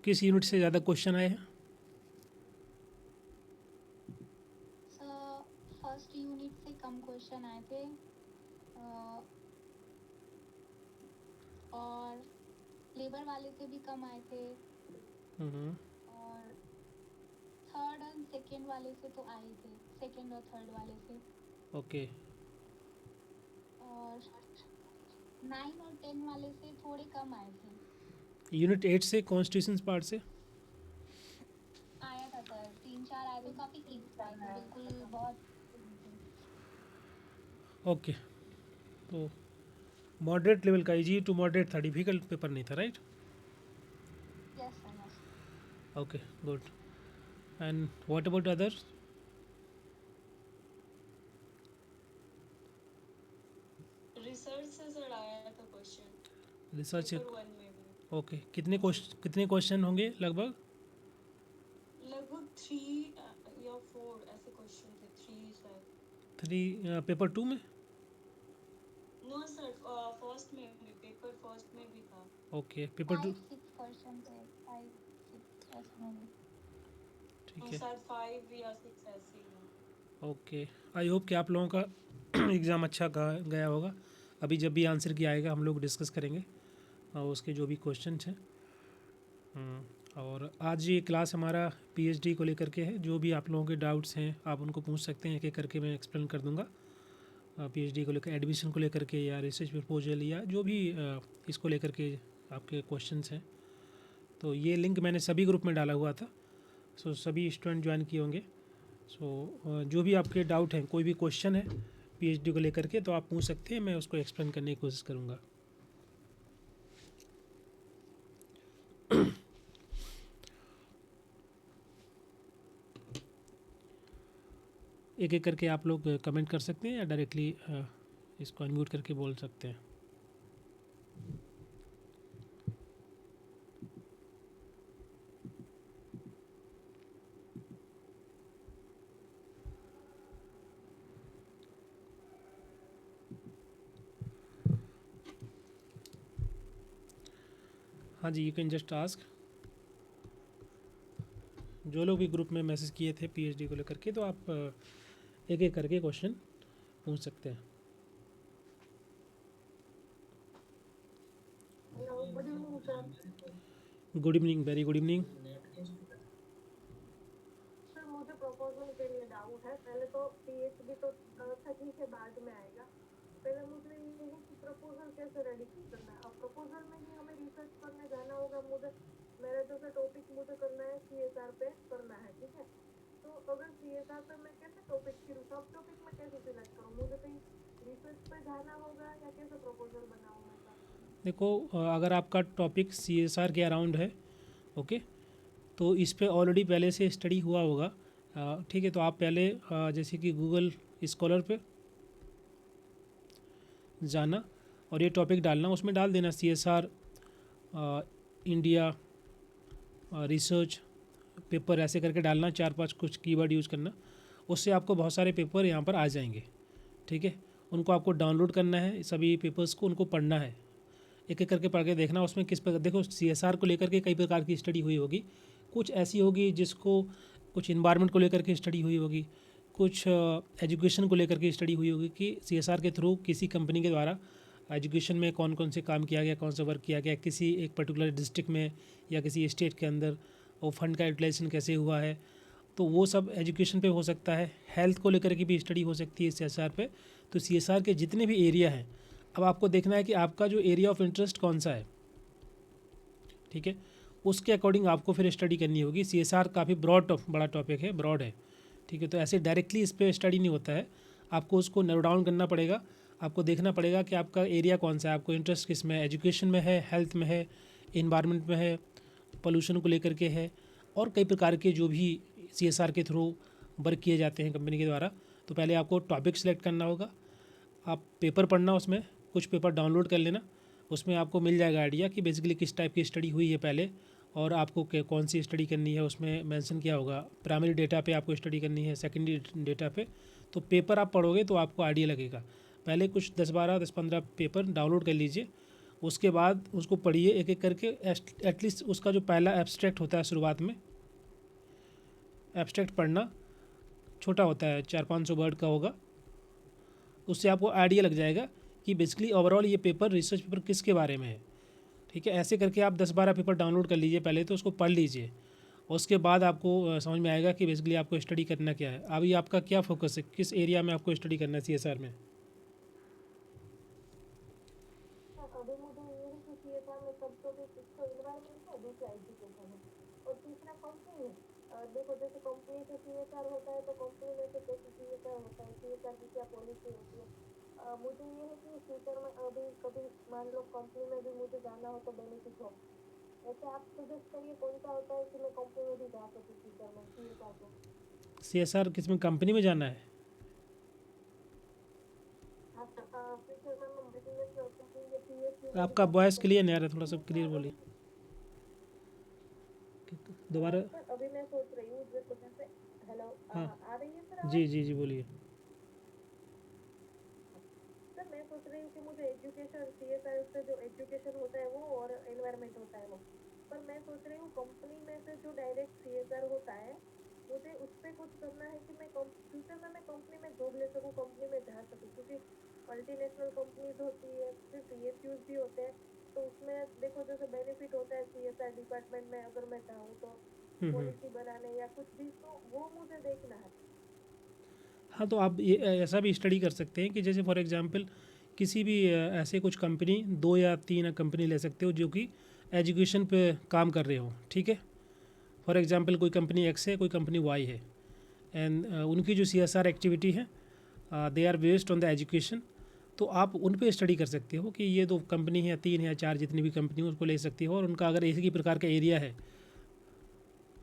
किस यूनिट से ज़्यादा क्वेश्चन आए हैं? सर फर्स्ट यूनिट से कम क्वेश्चन आए थे और लेबर वाले से भी कम आए थे हम्म, और थर्ड एंड सेकेंड वाले से तो आए थे, सेकेंड और थर्ड वाले से। ओके। और 9 और 10 वाले से थोड़े कम आए थे। यूनिट 8 से कॉन्स्टिट्यूशन पार्ट से? आया था सर, 3-4 आए थे, काफ़ी इजी आए थे, बिल्कुल बहुत easy थे। ओके, तो मॉडरेट लेवल का, इजी टू मॉडरेट था, डिफिकल्ट पेपर नहीं था, right? Yes sir, yes. Okay, good. And what about others? Research से सर आया था क्वेश्चन, रिसर्च? पेपर वन में भी। ओके, कितने क्वेश्चन होंगे लगभग? लगभग 3 या 4 ऐसे क्वेश्चन थे, 3 शायद। 3 पेपर 2 में? नो सर, फर्स्ट में भी, पेपर फर्स्ट में भी था। Okay, paper 2। 5-6 क्वेश्चन थे, 5-6 ऐसे होंगे। ठीक है, शायद 5 या 6 ऐसे ही हैं। ओके। आई होप कि आप लोगों का एग्ज़ाम अच्छा गया होगा। अभी जब भी आंसर की आएगा हम लोग डिस्कस करेंगे और उसके जो भी क्वेश्चन हैं। और आज ये क्लास हमारा पीएचडी को लेकर के है। जो भी आप लोगों के डाउट्स हैं आप उनको पूछ सकते हैं, एक एक करके मैं एक्सप्लेन कर दूंगा। पीएचडी को लेकर, एडमिशन को लेकर के, या रिसर्च प्रपोजल, या जो भी इसको लेकर के आपके क्वेश्चंस हैं। तो ये लिंक मैंने सभी ग्रुप में डाला हुआ था, सो सभी स्टूडेंट ज्वाइन किए होंगे। सो जो भी आपके डाउट हैं, कोई भी क्वेश्चन है पीएचडी को लेकर के, तो आप पूछ सकते हैं, मैं उसको एक्सप्लेन करने की कोशिश करूँगा। एक एक करके आप लोग कमेंट कर सकते हैं या डायरेक्टली इसको अनम्यूट करके बोल सकते हैं। हाँ जी, यू कैन जस्ट आस्क। जो लोग भी ग्रुप में मैसेज किए थे पीएचडी को लेकर के, तो आप एक एक करके क्वेश्चन पूछ सकते हैं। Good evening, very good evening. Sir मुझे प्रपोजल के लिए डाउट है। पहले तो पीएचडी तो अच्छा ठीक है, बाद में आएगा। पहले मुझे ये है कि प्रपोजल कैसे रेडी करना है। अब प्रपोजल में ही हमें रिसर्च करने जाना होगा। मुझे मेरा जैसे टॉपिक मुझे करना है सीएसआर पे करना है, ठीक है। तो अगर सीएसआर पे मैं कैसे टॉपिक चुनूं, सब टॉपिक में कैसे सिलेक्ट करूँ, मुझे कहीं रिसर्च पे जाना होगा या कैसे प्रपोजल बनाऊँ मैं सर? देखो, अगर आपका टॉपिक सीएसआर के अराउंड है, ओके, तो इस पे ऑलरेडी पहले से स्टडी हुआ होगा। ठीक है, तो आप पहले जैसे कि गूगल स्कॉलर पे जाना और ये टॉपिक डालना, उसमें डाल देना सीएसआर इंडिया रिसर्च पेपर, ऐसे करके डालना, 4-5 कुछ कीवर्ड यूज़ करना। उससे आपको बहुत सारे पेपर यहाँ पर आ जाएंगे, ठीक है। उनको आपको डाउनलोड करना है, सभी पेपर्स को, उनको पढ़ना है, एक एक करके पढ़ के देखना उसमें किस प्रकार। देखो, सीएसआर को लेकर के कई प्रकार की स्टडी हुई होगी। कुछ ऐसी होगी जिसको, कुछ इन्वायरमेंट को लेकर के स्टडी हुई होगी, कुछ एजुकेशन को लेकर के स्टडी हुई होगी कि सीएसआर के थ्रू किसी कंपनी के द्वारा एजुकेशन में कौन कौन से काम किया गया, कौन सा वर्क किया गया किसी एक पर्टिकुलर डिस्ट्रिक्ट में या किसी स्टेट के अंदर, और फंड का यूटिलाइजेशन कैसे हुआ है। तो वो सब एजुकेशन पे हो सकता है। हेल्थ को लेकर के भी स्टडी हो सकती है सीएसआर पे। तो सीएसआर के जितने भी एरिया हैं, अब आपको देखना है कि आपका जो एरिया ऑफ इंटरेस्ट कौन सा है, ठीक है। उसके अकॉर्डिंग आपको फिर स्टडी करनी होगी। सीएसआर काफ़ी बड़ा टॉपिक है, ब्रॉड है, ठीक है। तो ऐसे डायरेक्टली इस पर स्टडी नहीं होता है, आपको उसको नैरो डाउन करना पड़ेगा। आपको देखना पड़ेगा कि आपका एरिया कौन सा है, आपको इंटरेस्ट किस में है, एजुकेशन में है, हेल्थ में है, इन्वायरमेंट में है, पोल्यूशन को लेकर के है, और कई प्रकार के जो भी सीएसआर के थ्रू वर्क किए जाते हैं कंपनी के द्वारा। तो पहले आपको टॉपिक सेलेक्ट करना होगा, आप पेपर पढ़ना, उसमें कुछ पेपर डाउनलोड कर लेना, उसमें आपको मिल जाएगा आइडिया कि बेसिकली किस टाइप की स्टडी हुई है पहले, और आपको कौन सी स्टडी करनी है। उसमें मेंशन किया होगा प्राइमरी डेटा पे आपको स्टडी करनी है, सेकेंडरी डेटा पे। तो पेपर आप पढ़ोगे तो आपको आइडिया लगेगा। पहले कुछ 10-12, 10-15 पेपर डाउनलोड कर लीजिए, उसके बाद उसको पढ़िए एक एक करके, एटलीस्ट उसका जो पहला एब्स्ट्रैक्ट होता है शुरुआत में, एब्स्ट्रैक्ट पढ़ना छोटा होता है, 400-500 वर्ड का होगा। उससे आपको आइडिया लग जाएगा कि बेसिकली ओवरऑल ये पेपर, रिसर्च पेपर किसके बारे में है। ठीक है, ऐसे करके आप 10-12 पेपर डाउनलोड कर लीजिए पहले, तो उसको पढ़ लीजिए। और उसके बाद आपको समझ में आएगा कि बेसिकली आपको स्टडी करना क्या है। अभी आपका क्या फोकस है, किस एरिया में आपको स्टडी करना है CSR में? अभी मुझे ये है कि CSR में सब तो एक तो एनवायरमेंट है, दूसरा एजुकेशन है और तीसरा कंपनी है। देखो जैसे कंपनी से CSR होता है तो कंपनी में से कैसे CSR होता है, CSR की क्या पॉलिसी होती है। मुझे ये है कि फ्यूचर में अभी कभी मान लो कंपनी में भी मुझे जाना हो तो बेनिफिट हो, ऐसे आप सजेस्ट करिए कौन सा होता है कि मैं कंपनी में भी जा सकूँ फ्यूचर में CSR को। CSR किस में, कंपनी में जाना है? हाँ फ्यूचर में मैं बिजनेस कंपनी या PSU में भी आपका जा वॉइस सकूँ। क्लियर नहीं आ रहा, थोड़ा सा दूसरा क्लियर बोलिए अभी दोबारा। सर अभी मैं सोच रही हूँ जैसे हेलो हाँ आ रही है सर जी आवाज़। जी जी बोलिए। सर मैं सोच रही हूँ कि मुझे एजुकेशन CSR से जो एजुकेशन होता है वो और एनवायरनमेंट होता है वो, पर मैं सोच रही हूँ कंपनी में से जो डायरेक्ट CSR होता है मुझे उस पर कुछ करना है कि मैं फ्यूचर में मैं कंपनी में जॉब ले सकूँ, कंपनी में जा सकूँ, क्योंकि मल्टीनेशनल कंपनीज होती है, फिर PSUs भी होते हैं, तो उसमें देखो जैसे बेनिफिट होता है CSR डिपार्टमेंट में अगर मैं जाऊँ तो हम्म। पॉलिसी बनाने या कुछ भी, तो वो मुझे देखना है। हाँ, तो आप ये ऐसा भी स्टडी कर सकते हैं कि जैसे फॉर एग्जांपल किसी भी ऐसे कुछ कंपनी, 2 या 3 कंपनी ले सकते हो जो कि एजुकेशन पे काम कर रहे हो। ठीक है, फॉर एग्जांपल कोई कंपनी X है, कोई कंपनी Y है, एंड उनकी जो CSR एक्टिविटी है, they are based on the education. तो आप उन पे स्टडी कर सकते हो कि ये 2 कंपनी है, 3 या 4, जितनी भी कंपनी हो उसको ले सकती हो, और उनका अगर एक ही प्रकार का एरिया है,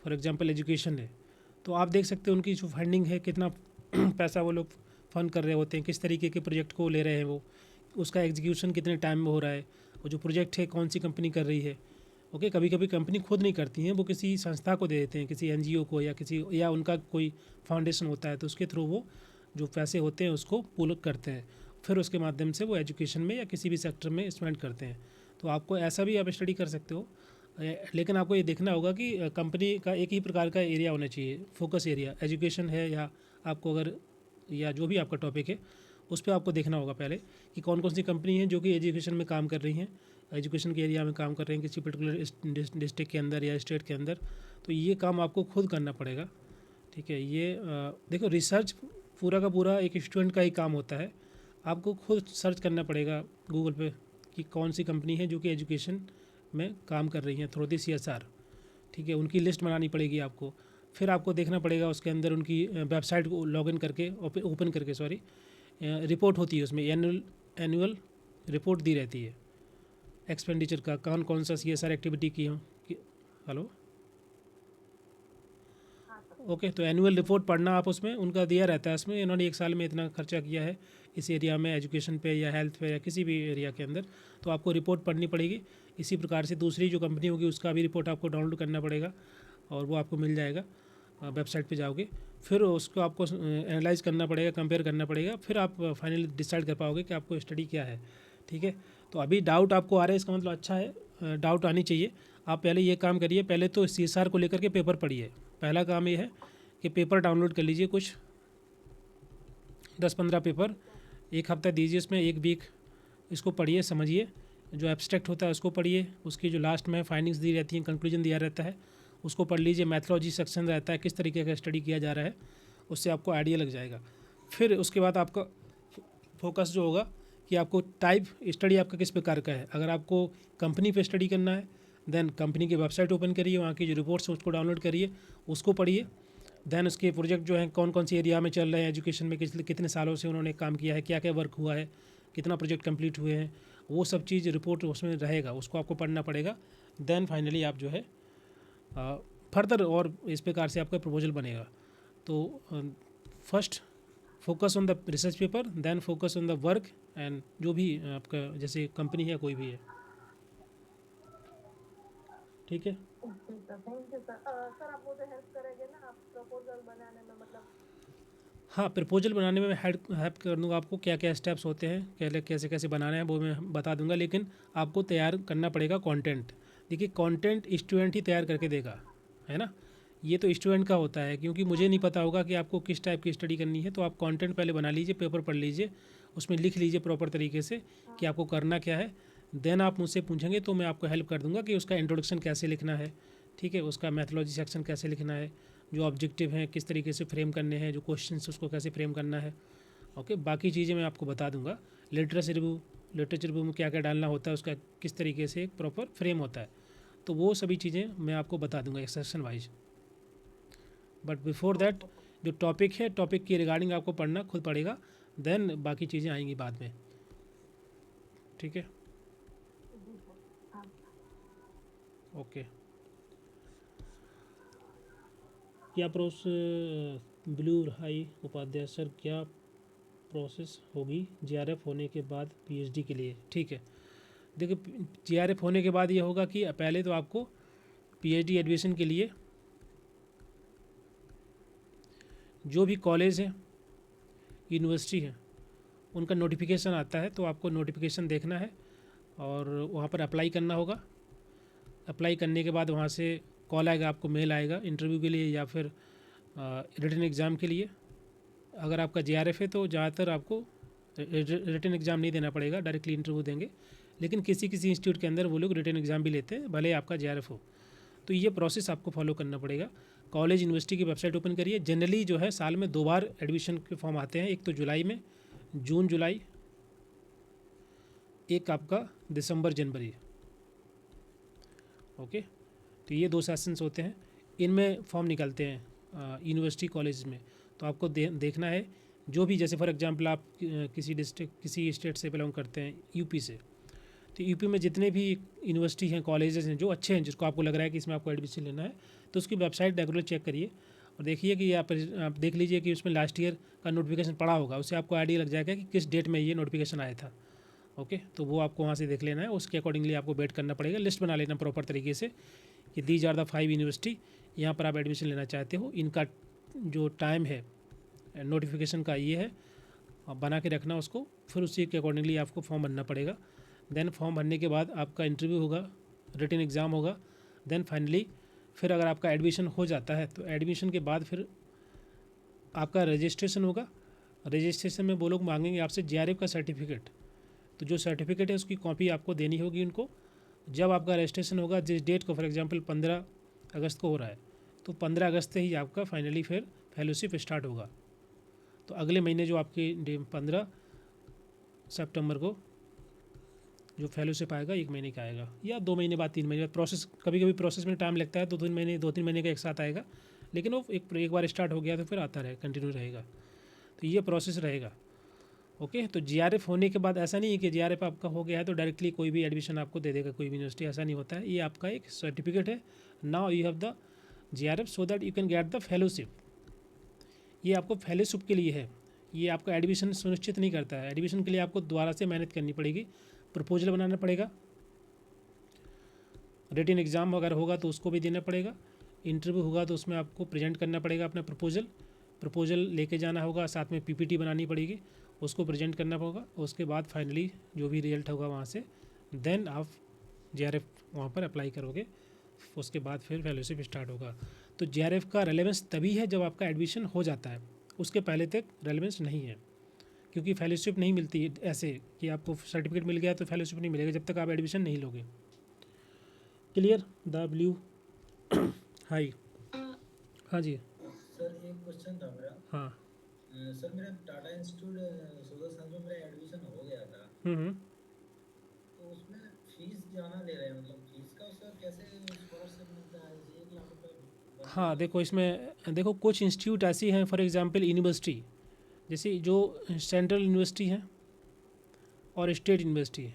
फॉर एग्जांपल एजुकेशन है, तो आप देख सकते हो उनकी जो फंडिंग है, कितना पैसा वो लोग फंड कर रहे होते हैं, किस तरीके के प्रोजेक्ट को ले रहे हैं वो, उसका एग्जीक्यूशन कितने टाइम में हो रहा है, और जो प्रोजेक्ट है कौन सी कंपनी कर रही है। ओके, कभी कभी कंपनी खुद नहीं करती हैं, वो किसी संस्था को दे देते हैं, किसी NGO को, या उनका कोई फाउंडेशन होता है, तो उसके थ्रू वो जो पैसे होते हैं उसको पुल करते हैं, फिर उसके माध्यम से वो एजुकेशन में या किसी भी सेक्टर में स्पेंड करते हैं। तो आपको ऐसा भी आप स्टडी कर सकते हो। लेकिन आपको ये देखना होगा कि कंपनी का एक ही प्रकार का एरिया होना चाहिए, फोकस एरिया एजुकेशन है, या आपको अगर, या जो भी आपका टॉपिक है उस पर आपको देखना होगा पहले कि कौन कौन सी कंपनी है जो कि एजुकेशन में काम कर रही हैं, एजुकेशन के एरिया में काम कर रहे हैं किसी पर्टिकुलर डिस्ट्रिक्ट के अंदर या स्टेट के अंदर। तो ये काम आपको खुद करना पड़ेगा। ठीक है, ये देखो रिसर्च पूरा का पूरा एक स्टूडेंट का ही काम होता है। आपको खुद सर्च करना पड़ेगा गूगल पे कि कौन सी कंपनी है जो कि एजुकेशन में काम कर रही हैं थ्रू दी CSR। ठीक है, उनकी लिस्ट बनानी पड़ेगी आपको, फिर आपको देखना पड़ेगा उसके अंदर उनकी वेबसाइट को लॉगिन करके, ओपन करके सॉरी, रिपोर्ट होती है उसमें, एनुअल रिपोर्ट दी रहती है एक्सपेंडिचर का, कौन कौन सा CSR एक्टिविटी की हो। हेलो, हाँ सर। ओके, तो एनुअल रिपोर्ट पढ़ना आप, उसमें उनका दिया रहता है, इसमें इन्होंने एक साल में इतना खर्चा किया है इस एरिया में, एजुकेशन पे या हेल्थ पे या किसी भी एरिया के अंदर, तो आपको रिपोर्ट पढ़नी पड़ेगी। इसी प्रकार से दूसरी जो कंपनी होगी उसका भी रिपोर्ट आपको डाउनलोड करना पड़ेगा, और वो आपको मिल जाएगा, वेबसाइट पे जाओगे, फिर उसको आपको एनालाइज करना पड़ेगा, कंपेयर करना पड़ेगा, फिर आप फाइनली डिसाइड कर पाओगे कि आपको स्टडी क्या है। ठीक है, तो अभी डाउट आपको आ रहा है, इसका मतलब अच्छा है, डाउट आनी चाहिए। आप पहले ये काम करिए, पहले तो CSR को लेकर के पेपर पढ़िए। पहला काम ये है कि पेपर डाउनलोड कर लीजिए, कुछ 10-15 पेपर, एक हफ्ता दीजिए उसमें, एक वीक इसको पढ़िए, समझिए, जो एब्स्ट्रैक्ट होता है उसको पढ़िए, उसकी जो लास्ट में फाइंडिंग्स दी रहती हैं, कंक्लूजन दिया रहता है उसको पढ़ लीजिए, मैथोलॉजी सेक्शन रहता है, किस तरीके का स्टडी किया जा रहा है, उससे आपको आइडिया लग जाएगा। फिर उसके बाद आपका फोकस जो होगा कि आपको टाइप स्टडी आपका किस प्रकार का है। अगर आपको कंपनी पे स्टडी करना है, देन कंपनी की वेबसाइट ओपन करिए, वहाँ की जो रिपोर्ट्स हैं उसको डाउनलोड करिए, उसको पढ़िए। देन उसके प्रोजेक्ट जो हैं कौन कौन सी एरिया में चल रहे हैं, एजुकेशन में कितने सालों से उन्होंने काम किया है, क्या क्या वर्क हुआ है, कितना प्रोजेक्ट कंप्लीट हुए हैं, वो सब चीज़ रिपोर्ट उसमें रहेगा, उसको आपको पढ़ना पड़ेगा। देन फाइनली आप जो है फर्दर और इस प्रकार से आपका प्रपोजल बनेगा। तो first focus on the research paper, then focus on the work, and जो भी आपका जैसे कंपनी है कोई भी है। ठीक है, ठीक है, थैंक यू सर। सर आप मुझे हेल्प करेंगे ना आप प्रपोजल बनाने में, मतलब हाँ, प्रपोजल बनाने में मैं हेल्प कर दूंगा आपको, क्या क्या स्टेप्स होते हैं, कैसे कैसे बनाना है वो मैं बता दूंगा, लेकिन आपको तैयार करना पड़ेगा कंटेंट। देखिए कंटेंट स्टूडेंट ही तैयार करके देगा, है ना। ये तो स्टूडेंट का होता है, क्योंकि मुझे नहीं पता होगा कि आपको किस टाइप की स्टडी करनी है। तो आप कंटेंट पहले बना लीजिए, पेपर पढ़ लीजिए, उसमें लिख लीजिए प्रॉपर तरीके से कि आपको करना क्या है। देन आप मुझसे पूछेंगे तो मैं आपको हेल्प कर दूंगा कि उसका इंट्रोडक्शन कैसे लिखना है, ठीक है, उसका मैथोलॉजी सेक्शन कैसे लिखना है, जो ऑब्जेक्टिव हैं किस तरीके से फ्रेम करने हैं, जो क्वेश्चन उसको कैसे फ्रेम करना है। ओके, बाकी चीज़ें मैं आपको बता दूंगा। लिटरेचर रिव्यू में क्या क्या डालना होता है, उसका किस तरीके से एक प्रॉपर फ्रेम होता है, तो वो सभी चीज़ें मैं आपको बता दूंगा एक section wise. But before that जो टॉपिक है, टॉपिक के रिगार्डिंग आपको पढ़ना खुद पड़ेगा, देन बाकी चीज़ें आएंगी बाद में, ठीक है। जी सर। हाँ। ओके, क्या ब्लू हाई उपाध्याय सर, क्या प्रोसेस होगी जेआरएफ होने के बाद पीएचडी के लिए? ठीक है, देखिए जेआरएफ होने के बाद ये होगा कि पहले तो आपको पीएचडी एडमिशन के लिए जो भी कॉलेज है, यूनिवर्सिटी है, उनका नोटिफिकेशन आता है, तो आपको नोटिफिकेशन देखना है और वहाँ पर अप्लाई करना होगा। अप्लाई करने के बाद वहाँ से कॉल आएगा, आपको मेल आएगा इंटरव्यू के लिए या फिर रिटन एग्ज़ाम के लिए। अगर आपका जेआरएफ है तो ज़्यादातर आपको रिटन एग्ज़ाम नहीं देना पड़ेगा, डायरेक्टली इंटरव्यू देंगे, लेकिन किसी किसी इंस्टीट्यूट के अंदर वो लोग रिटन एग्ज़ाम भी लेते हैं, भले आपका जेआरएफ हो। तो ये प्रोसेस आपको फॉलो करना पड़ेगा। कॉलेज यूनिवर्सिटी की वेबसाइट ओपन करिए। जनरली जो है साल में 2 बार एडमिशन के फॉर्म आते हैं, एक तो जुलाई में, जून जुलाई, एक आपका दिसंबर जनवरी। ओके, तो ये 2 सेशंस होते हैं, इनमें फॉर्म निकलते हैं यूनिवर्सिटी कॉलेज में। तो आपको देखना है जो भी, जैसे फॉर एग्जांपल आप किसी डिस्ट्रिक्ट किसी स्टेट से बिलोंग करते हैं, यूपी से, तो यूपी में जितने भी यूनिवर्सिटी हैं, कॉलेजेस हैं जो अच्छे हैं, जिसको आपको लग रहा है कि इसमें आपको एडमिशन लेना है, तो उसकी वेबसाइट रेगुलर चेक करिए और देखिए कि आप देख लीजिए कि उसमें लास्ट ईयर का नोटिफिकेशन पड़ा होगा, उससे आपको आइडिया लग जाएगा कि किस डेट में ये नोटिफिकेशन आया था। ओके, तो वो आपको वहाँ से देख लेना है, उसके अकॉर्डिंगली आपको वेट करना पड़ेगा, लिस्ट बना लेना प्रॉपर तरीके से कि दीज आर द 5 यूनिवर्सिटी, यहाँ पर आप एडमिशन लेना चाहते हो, इनका जो टाइम है नोटिफिकेशन का ये है, बना के रखना उसको, फिर उसी के अकॉर्डिंगली आपको फॉर्म भरना पड़ेगा। देन फॉर्म भरने के बाद आपका इंटरव्यू होगा, रिटन एग्ज़ाम होगा, देन फाइनली फिर अगर आपका एडमिशन हो जाता है तो एडमिशन के बाद फिर आपका रजिस्ट्रेशन होगा। रजिस्ट्रेशन में वो लोग मांगेंगे आपसे जेआरएफ का सर्टिफिकेट, तो जो सर्टिफिकेट है उसकी कॉपी आपको देनी होगी उनको। जब आपका रजिस्ट्रेशन होगा, जिस डेट को, फॉर एग्जांपल 15 अगस्त को हो रहा है, तो 15 अगस्त से ही आपका फाइनली फिर फेलोशिप स्टार्ट होगा। तो अगले महीने जो आपकी 15 सितंबर को जो फेलोशिप आएगा, 1 महीने का आएगा या 2 महीने बाद, 3 महीने बाद, प्रोसेस कभी कभी प्रोसेस में टाइम लगता है, 2-3 महीने का एक साथ आएगा, लेकिन वो एक बार स्टार्ट हो गया तो फिर आता रहे, कंटिन्यू रहेगा। तो ये प्रोसेस रहेगा। ओके, तो जेआरएफ होने के बाद ऐसा नहीं है कि जेआरएफ आपका हो गया है तो डायरेक्टली कोई भी एडमिशन आपको दे देगा कोई भी यूनिवर्सिटी, ऐसा नहीं होता है। ये आपका एक सर्टिफिकेट है, now you have the JRF so that you can get the fellowship. ये आपको फेलोशिप के लिए है, ये आपका एडमिशन सुनिश्चित नहीं करता है। एडमिशन के लिए आपको दोबारा से मेहनत करनी पड़ेगी, प्रपोजल बनाना पड़ेगा, रिटन एग्ज़ाम अगर होगा तो उसको भी देना पड़ेगा, इंटरव्यू होगा तो उसमें आपको प्रेजेंट करना पड़ेगा अपना प्रपोजल लेके जाना होगा, साथ में पीपीटी बनानी पड़ेगी, उसको प्रेजेंट करना होगा। उसके बाद फाइनली जो भी रिजल्ट होगा वहाँ से, देन आप जेआरएफ वहाँ पर अप्लाई करोगे, उसके बाद फिर फेलोशिप स्टार्ट होगा। तो जेआरएफ का रेलेवेंस तभी है जब आपका एडमिशन हो जाता है, उसके पहले तक रेलेवेंस नहीं है, क्योंकि फेलोशिप नहीं मिलती है ऐसे कि आपको सर्टिफिकेट मिल गया तो फेलोशिप नहीं मिलेगा जब तक आप एडमिशन नहीं लोगे। Clear the blue high? हाँ जी। सर एक क्वेश्चन था मेरा। हाँ। सर मेरा टाटा इंस्टीट्यूट सोलर में मेरा एडमिशन हो गया था, तो उसमें फीस ज़्यादा ले रहे हैं, मतलब फीस का सर कैसे स्कॉलरशिप मिलता है? 1 लाख रुपये। हाँ, देखो इसमें देखो कुछ इंस्टीट्यूट ऐसी हैं, फॉर एग्जांपल यूनिवर्सिटी, जैसे जो सेंट्रल यूनिवर्सिटी है और स्टेट यूनिवर्सिटी है,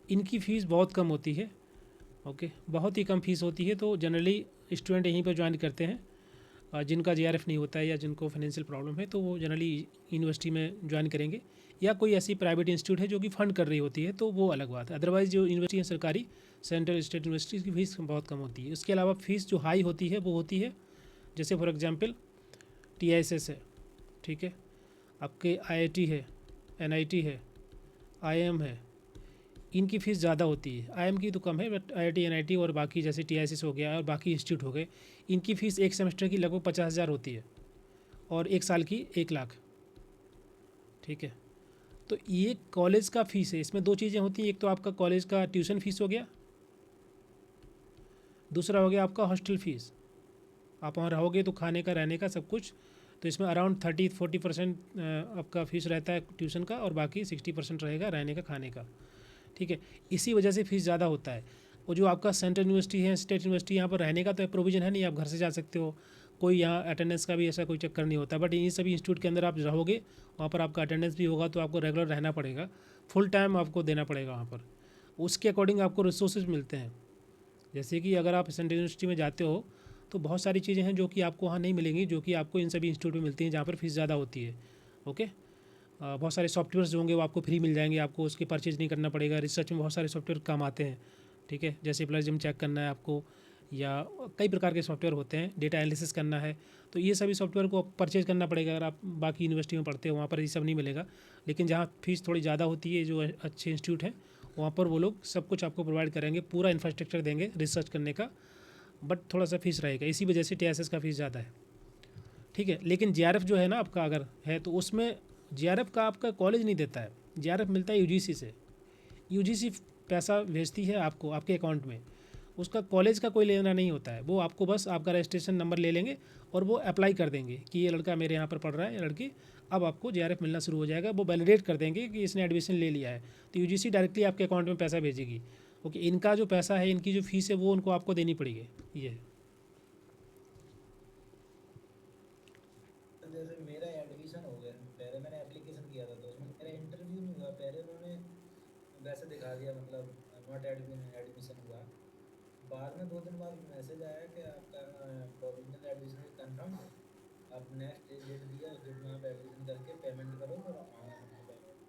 इनकी फ़ीस बहुत कम होती है। ओके, बहुत ही कम फीस होती है, तो जनरली स्टूडेंट यहीं पर ज्वाइन करते हैं। जिनका जेआरएफ नहीं होता है या जिनको फाइनेंशियल प्रॉब्लम है तो वो जनरली यूनिवर्सिटी में ज्वाइन करेंगे, या कोई ऐसी प्राइवेट इंस्टीट्यूट है जो कि फ़ंड कर रही होती है तो वो अलग बात है। अदरवाइज़ जो यूनिवर्सिटी है सरकारी, सेंट्रल स्टेट यूनिवर्सिटी की फ़ीस बहुत कम होती है। उसके अलावा फ़ीस जो हाई होती है वो होती है, जैसे फॉर एग्जांपल TISS है, ठीक है, आपके IIT है, NIT है, IIM है, इनकी फ़ीस ज़्यादा होती है। IIM की तो कम है, बट IIT NIT और बाकी जैसे TISS हो गया और बाकी इंस्टीट्यूट हो गए, इनकी फ़ीस एक सेमेस्टर की लगभग 50,000 होती है और एक साल की 1 लाख। ठीक है, तो ये कॉलेज का फ़ीस है। इसमें दो चीज़ें होती हैं, एक तो आपका कॉलेज का ट्यूशन फ़ीस हो गया, दूसरा हो गया आपका हॉस्टल फ़ीस। आप वहाँ रहोगे तो खाने का, रहने का, सब कुछ। तो इसमें अराउंड 30-40% आपका फ़ीस रहता है ट्यूशन का और बाकी 60% रहेगा रहने का, खाने का। ठीक है, इसी वजह से फ़ीस ज़्यादा होता है। और जो आपका सेंट्रल यूनिवर्सिटी है, स्टेट यूनिवर्सिटी, यहाँ पर रहने का तो प्रोविज़न है नहीं, आप घर से जा सकते हो, कोई यहाँ अटेंडेंस का भी ऐसा कोई चक्कर नहीं होता। बट इन सभी इंस्टीट्यूट के अंदर आप रहोगे, वहाँ पर आपका अटेंडेंस भी होगा, तो आपको रेगुलर रहना पड़ेगा, फुल टाइम आपको देना पड़ेगा वहाँ पर। उसके अकॉर्डिंग आपको रिसोर्सेज मिलते हैं। जैसे कि अगर आप सेंट्रल यूनिवर्सिटी में जाते हो तो बहुत सारी चीज़ें हैं जो कि आपको वहाँ नहीं मिलेंगी, जो कि आपको इन सभी इंस्टीट्यूट में मिलती हैं, जहाँ पर फीस ज़्यादा होती है। ओके, बहुत सारे सॉफ्टवेयर्स जो होंगे वो आपको फ्री मिल जाएंगे, आपको उसकी परचेज नहीं करना पड़ेगा। रिसर्च में बहुत सारे सॉफ्टवेयर काम आते हैं। ठीक है, जैसे प्लेजरिज्म चेक करना है आपको, या कई प्रकार के सॉफ्टवेयर होते हैं, डेटा एनालिसिस करना है, तो ये सभी सॉफ्टवेयर को परचेज करना पड़ेगा। अगर आप बाकी यूनिवर्सिटी में पढ़ते हो वहाँ पर ये सब नहीं मिलेगा, लेकिन जहाँ फीस थोड़ी ज़्यादा होती है, जो अच्छे इंस्टीट्यूट हैं वहाँ पर वो लोग सब कुछ आपको प्रोवाइड करेंगे, पूरा इंफ्रास्ट्रक्चर देंगे रिसर्च करने का, बट थोड़ा सा फीस रहेगा। इसी वजह से TISS का फ़ीस ज़्यादा है। ठीक है, लेकिन JRF जो है ना आपका, अगर है तो उसमें JRF का आपका कॉलेज नहीं देता है, JRF मिलता है UGC से। UGC पैसा भेजती है आपको आपके अकाउंट में, उसका कॉलेज का कोई लेना नहीं होता है। वो आपको बस आपका रजिस्ट्रेशन नंबर ले लेंगे और वो अप्लाई कर देंगे कि ये लड़का मेरे यहाँ पर पढ़ रहा है, या लड़की, अब आपको JRF मिलना शुरू हो जाएगा। वो वैलिडेट कर देंगे कि इसने एडमिशन ले लिया है, तो UGC डायरेक्टली आपके अकाउंट में पैसा भेजेगी। ओके, इनका जो पैसा है, इनकी जो फीस है, वो उनको आपको देनी पड़ेगी। ये है। जैसे मेरा एडमिशन हो गया, पहले मैंने एप्लीकेशन किया था तो उसमें मेरा इंटरव्यू नहीं हुआ, पहले उन्होंने वैसे दिखा दिया, मतलब नॉट एडमिशन हुआ। बाद में 2 दिन बाद मैसेज आया कि आपका प्रोविजनल एडमिशन कंफर्म है, आप नेक्स्ट डेट दिया, उस डेट में आप एडमिशन करके पेमेंट करो और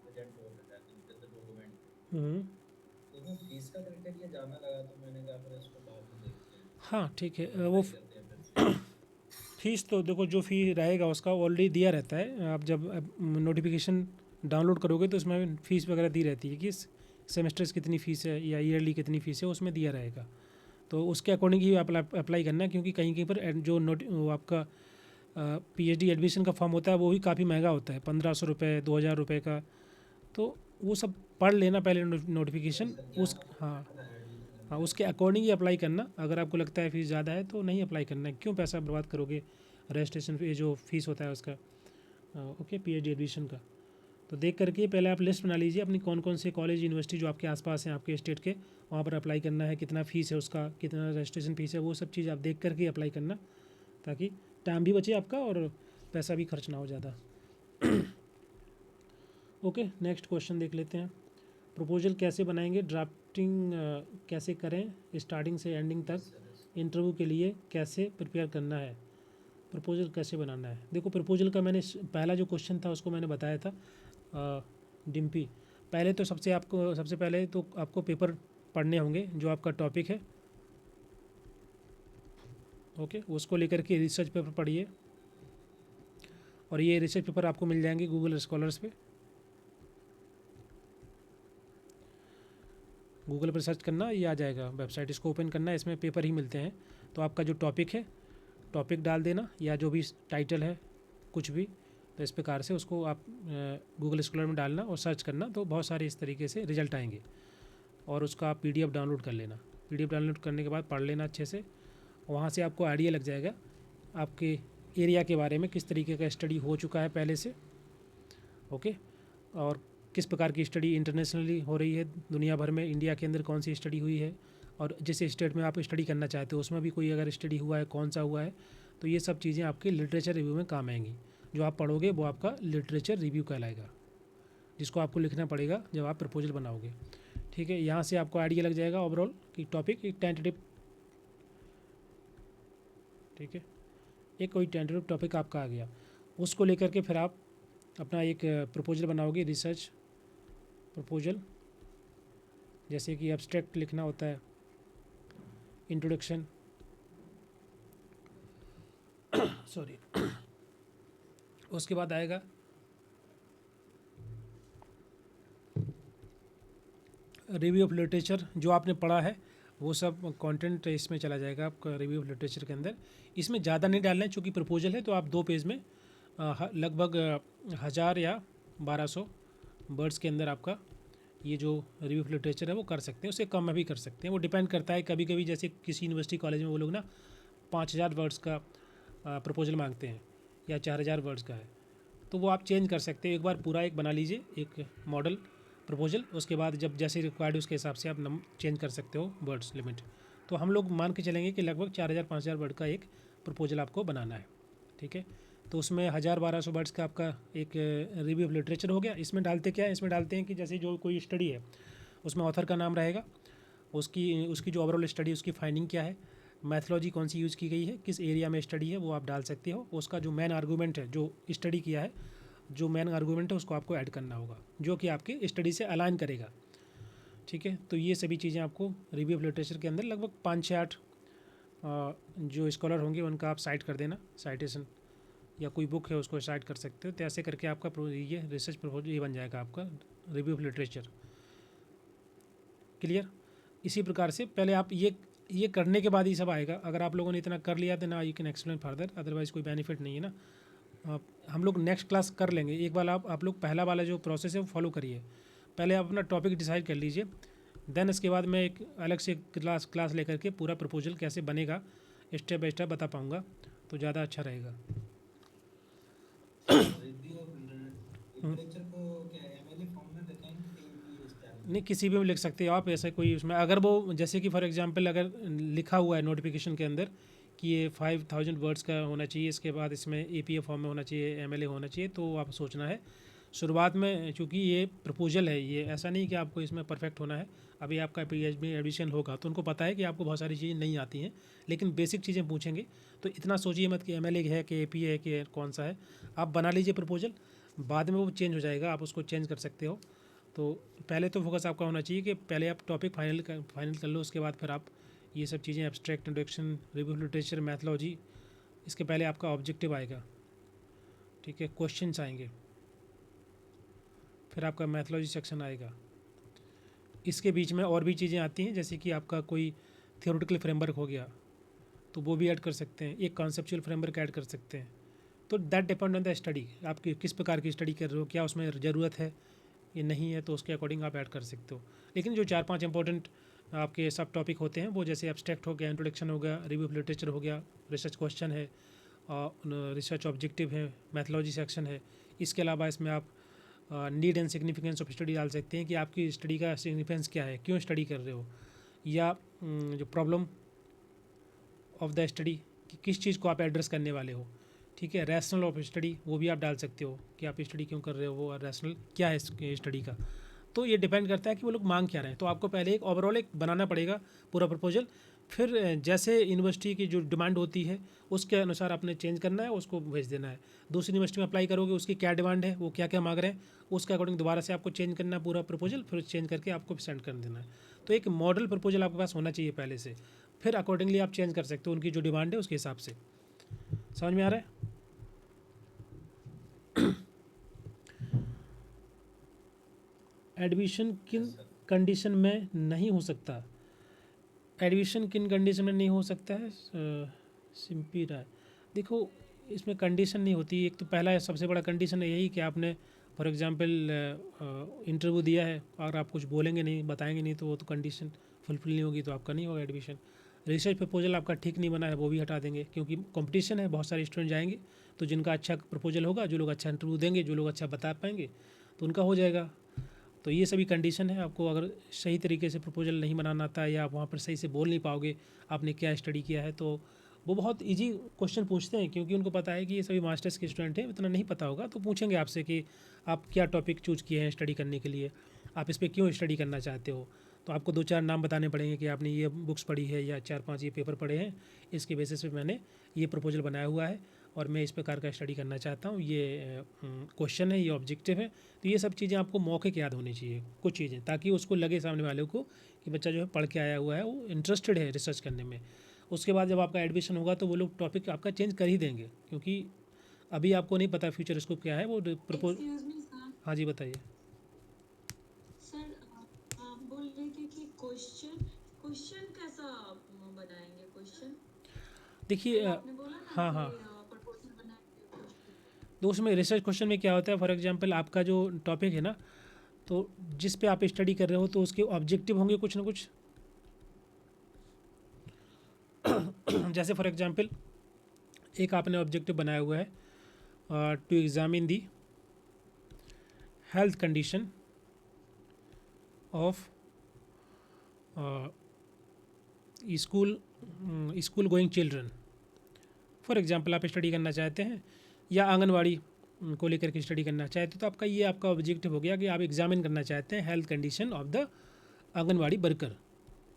प्रेजेंट हो विद डॉक्यूमेंट। तो उसमें फीस का क्राइटेरिया ज़्यादा लगा, तो मैंने कहा फिर इसको बाद में देखते हैं, हाँ ठीक है, वो अप्लाई करते हैं फिर। फीस तो देखो, जो फ़ी रहेगा उसका ऑलरेडी दिया रहता है। आप जब नोटिफिकेशन डाउनलोड करोगे तो उसमें फ़ीस वगैरह दी रहती है कि सेमेस्टर्स कितनी फ़ीस है या ईयरली कितनी फ़ीस है, उसमें दिया रहेगा। तो उसके अकॉर्डिंग ही अप्लाई करना है, क्योंकि कहीं कहीं पर जो वो आपका PhD एडमिशन का फॉर्म होता है वो भी काफ़ी महंगा होता है, 1500 रुपये, 2000 रुपये का। तो वो सब पढ़ लेना पहले नोटिफिकेशन, उस हाँ हाँ, उसके अकॉर्डिंग ही अप्लाई करना। अगर आपको लगता है फ़ीस ज़्यादा है तो नहीं अप्लाई करना है, क्यों पैसा बर्बाद करोगे रजिस्ट्रेशन फी, जो फ़ीस होता है उसका। ओके, PhD एडमिशन का। तो देख करके पहले आप लिस्ट बना लीजिए अपनी, कौन कौन से कॉलेज यूनिवर्सिटी जो आपके आसपास हैं आपके स्टेट के, वहाँ पर अप्लाई करना है, कितना फ़ीस है उसका, कितना रजिस्ट्रेशन फ़ीस है, वो सब चीज़ आप देख करके अप्लाई करना, ताकि टाइम भी बचे आपका और पैसा भी खर्च ना हो ज़्यादा। ओके, नेक्स्ट क्वेश्चन देख लेते हैं। प्रपोजल कैसे बनाएंगे, ड्राफ्टिंग कैसे करें, स्टार्टिंग से एंडिंग तक, इंटरव्यू के लिए कैसे प्रिपेयर करना है, प्रपोजल कैसे बनाना है। देखो, प्रपोजल का मैंने पहला जो क्वेश्चन था उसको मैंने बताया था डिम्पी। पहले तो सबसे पहले तो आपको पेपर पढ़ने होंगे जो आपका टॉपिक है। ओके, उसको लेकर के रिसर्च पेपर पढ़िए, और ये रिसर्च पेपर आपको मिल जाएंगे गूगल स्कॉलर्स पे। गूगल पर सर्च करना, ये आ जाएगा वेबसाइट, इसको ओपन करना, इसमें पेपर ही मिलते हैं। तो आपका जो टॉपिक है, टॉपिक डाल देना, या जो भी टाइटल है कुछ भी, तो इस प्रकार से उसको आप गूगल स्कॉलर में डालना और सर्च करना, तो बहुत सारे इस तरीके से रिजल्ट आएंगे। और उसका आप PDF डाउनलोड कर लेना। PDF डाउनलोड करने के बाद पढ़ लेना अच्छे से, वहाँ से आपको आइडिया लग जाएगा आपके एरिया के बारे में, किस तरीके का स्टडी हो चुका है पहले से। ओके, और किस प्रकार की स्टडी इंटरनेशनली हो रही है दुनिया भर में, इंडिया के अंदर कौन सी स्टडी हुई है, और जिस स्टेट में आप स्टडी करना चाहते हो उसमें भी कोई अगर स्टडी हुआ है, कौन सा हुआ है। तो ये सब चीज़ें आपके लिटरेचर रिव्यू में काम आएंगी। जो आप पढ़ोगे वो आपका लिटरेचर रिव्यू कहलाएगा, जिसको आपको लिखना पड़ेगा जब आप प्रपोजल बनाओगे। ठीक है, यहाँ से आपको आइडिया लग जाएगा ओवरऑल कि टॉपिक एक टेंटेटिव, ठीक है, एक कोई टेंटेटिव टॉपिक आपका आ गया, उसको लेकर के फिर आप अपना एक प्रपोजल बनाओगे, रिसर्च प्रपोजल। जैसे कि एब्स्ट्रैक्ट लिखना होता है, इंट्रोडक्शन, सॉरी, उसके बाद आएगा रिव्यू ऑफ लिटरेचर, जो आपने पढ़ा है वो सब कंटेंट इसमें चला जाएगा आपका रिव्यू ऑफ लिटरेचर के अंदर। इसमें ज़्यादा नहीं डालना है चूँकि प्रपोजल है, तो आप 2 पेज में लगभग 1000 या 1200 वर्ड्स के अंदर आपका ये जो रिव्यू ऑफ लिटरेचर है वो कर सकते हैं। उससे कम में भी कर सकते हैं, वो डिपेंड करता है। कभी कभी जैसे किसी यूनिवर्सिटी कॉलेज में वो लोग ना 5000 वर्ड्स का प्रपोजल मांगते हैं या 4000 वर्ड्स का है, तो वो आप चेंज कर सकते हैं। एक बार पूरा एक बना लीजिए, एक मॉडल प्रपोजल, उसके बाद जब जैसे रिक्वायर्ड उसके हिसाब से आप चेंज कर सकते हो वर्ड्स लिमिट। तो हम लोग मान के चलेंगे कि लगभग 4000-5000 वर्ड का एक प्रपोजल आपको बनाना है, ठीक है। तो उसमें 1000-1200 वर्ड्स का आपका एक रिव्यू ऑफ लिटरेचर हो गया। इसमें डालते क्या है, इसमें डालते हैं कि जैसे जो कोई स्टडी है उसमें ऑथर का नाम रहेगा, उसकी उसकी जो ओवरऑल स्टडी उसकी फाइंडिंग क्या है, मैथोलॉजी कौन सी यूज़ की गई है, किस एरिया में स्टडी है वो आप डाल सकते हो। उसका जो मेन आर्गूमेंट है, जो स्टडी किया है, जो मेन आर्गूमेंट है उसको आपको ऐड करना होगा, जो कि आपके स्टडी से अलाइन करेगा, ठीक है। तो ये सभी चीज़ें आपको रिव्यू ऑफ लिटरेचर के अंदर लगभग 5-6-8 जो स्कॉलर होंगे उनका आप साइट कर देना, साइटेशन या कोई बुक है उसको साइट कर सकते हो। तो ऐसे करके आपका ये रिसर्च प्रपोजल ये बन जाएगा आपका रिव्यू ऑफ लिटरेचर। क्लियर। इसी प्रकार से पहले आप ये करने के बाद ही सब आएगा। अगर आप लोगों ने इतना कर लिया तो ना you can explain further, otherwise कोई बेनिफिट नहीं है ना। हम लोग नेक्स्ट क्लास कर लेंगे। एक बार आप लोग पहला वाला जो प्रोसेस है वो फॉलो करिए। पहले आप अपना टॉपिक डिसाइड कर लीजिए, देन इसके बाद मैं एक अलग से क्लास लेकर के पूरा प्रपोजल कैसे बनेगा स्टेप बाय स्टेप बता पाऊँगा, तो ज़्यादा अच्छा रहेगा। रिव्यू ऑफ लिटरेचर को क्या एमएलए फॉर्म में रखेंगे कि APA स्टाइल? नहीं, किसी भी में लिख सकते हो आप, ऐसा कोई उसमें अगर वो जैसे कि फॉर एग्जांपल अगर लिखा हुआ है नोटिफिकेशन के अंदर कि ये 5000 वर्ड्स का होना चाहिए, इसके बाद इसमें APA फॉर्म में होना चाहिए, MLA होना चाहिए, तो आप सोचना है शुरुआत में, चूँकि ये प्रपोजल है, ये ऐसा नहीं कि आपको इसमें परफेक्ट होना है। अभी आपका PhD एडमिशन होगा तो उनको पता है कि आपको बहुत सारी चीज़ें नहीं आती हैं, लेकिन बेसिक चीज़ें पूछेंगे। तो इतना सोचिए मत कि MLA है कि APA है कि कौन सा है। आप बना लीजिए प्रपोजल, बाद में वो चेंज हो जाएगा, आप उसको चेंज कर सकते हो। तो पहले तो फोकस आपका होना चाहिए कि पहले आप टॉपिक फाइनल कर लो, उसके बाद फिर आप ये सब चीज़ें abstract, introduction, review of literature, methodology, इसके पहले आपका ऑब्जेक्टिव आएगा, ठीक है, क्वेश्चंस आएंगे, फिर आपका मैथोलॉजी सेक्शन आएगा। इसके बीच में और भी चीज़ें आती हैं, जैसे कि आपका कोई थियोरेटिकल फ्रेमवर्क हो गया तो वो भी ऐड कर सकते हैं, एक कॉन्सेप्चुअल फ्रेमवर्क ऐड कर सकते हैं। तो that depend on the study, आप किस प्रकार की स्टडी कर रहे हो, क्या उसमें ज़रूरत है ये नहीं है, तो उसके अकॉर्डिंग आप ऐड कर सकते हो। लेकिन जो 4-5 इंपॉर्टेंट आपके सब टॉपिक होते हैं वो जैसे एब्स्ट्रैक्ट हो गया, इंट्रोडक्शन हो गया, रिव्यू ऑफ लिटरेचर हो गया, रिसर्च क्वेश्चन है, रिसर्च ऑब्जेक्टिव है, मैथोलॉजी सेक्शन है। इसके अलावा इसमें आप need and significance of study डाल सकते हैं कि आपकी स्टडी का सिग्निफिकेंस क्या है, क्यों स्टडी कर रहे हो, या जो प्रॉब्लम ऑफ द स्टडी कि किस चीज़ को आप एड्रेस करने वाले हो, ठीक है। रैशनल ऑफ स्टडी वो भी आप डाल सकते हो कि आप स्टडी क्यों कर रहे हो, वो रैशनल क्या है स्टडी का। तो ये डिपेंड करता है कि वो लोग मांग क्या रहे हैं। तो आपको पहले एक ओवरऑल एक बनाना पड़ेगा पूरा प्रपोजल, फिर जैसे यूनिवर्सिटी की जो डिमांड होती है उसके अनुसार आपने चेंज करना है, उसको भेज देना है। दूसरी यूनिवर्सिटी में अप्लाई करोगे, उसकी क्या डिमांड है, वो क्या क्या मांग रहे हैं, उसके अकॉर्डिंग दोबारा से आपको चेंज करना है पूरा प्रपोजल, फिर चेंज करके आपको सेंड कर देना है। तो एक मॉडल प्रपोजल आपके पास होना चाहिए पहले से, फिर अकॉर्डिंगली आप चेंज कर सकते हो उनकी जो डिमांड है उसके हिसाब से। समझ में आ रहा है? एडमिशन किन कंडीशन में नहीं हो सकता? एडमिशन किन कंडीशन में नहीं हो सकता है? सिंपली राय, देखो इसमें कंडीशन नहीं होती। एक तो पहला सबसे बड़ा कंडीशन है यही कि आपने फॉर एग्जांपल इंटरव्यू दिया है, अगर आप कुछ बोलेंगे नहीं, बताएंगे नहीं, तो वो तो कंडीशन फुलफिल नहीं होगी, तो आपका नहीं होगा एडमिशन। रिसर्च प्रपोजल आपका ठीक नहीं बना है, वो भी हटा देंगे, क्योंकि कंपटीशन है, बहुत सारे स्टूडेंट जाएंगे, तो जिनका अच्छा प्रपोजल होगा, जो लोग अच्छा इंटरव्यू देंगे, जो लोग अच्छा बता पाएंगे, तो उनका हो जाएगा। तो ये सभी कंडीशन है। आपको अगर सही तरीके से प्रपोजल नहीं बनाना आता है, या आप वहाँ पर सही से बोल नहीं पाओगे आपने क्या स्टडी किया है, तो वो बहुत इजी क्वेश्चन पूछते हैं, क्योंकि उनको पता है कि ये सभी मास्टर्स के स्टूडेंट हैं, इतना नहीं पता होगा, तो पूछेंगे आपसे कि आप क्या टॉपिक चूज किए हैं स्टडी करने के लिए, आप इस पर क्यों स्टडी करना चाहते हो। तो आपको 2-4 नाम बताने पड़ेंगे कि आपने ये बुक्स पढ़ी है या 4-5 ये पेपर पढ़े हैं, इसके बेसिस पे मैंने ये प्रपोजल बनाया हुआ है और मैं इस प्रकार का स्टडी करना चाहता हूँ, ये क्वेश्चन है, ये ऑब्जेक्टिव है। तो ये सब चीज़ें आपको मौखिक याद होनी चाहिए, कुछ चीज़ें, ताकि उसको लगे सामने वाले को कि बच्चा जो है पढ़ के आया हुआ है, वो इंटरेस्टेड है रिसर्च करने में। उसके बाद जब आपका एडमिशन होगा तो वो लोग टॉपिक आपका चेंज कर ही देंगे, क्योंकि अभी आपको नहीं पता फ्यूचर स्कोप क्या है वो प्रपोज। Excuse me sir. हाँ जी बताइए। सर आप बोल रहे थे कि क्वेश्चन क्वेश्चन कैसा बनाएंगे क्वेश्चन? देखिए आपने बोला ना हाँ कि हाँ, प्रपोजल बनाएंगे क्वेश्चन। तो उसमें रिसर्च क्वेश्चन में क्या होता है, फॉर एग्जांपल आपका जो टॉपिक है ना, तो जिस पे आप स्टडी कर रहे हो तो उसके ऑब्जेक्टिव होंगे कुछ ना कुछ। जैसे फॉर एग्जांपल एक आपने ऑब्जेक्टिव बनाया हुआ है to examine the health condition of school going children. For example आप स्टडी करना चाहते हैं या आंगनवाड़ी को लेकर के स्टडी करना चाहते हो, तो आपका ये आपका ऑब्जेक्टिव हो गया कि आप एग्जामिन करना चाहते हैं health condition of the anganwadi worker.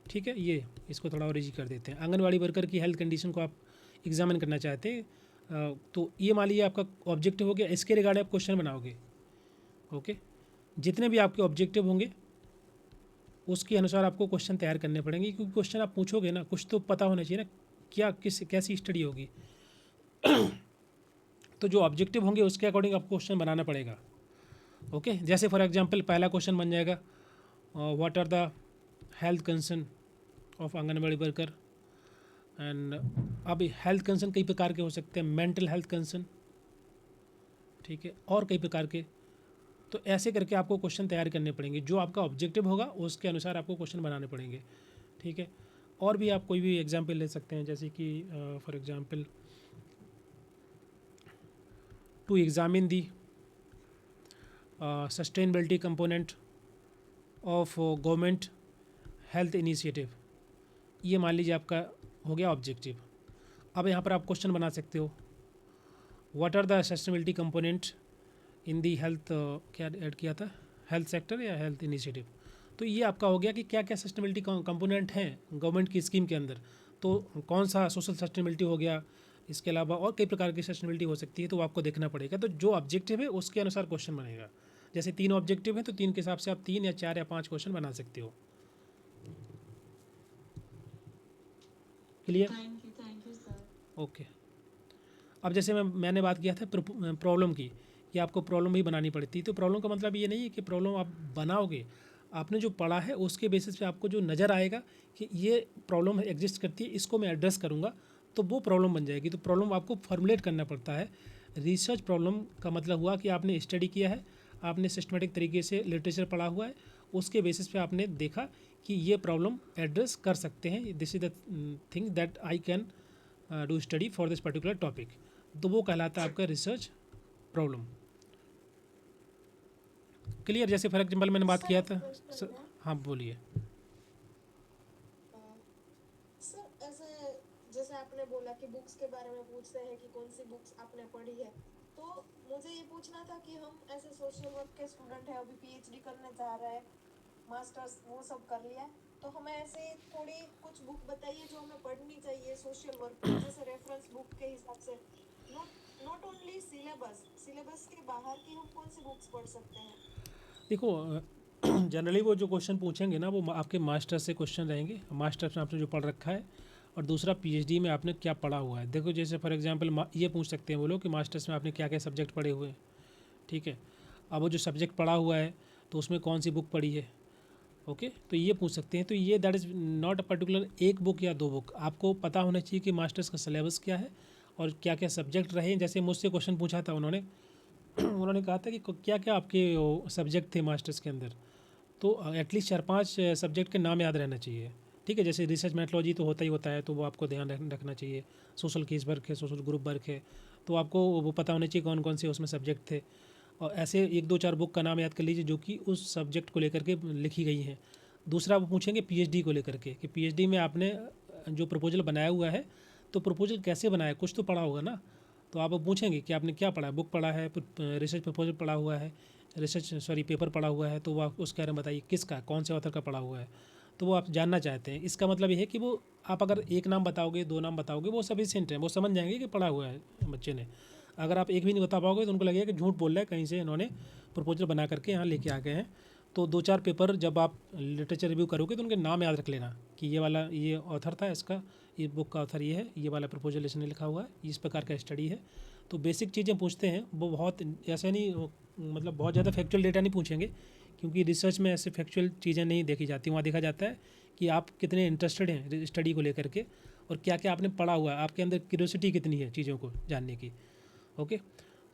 ठीक है, ये इसको थोड़ा और इजी कर देते हैं। आंगनवाड़ी वर्कर की हेल्थ कंडीशन को आप एग्जामिन करना चाहते हैं, तो ये मान लीजिए आपका ऑब्जेक्टिव हो गया। इसके रिगार्डिंग आप क्वेश्चन बनाओगे। ओके, जितने भी आपके ऑब्जेक्टिव होंगे उसके अनुसार आपको क्वेश्चन तैयार करने पड़ेंगे, क्योंकि क्वेश्चन आप पूछोगे ना, कुछ तो पता होना चाहिए ना क्या किस कैसी स्टडी होगी। तो जो ऑब्जेक्टिव होंगे उसके अकॉर्डिंग आपको क्वेश्चन बनाना पड़ेगा। ओके, जैसे फॉर एग्जांपल पहला क्वेश्चन बन जाएगा what are the health concern of Anganwadi worker. And अब हेल्थ कंसर्न कई प्रकार के हो सकते हैं, मेंटल हेल्थ कंसर्न, ठीक है, और कई प्रकार के। तो ऐसे करके आपको क्वेश्चन तैयार करने पड़ेंगे। जो आपका ऑब्जेक्टिव होगा उसके अनुसार आपको क्वेश्चन बनाने पड़ेंगे। ठीक है, और भी आप कोई भी एग्जांपल ले सकते हैं, जैसे कि for example to examine the sustainability component of government health initiative. ये मान लीजिए आपका हो गया ऑब्जेक्टिव। अब यहाँ पर आप क्वेश्चन बना सकते हो what are the sustainability component in the health, क्या ऐड किया था, हेल्थ सेक्टर या हेल्थ इनिशिएटिव। तो ये आपका हो गया कि क्या क्या सस्टेनेबिलिटी कंपोनेंट हैं गवर्नमेंट की स्कीम के अंदर। तो कौन सा सोशल सस्टेनेबिलिटी हो गया, इसके अलावा और कई प्रकार की सस्टेनेबिलिटी हो सकती है, तो वो आपको देखना पड़ेगा। तो जो ऑब्जेक्टिव है उसके अनुसार क्वेश्चन बनेगा। जैसे 3 ऑब्जेक्टिव हैं तो 3 के हिसाब से आप 3 या 4 या 5 क्वेश्चन बना सकते हो। Clear? Thank you sir. Okay, अब जैसे मैंने बात किया था प्रॉब्लम की, कि आपको प्रॉब्लम भी बनानी पड़ती है। तो प्रॉब्लम का मतलब ये नहीं है कि प्रॉब्लम आप बनाओगे, आपने जो पढ़ा है उसके बेसिस पे आपको जो नज़र आएगा कि ये प्रॉब्लम एग्जिस्ट करती है, इसको मैं एड्रेस करूँगा, तो वो प्रॉब्लम बन जाएगी। तो प्रॉब्लम आपको फॉर्मुलेट करना पड़ता है। रिसर्च प्रॉब्लम का मतलब हुआ कि आपने स्टडी किया है, आपने सिस्टमेटिक तरीके से लिटरेचर पढ़ा हुआ है, उसके बेसिस पे आपने देखा कि ये प्रॉब्लम एड्रेस कर सकते हैं, this is the thing that I can do study for this particular topic. तो वो कहलाता है आपका रिसर्च प्रॉब्लम। क्लियर? जैसे फॉर एग्जाम्पल मैंने बात किया था हाँ बोलिए। सर ऐसे जैसे आपने बोला कि बुक्स के बारे में पूछते हैं कि कौन सी बुक्स आपने पढ़ी है, तो मुझे ये पूछना था कि हम ऐसे सोशल वर्क के स्टूडेंट हैं, अभी पीएचडी करने जा रहे हैं, मास्टर्स वो सब कर लिया है, तो हमें ऐसे थोड़ी कुछ बुक बताइए जो हमें पढ़नी चाहिए सोशल वर्क में, जैसे रेफरेंस बुक के हिसाब से, नॉट ओनली सिलेबस के बाहर की हम कौन सी बुक्स पढ़ सकते हैं। देखो जनरली वो जो क्वेश्चन पूछेंगे ना, वो आपके मास्टर से क्वेश्चन रहेंगे, मास्टर्स में आपने जो पढ़ रखा है, और दूसरा पीएचडी में आपने क्या पढ़ा हुआ है। देखो जैसे फॉर एग्जांपल ये पूछ सकते हैं वो लोग कि मास्टर्स में आपने क्या क्या सब्जेक्ट पढ़े हुए हैं। ठीक है, अब वो जो सब्जेक्ट पढ़ा हुआ है तो उसमें कौन सी बुक पढ़ी है। ओके, तो ये पूछ सकते हैं। तो ये that is not a particular एक बुक या 2 बुक, आपको पता होना चाहिए कि मास्टर्स का सिलेबस क्या है और क्या क्या सब्जेक्ट रहे। जैसे मुझसे क्वेश्चन पूछा था उन्होंने उन्होंने कहा था कि क्या क्या आपके सब्जेक्ट थे मास्टर्स के अंदर, तो एटलीस्ट 4-5 सब्जेक्ट के नाम याद रहना चाहिए। ठीक है, जैसे रिसर्च मेथोलॉजी तो होता ही होता है, तो वो आपको ध्यान रखना चाहिए। सोशल केस वर्क है, सोशल ग्रुप वर्क है, तो आपको वो पता होना चाहिए कौन कौन से उसमें सब्जेक्ट थे। और ऐसे 1-2-4 बुक का नाम याद कर लीजिए जो कि उस सब्जेक्ट को लेकर के लिखी गई हैं। दूसरा वो पूछेंगे पीएचडी को लेकर के कि पीएचडी में आपने जो प्रपोजल बनाया हुआ है, तो प्रपोजल कैसे बनाया, कुछ तो पढ़ा होगा ना। तो आप पूछेंगे कि आपने क्या पढ़ा है, बुक पढ़ा है, रिसर्च प्रपोजल पढ़ा हुआ है, पेपर पढ़ा हुआ है, तो वो आप उसके बारे में बताइए किसका, कौन से ऑथर का पढ़ा हुआ है। तो वो आप जानना चाहते हैं। इसका मतलब ये है कि वो आप अगर एक नाम बताओगे, 2 नाम बताओगे, वो सफिशिएंट है, वो समझ जाएंगे कि पढ़ा हुआ है बच्चे ने। अगर आप एक भी नहीं बता पाओगे तो उनको लगेगा कि झूठ बोल रहा है, कहीं से इन्होंने प्रपोजल बना करके यहाँ लेके आ गए हैं। तो 2-4 पेपर जब आप लिटरेचर रिव्यू करोगे तो उनके नाम याद रख लेना कि ये वाला ये ऑथर था, इसका ये बुक का ऑथर ये है, ये वाला प्रपोजल इसने लिखा हुआ है, इस प्रकार का स्टडी है। तो बेसिक चीज़ें पूछते हैं, वो बहुत ऐसा नहीं मतलब बहुत ज़्यादा फैक्चुअल डेटा नहीं पूछेंगे, क्योंकि रिसर्च में ऐसे फैक्चुअल चीज़ें नहीं देखी जाती। वहाँ देखा जाता है कि आप कितने इंटरेस्टेड हैं स्टडी को लेकर के, और क्या क्या आपने पढ़ा हुआ है, आपके अंदर क्यूरियोसिटी कितनी है चीज़ों को जानने की। ओके,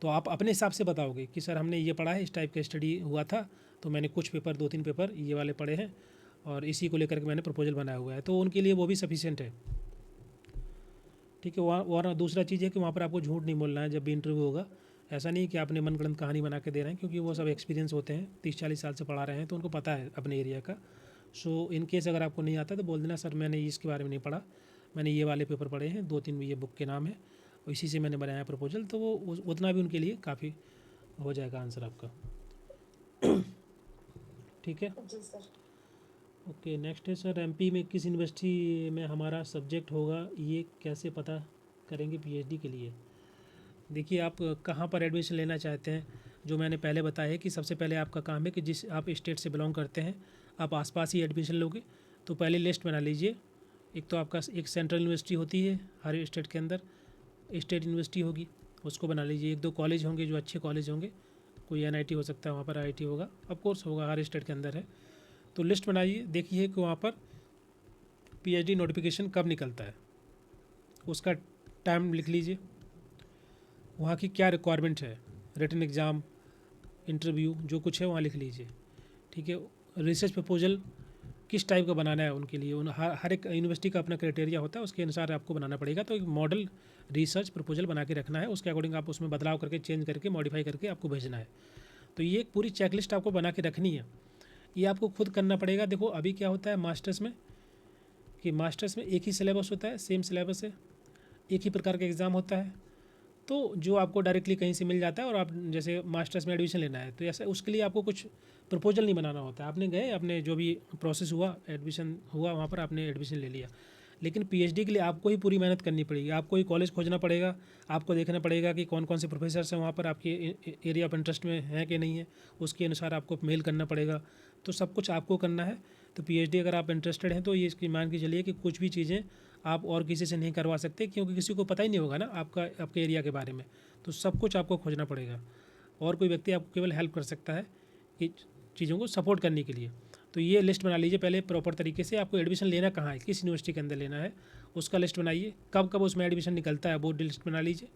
तो आप अपने हिसाब से बताओगे कि सर हमने ये पढ़ा है, इस टाइप का स्टडी हुआ था, तो मैंने कुछ पेपर 2-3 पेपर ये वाले पढ़े हैं और इसी को लेकर के मैंने प्रपोजल बनाया हुआ है, तो उनके लिए वो भी सफिशिएंट है। ठीक है, वहाँ और दूसरा चीज़ है कि वहाँ पर आपको झूठ नहीं बोलना है जब भी इंटरव्यू होगा। ऐसा नहीं कि आपने मनगढ़ंत कहानी बना के दे रहे हैं, क्योंकि वो सब एक्सपीरियंस होते हैं, 30-40 साल से पढ़ा रहे हैं, तो उनको पता है अपने एरिया का। सो इन केस अगर आपको नहीं आता तो बोल देना, सर मैंने इसके बारे में नहीं पढ़ा, मैंने ये वाले पेपर पढ़े हैं, 2-3 ये बुक के नाम है, और इसी से मैंने बनाया प्रपोजल, तो वो उतना भी उनके लिए काफ़ी हो जाएगा आंसर आपका। ठीक है, जी सर। ओके। नेक्स्ट है सर, एमपी में किस यूनिवर्सिटी में हमारा सब्जेक्ट होगा, ये कैसे पता करेंगे पीएचडी के लिए? देखिए, आप कहाँ पर एडमिशन लेना चाहते हैं, जो मैंने पहले बताया है कि सबसे पहले आपका काम है कि जिस आप स्टेट से बिलोंग करते हैं, आप आसपास ही एडमिशन लोगे, तो पहले लिस्ट बना लीजिए। एक तो आपका एक सेंट्रल यूनिवर्सिटी होती है हर स्टेट के अंदर, स्टेट यूनिवर्सिटी होगी, उसको बना लीजिए। 1-2 कॉलेज होंगे जो अच्छे कॉलेज होंगे, कोई एनआईटी हो सकता है, वहाँ पर आईआईटी होगा, ऑफ कोर्स होगा, हर स्टेट के अंदर है। तो लिस्ट बनाइए, देखिए कि वहाँ पर पीएचडी नोटिफिकेशन कब निकलता है, उसका टाइम लिख लीजिए, वहाँ की क्या रिक्वायरमेंट है, रिटन एग्ज़ाम, इंटरव्यू, जो कुछ है वहाँ लिख लीजिए। ठीक है, रिसर्च प्रपोजल किस टाइप का बनाना है उनके लिए, हर एक यूनिवर्सिटी का अपना क्राइटेरिया होता है, उसके अनुसार आपको बनाना पड़ेगा। तो एक मॉडल रिसर्च प्रपोजल बना के रखना है, उसके अकॉर्डिंग आप उसमें बदलाव करके, चेंज करके, मॉडिफाई करके आपको भेजना है। तो ये एक पूरी चेकलिस्ट आपको बना के रखनी है, ये आपको खुद करना पड़ेगा। देखो अभी क्या होता है मास्टर्स में, कि मास्टर्स में एक ही सिलेबस होता है, सेम सिलेबस है, एक ही प्रकार का एग्ज़ाम होता है, तो जो आपको डायरेक्टली कहीं से मिल जाता है, और आप जैसे मास्टर्स में एडमिशन लेना है तो ऐसा उसके लिए आपको कुछ प्रपोजल नहीं बनाना होता है, आपने गए, आपने जो भी प्रोसेस हुआ, एडमिशन हुआ, वहाँ पर आपने एडमिशन ले लिया। लेकिन पीएचडी के लिए आपको ही पूरी मेहनत करनी पड़ेगी, आपको ही कॉलेज खोजना पड़ेगा, आपको देखना पड़ेगा कि कौन कौन से प्रोफेसर्स हैं वहाँ पर, आपके एरिया ऑफ इंटरेस्ट में हैं कि नहीं है, उसके अनुसार आपको मेल करना पड़ेगा, तो सब कुछ आपको करना है। तो पीएचडी अगर आप इंटरेस्टेड हैं तो ये इसकी मान के चलिए कि कुछ भी चीज़ें आप और किसी से नहीं करवा सकते, क्योंकि किसी को पता ही नहीं होगा ना आपके एरिया के बारे में, तो सब कुछ आपको खोजना पड़ेगा, और कोई व्यक्ति आपको केवल हेल्प कर सकता है कि चीज़ों को सपोर्ट करने के लिए। तो ये लिस्ट बना लीजिए पहले प्रॉपर तरीके से, आपको एडमिशन लेना कहाँ है, किस यूनिवर्सिटी के अंदर लेना है, उसका लिस्ट बनाइए, कब कब उसमें एडमिशन निकलता है वो लिस्ट बना लीजिए,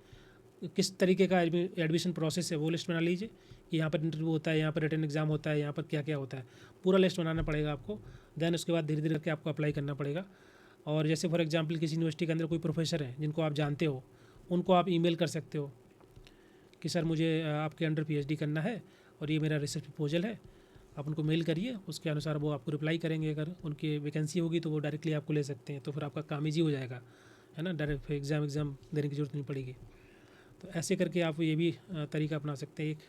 किस तरीके का एडमिशन प्रोसेस है वो लिस्ट बना लीजिए, कि यहाँ पर इंटरव्यू होता है, यहाँ पर रिटन एग्जाम होता है, यहाँ पर क्या क्या होता है, पूरा लिस्ट बनाना पड़ेगा आपको। देन उसके बाद धीरे धीरे करके आपको अप्लाई करना पड़ेगा। और जैसे फॉर एग्जांपल किसी यूनिवर्सिटी के अंदर कोई प्रोफेसर है जिनको आप जानते हो, उनको आप ईमेल कर सकते हो कि सर मुझे आपके अंडर पीएचडी करना है और ये मेरा रिसर्च प्रपोजल है, आप उनको मेल करिए, उसके अनुसार वो आपको रिप्लाई करेंगे। अगर उनकी वैकेंसी होगी तो वो डायरेक्टली आपको ले सकते हैं, तो फिर आपका काम ईजी हो जाएगा, है ना, डायरेक्ट एग्ज़ाम देने की ज़रूरत नहीं पड़ेगी। तो ऐसे करके आप ये भी तरीका अपना सकते हैं। एक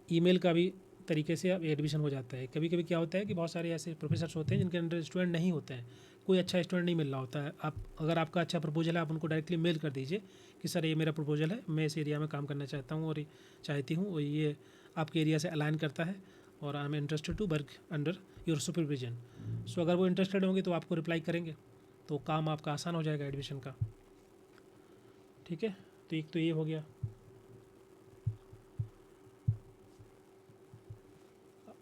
ईमेल का भी तरीके से आप एडमिशन हो जाता है। कभी कभी क्या होता है कि बहुत सारे ऐसे प्रोफेसर्स होते हैं जिनके अंडर स्टूडेंट नहीं होते हैं, कोई अच्छा स्टूडेंट नहीं मिल रहा होता है। आप अगर आपका अच्छा प्रपोजल है, आप उनको डायरेक्टली मेल कर दीजिए कि सर ये मेरा प्रपोजल है, मैं इस एरिया में काम करना चाहता हूँ और चाहती हूँ, और ये आपके एरिया से अलाइन करता है, और I am interested to work under your supervision. So अगर वो इंटरेस्टेड होंगे तो आपको रिप्लाई करेंगे, तो काम आपका आसान हो जाएगा एडमिशन का। ठीक है, तो एक तो ये हो गया।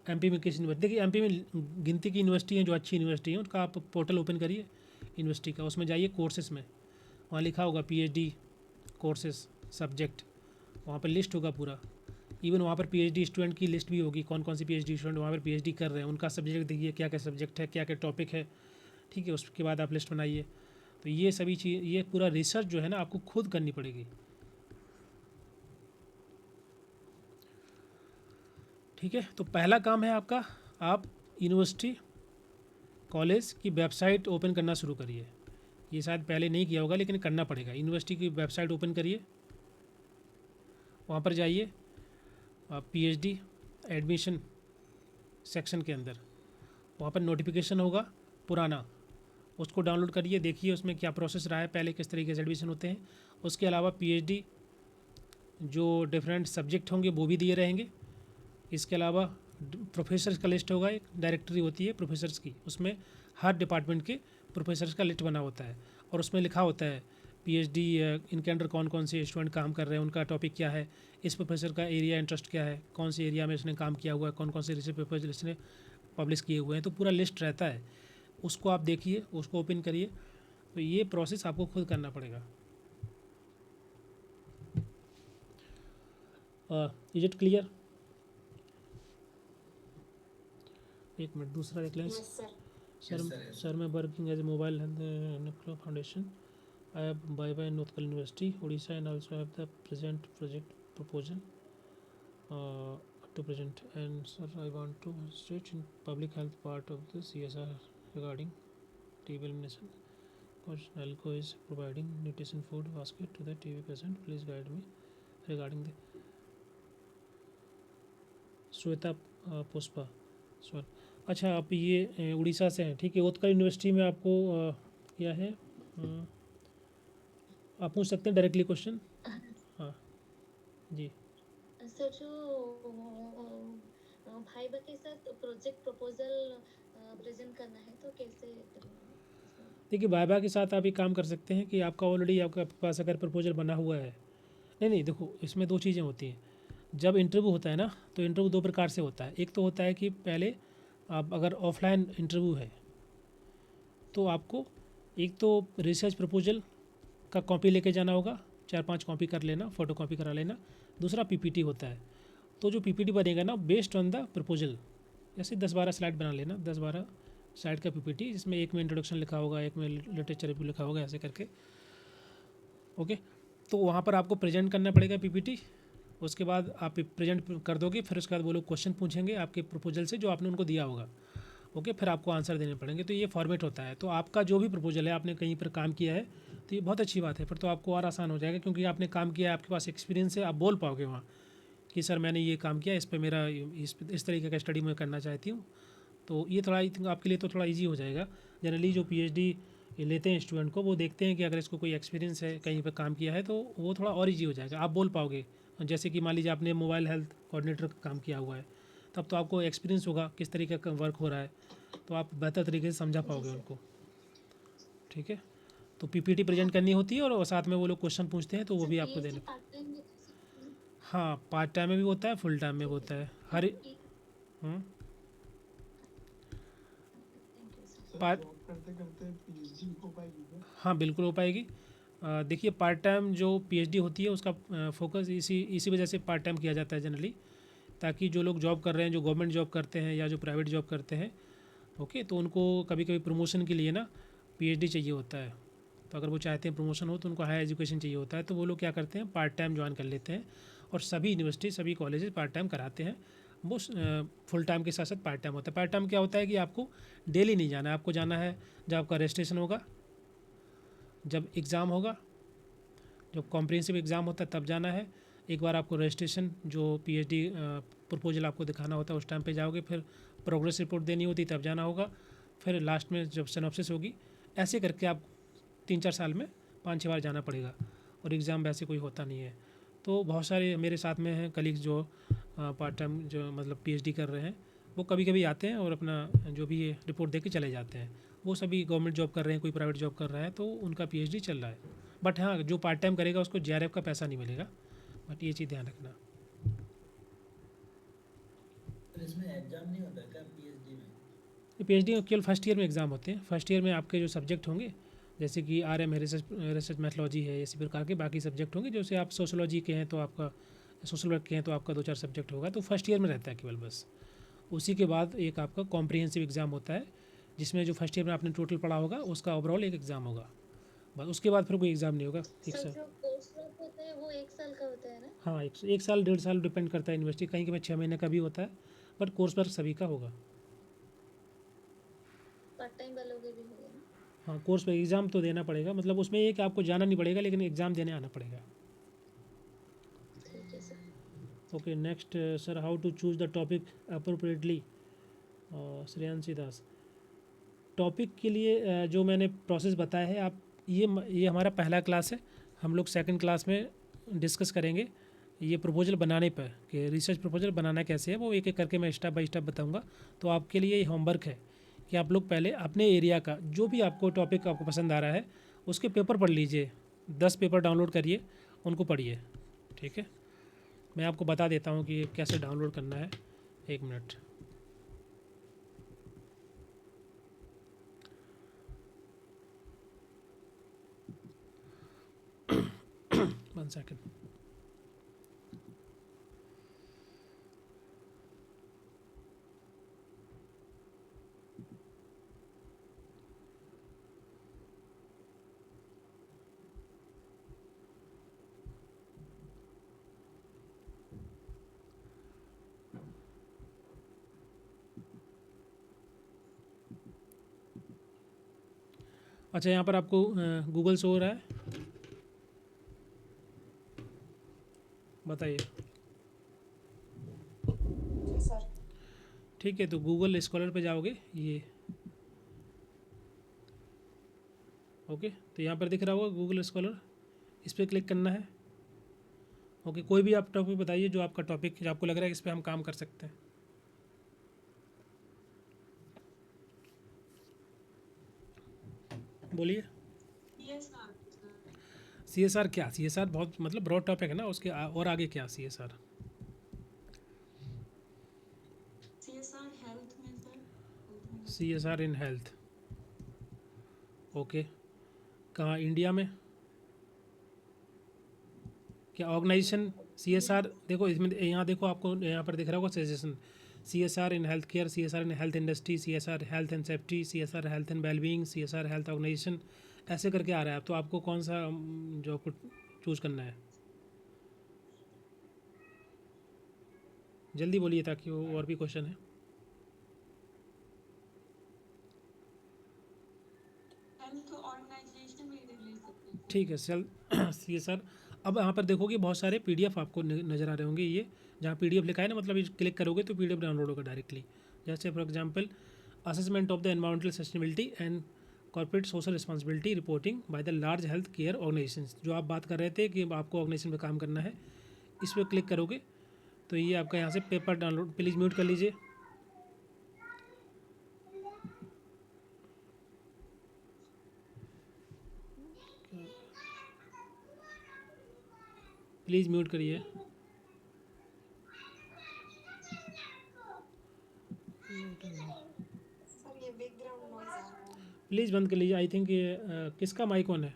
एमपी में किस यूनिवर्सिटी, देखिए एमपी में गिनती की यूनिवर्सिटी हैं जो अच्छी यूनिवर्सिटी हैं, उनका आप पोर्टल ओपन करिए यूनिवर्सिटी का, उसमें जाइए कोर्सेज में, वहाँ लिखा होगा पीएचडी कोर्सेज सब्जेक्ट, वहाँ पर लिस्ट होगा पूरा। इवन वहाँ पर पीएचडी स्टूडेंट की लिस्ट भी होगी, कौन कौन सी पीएचडी स्टूडेंट वहाँ पर पीएचडी कर रहे हैं, उनका सब्जेक्ट देखिए क्या क्या सब्जेक्ट है, क्या क्या टॉपिक है। ठीक है, उसके बाद आप लिस्ट बनाइए। तो ये सभी चीज़, ये पूरा रिसर्च जो है ना आपको खुद करनी पड़ेगी। ठीक है, तो पहला काम है आपका, आप यूनिवर्सिटी कॉलेज की वेबसाइट ओपन करना शुरू करिए। ये शायद पहले नहीं किया होगा लेकिन करना पड़ेगा। यूनिवर्सिटी की वेबसाइट ओपन करिए, वहाँ पर जाइए पीएचडी एडमिशन सेक्शन के अंदर, वहाँ पर नोटिफिकेशन होगा पुराना, उसको डाउनलोड करिए, देखिए उसमें क्या प्रोसेस रहा है, पहले किस तरीके से एडमिशन होते हैं। उसके अलावा पीएचडी जो डिफरेंट सब्जेक्ट होंगे वो भी दिए रहेंगे। इसके अलावा प्रोफेसर्स का लिस्ट होगा, एक डायरेक्टरी होती है प्रोफेसर्स की, उसमें हर डिपार्टमेंट के प्रोफेसर्स का लिस्ट बना होता है, और उसमें लिखा होता है पीएचडी इनके अंडर कौन कौन से स्टूडेंट काम कर रहे हैं, उनका टॉपिक क्या है, इस प्रोफेसर का एरिया इंटरेस्ट क्या है, कौन से एरिया में इसने काम किया हुआ है, कौन कौन से रिसर्च पेपर इसने पब्लिश किए हुए हैं, तो पूरा लिस्ट रहता है। उसको आप देखिए, उसको ओपन करिए। तो ये प्रोसेस आपको खुद करना पड़ेगा। Is it clear? एक मिनट दूसरा देख लें। Yes, sir. Sir Yes, sir, yes. Sir मैं working as a mobile health foundation I have by north कल university Orissa and also have the present project proposal to present, and sir I want to stretch in public health part of the CSR regarding TB elimination. Coach Nalco is providing nutrition food basket to the TB patient. Please guide me regarding the Shweta Pushpa sir. अच्छा, आप ये उड़ीसा से हैं, ठीक है। Utkal university में आपको क्या है, आप पूछ सकते हैं डायरेक्टली क्वेश्चन। हाँ जी। सर जो भाईबा के साथ प्रोजेक्ट प्रपोजल प्रेजेंट करना है तो कैसे करेंगे? देखिए, वाइवा के साथ आप ये काम कर सकते हैं कि आपका ऑलरेडी आपके पास अगर प्रपोजल बना हुआ है, नहीं देखो, इसमें दो चीज़ें होती हैं। जब इंटरव्यू होता है ना, तो इंटरव्यू दो प्रकार से होता है। एक तो होता है कि पहले आप अगर ऑफलाइन इंटरव्यू है तो आपको एक तो रिसर्च प्रपोजल का कॉपी लेके जाना होगा, 4-5 कॉपी कर लेना, फ़ोटो कॉपी करा लेना। दूसरा पीपीटी होता है। तो जो पीपीटी बनेगा ना बेस्ड ऑन द प्रपोजल, जैसे 10-12 स्लाइड बना लेना, 10-12 स्लाइड का पीपीटी, जिसमें एक में इंट्रोडक्शन लिखा होगा, एक में लिटरेचर रिव्यू लिखा होगा, ऐसे करके। ओके, तो वहाँ पर आपको प्रेजेंट करना पड़ेगा पीपीटी। उसके बाद आप प्रेजेंट कर दोगे, फिर उसके बाद वो लोग क्वेश्चन पूछेंगे आपके प्रपोजल से जो आपने उनको दिया होगा। ओके, फिर आपको आंसर देने पड़ेंगे। तो ये फॉर्मेट होता है। तो आपका जो भी प्रपोजल है, आपने कहीं पर काम किया है तो ये बहुत अच्छी बात है, फिर तो आपको और आसान हो जाएगा, क्योंकि आपने काम किया है, आपके पास एक्सपीरियंस है, आप बोल पाओगे वहाँ कि सर मैंने ये काम किया, इस पर मेरा इस तरीके का स्टडी मैं करना चाहती हूँ। तो ये थोड़ा आपके लिए तो थोड़ा ईजी हो जाएगा। जनरली जो पीएचडी लेते हैं स्टूडेंट को, वो देखते हैं कि अगर इसको कोई एक्सपीरियंस है, कहीं पर काम किया है, तो वो थोड़ा और ईजी हो जाएगा, आप बोल पाओगे। जैसे कि मान लीजिए आपने मोबाइल हेल्थ कोऑर्डिनेटर का काम किया हुआ है, तब तो आपको एक्सपीरियंस होगा किस तरीके का वर्क हो रहा है, तो आप बेहतर तरीके से समझा पाओगे उनको। ठीक है, तो पीपीटी प्रेजेंट करनी होती है और साथ में वो लोग क्वेश्चन पूछते हैं, तो वो भी आपको देने। हाँ, पार्ट टाइम में भी होता है, फुल टाइम में भी होता है। हर पार्ट करते करते पीएचडी हो पाएगी क्या? हाँ, बिल्कुल हो पाएगी। देखिए, पार्ट टाइम जो पीएचडी होती है उसका फोकस इसी वजह से पार्ट टाइम किया जाता है जनरली, ताकि जो लोग जॉब कर रहे हैं, जो गवर्नमेंट जॉब करते हैं या जो प्राइवेट जॉब करते हैं, ओके, तो उनको कभी कभी प्रमोशन के लिए ना पीएचडी चाहिए होता है। तो अगर वो चाहते हैं प्रमोशन हो, तो उनको हाई एजुकेशन चाहिए होता है, तो वो लोग क्या करते हैं, पार्ट टाइम ज्वाइन कर लेते हैं। और सभी यूनिवर्सिटी, सभी कॉलेजेस पार्ट टाइम कराते हैं। वो फुल टाइम के साथ साथ पार्ट टाइम होता है। पार्ट टाइम क्या होता है कि आपको डेली नहीं जाना है, आपको जाना है जब आपका रजिस्ट्रेशन होगा, जब एग्ज़ाम होगा, जब कॉम्प्रिहेंसिव एग्ज़ाम होता है तब जाना है। एक बार आपको रजिस्ट्रेशन जो पीएचडी प्रपोजल आपको दिखाना होता है उस टाइम पे जाओगे, फिर प्रोग्रेस रिपोर्ट देनी होती तब जाना होगा, फिर लास्ट में जब सिनॉप्सिस होगी, ऐसे करके आप 3-4 साल में 5-6 बार जाना पड़ेगा। और एग्ज़ाम वैसे कोई होता नहीं है। तो बहुत सारे मेरे साथ में हैं कलीग्स जो पार्ट टाइम जो मतलब पीएचडी कर रहे हैं, वो कभी कभी आते हैं और अपना जो भी ये रिपोर्ट दे के चले जाते हैं। वो सभी गवर्नमेंट जॉब कर रहे हैं, कोई प्राइवेट जॉब कर रहा है, तो उनका पीएचडी चल रहा है। बट हाँ, जो पार्ट टाइम करेगा उसको जेआरएफ का पैसा नहीं मिलेगा, बट ये चीज़ ध्यान रखना। तो इसमें एग्जाम नहीं होता क्या पीएचडी में? पीएचडी केवल फर्स्ट ईयर में एग्ज़ाम होते हैं। फर्स्ट ईयर में आपके जो सब्जेक्ट होंगे, जैसे कि आरएम है, रिसर्च मैथोलॉजी है, इसी प्रकार के बाकी सब्जेक्ट होंगे। जैसे आप सोशोलॉजी के हैं तो आपका, सोशल वर्क के हैं तो आपका 2-4 सब्जेक्ट होगा, तो फर्स्ट ईयर में रहता है केवल बस। उसी के बाद एक आपका कॉम्प्रिहेंसिव एग्ज़ाम होता है, जिसमें जो फर्स्ट ईयर में आपने टोटल पढ़ा होगा उसका ओवरऑल एक एग्ज़ाम होगा, बस। उसके बाद फिर कोई एग्ज़ाम नहीं होगा। एक साल, जो कोर्स वर्क होता है वो 1 साल का होता है ना? हाँ, 1 साल 1.5 साल डिपेंड करता है यूनिवर्सिटी, कहीं कहीं 6 महीने का भी होता है, बट कोर्स वर्क सभी का होगा। पार्ट टाइम वालों के भी होगा ना? हाँ, कोर्स पर एग्ज़ाम तो देना पड़ेगा, मतलब उसमें ये कि आपको जाना नहीं पड़ेगा, लेकिन एग्ज़ाम देने आना पड़ेगा। ठीक है sir. Okay, next sir, how to choose the topic appropriately. Shreyanshi Das, topic के लिए जो मैंने प्रोसेस बताया है, आप ये हमारा पहला क्लास है। हम लोग सेकंड क्लास में डिस्कस करेंगे ये प्रपोजल बनाने पर, कि रिसर्च प्रपोजल बनाना कैसे है, वो एक एक करके मैं स्टेप बाय स्टेप बताऊंगा। तो आपके लिए ये होमवर्क है कि आप लोग पहले अपने एरिया का जो भी आपको टॉपिक आपको पसंद आ रहा है उसके पेपर पढ़ लीजिए, 10 पेपर डाउनलोड करिए, उनको पढ़िए, ठीक है। मैं आपको बता देता हूँ कि कैसे डाउनलोड करना है। 1 मिनट। One second. अच्छा, यहाँ पर आपको गूगल शो हो रहा है, बताइए। सर ठीक है, तो गूगल स्कॉलर पे जाओगे, ये ओके, तो यहाँ पर दिख रहा होगा गूगल स्कॉलर, इस पर क्लिक करना है। ओके, कोई भी आप टॉपिक बताइए जो आपका टॉपिक, जो आपको लग रहा है कि इस पर हम काम कर सकते हैं। बोलिए। CSR क्या? CSR बहुत मतलब ब्रॉड टॉपिक है ना, उसके और आगे क्या CSR? CSR हेल्थ में sir, CSR in health, okay. कहाँ, इंडिया में? क्या ऑर्गेनाइजेशन CSR? देखो इसमें, यहाँ देखो, आपको यहाँ पर दिख रहा होगा suggestion, CSR in health care, CSR in health industry, CSR health and safety, CSR health and wellbeing, CSR health organisation, ऐसे करके आ रहा है। तो आपको कौन सा जो आपको चूज़ करना है, जल्दी बोलिए ताकि वो और भी क्वेश्चन है। हेल्थ ऑर्गेनाइजेशन में ले सकते हैं। ठीक है, सेल CSR। अब यहाँ पर देखोगे बहुत सारे PDF आपको नज़र आ रहे होंगे, ये जहाँ PDF लिखा है ना, मतलब ये क्लिक करोगे तो PDF डाउनलोड होगा डायरेक्टली। जैसे for example, assessment of the environmental sustainability and corporate social responsibility reporting by the large health care organisations, जो आप बात कर रहे थे कि आपको ऑर्गेनाइजेशन में काम करना है, इस पर क्लिक करोगे तो ये आपका यहाँ से पेपर डाउनलोड, प्लीज़ म्यूट कर लीजिए। प्लीज़ म्यूट करिए। सर ये बैकग्राउंड नॉइज आ रहा है। प्लीज़ बंद कर लीजिए। आई थिंक ये किसका माइक ऑन है?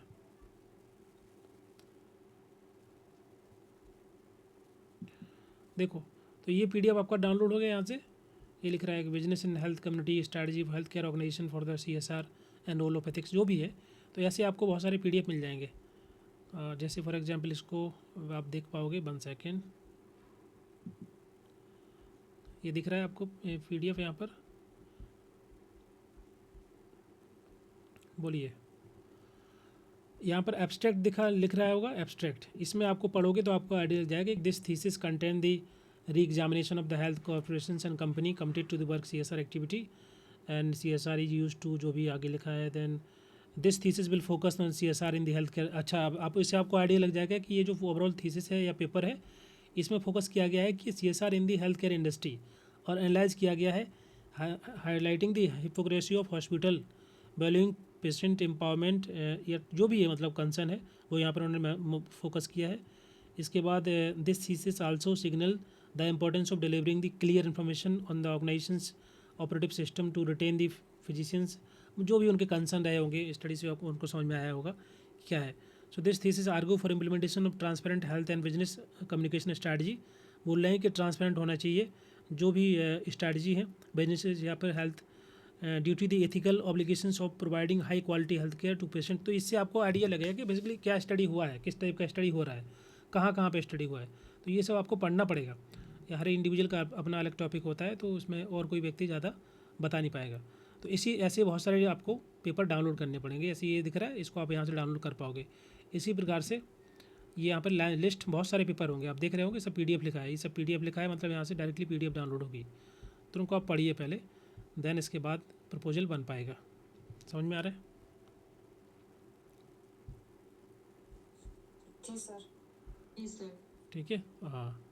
देखो, तो ये PDF आपका डाउनलोड हो गया यहाँ से। ये लिख रहा है कि business in health community strategy health care organisation for the CSR and role of ethics, जो भी है। तो ऐसे आपको बहुत सारे PDF मिल जाएंगे। जैसे फॉर एग्जांपल इसको आप देख पाओगे, 1 सेकेंड, ये दिख रहा है आपको PDF यहाँ पर, बोलिए। यहाँ पर एब्स्ट्रैक्ट लिख रहा होगा, एब्स्ट्रैक्ट। इसमें आपको पढ़ोगे तो आपको आइडिया लग जाएगा कि this thesis contain the re examination of the health corporation and company committed to the work CSR activity and CSR is use to, जो भी आगे लिखा है। Then this thesis will focus on CSR in the health care. अच्छा, अब आप इससे आपको आइडिया लग जाएगा कि ये जो ओवरऑल थीसिस है या पेपर है, इसमें फोकस किया गया है कि CSR in the health care industry, और एनालाइज किया गया है highlighting the hypocrisy of hospital valuing patient empowerment, या जो भी है मतलब कंसर्न है वो यहाँ पर उन्होंने फोकस किया है। इसके बाद this thesis also signal the importance of delivering the clear information on the organisations operative system to retain the physicians, जो भी उनके कंसर्न रहे होंगे स्टडी से उनको समझ में आया होगा क्या है। So this thesis argue for implementation of transparent health and business communication strategy, बोल रहे हैं कि ट्रांसपेरेंट होना चाहिए जो भी स्ट्रैटेजी है बिजनेस या फिर health, due to the ethical obligations of providing high quality health care to patient. तो इससे आपको आइडिया लगेगा कि बेसिकली क्या स्टडी हुआ है, किस टाइप का स्टडी हो रहा है, कहाँ कहाँ पे स्टडी हुआ है। तो ये सब आपको पढ़ना पड़ेगा। हर इंडिविजुअल का अपना अलग टॉपिक होता है, तो उसमें और कोई व्यक्ति ज़्यादा बता नहीं पाएगा। तो इसी ऐसे बहुत सारे आपको पेपर डाउनलोड करने पड़ेंगे। ऐसे ये दिख रहा है, इसको आप यहाँ से डाउनलोड कर पाओगे। इसी प्रकार से ये यहाँ पर लिस्ट बहुत सारे पेपर होंगे, आप देख रहे होंगे सब PDF लिखा है, ये सब PDF लिखा है, मतलब यहाँ से डायरेक्टली PDF डाउनलोड होगी। तो उनको आप पढ़िए पहले, देन इसके बाद प्रपोजल बन पाएगा। समझ में आ रहा है? जी सर, जी सर। ठीक है, हाँ।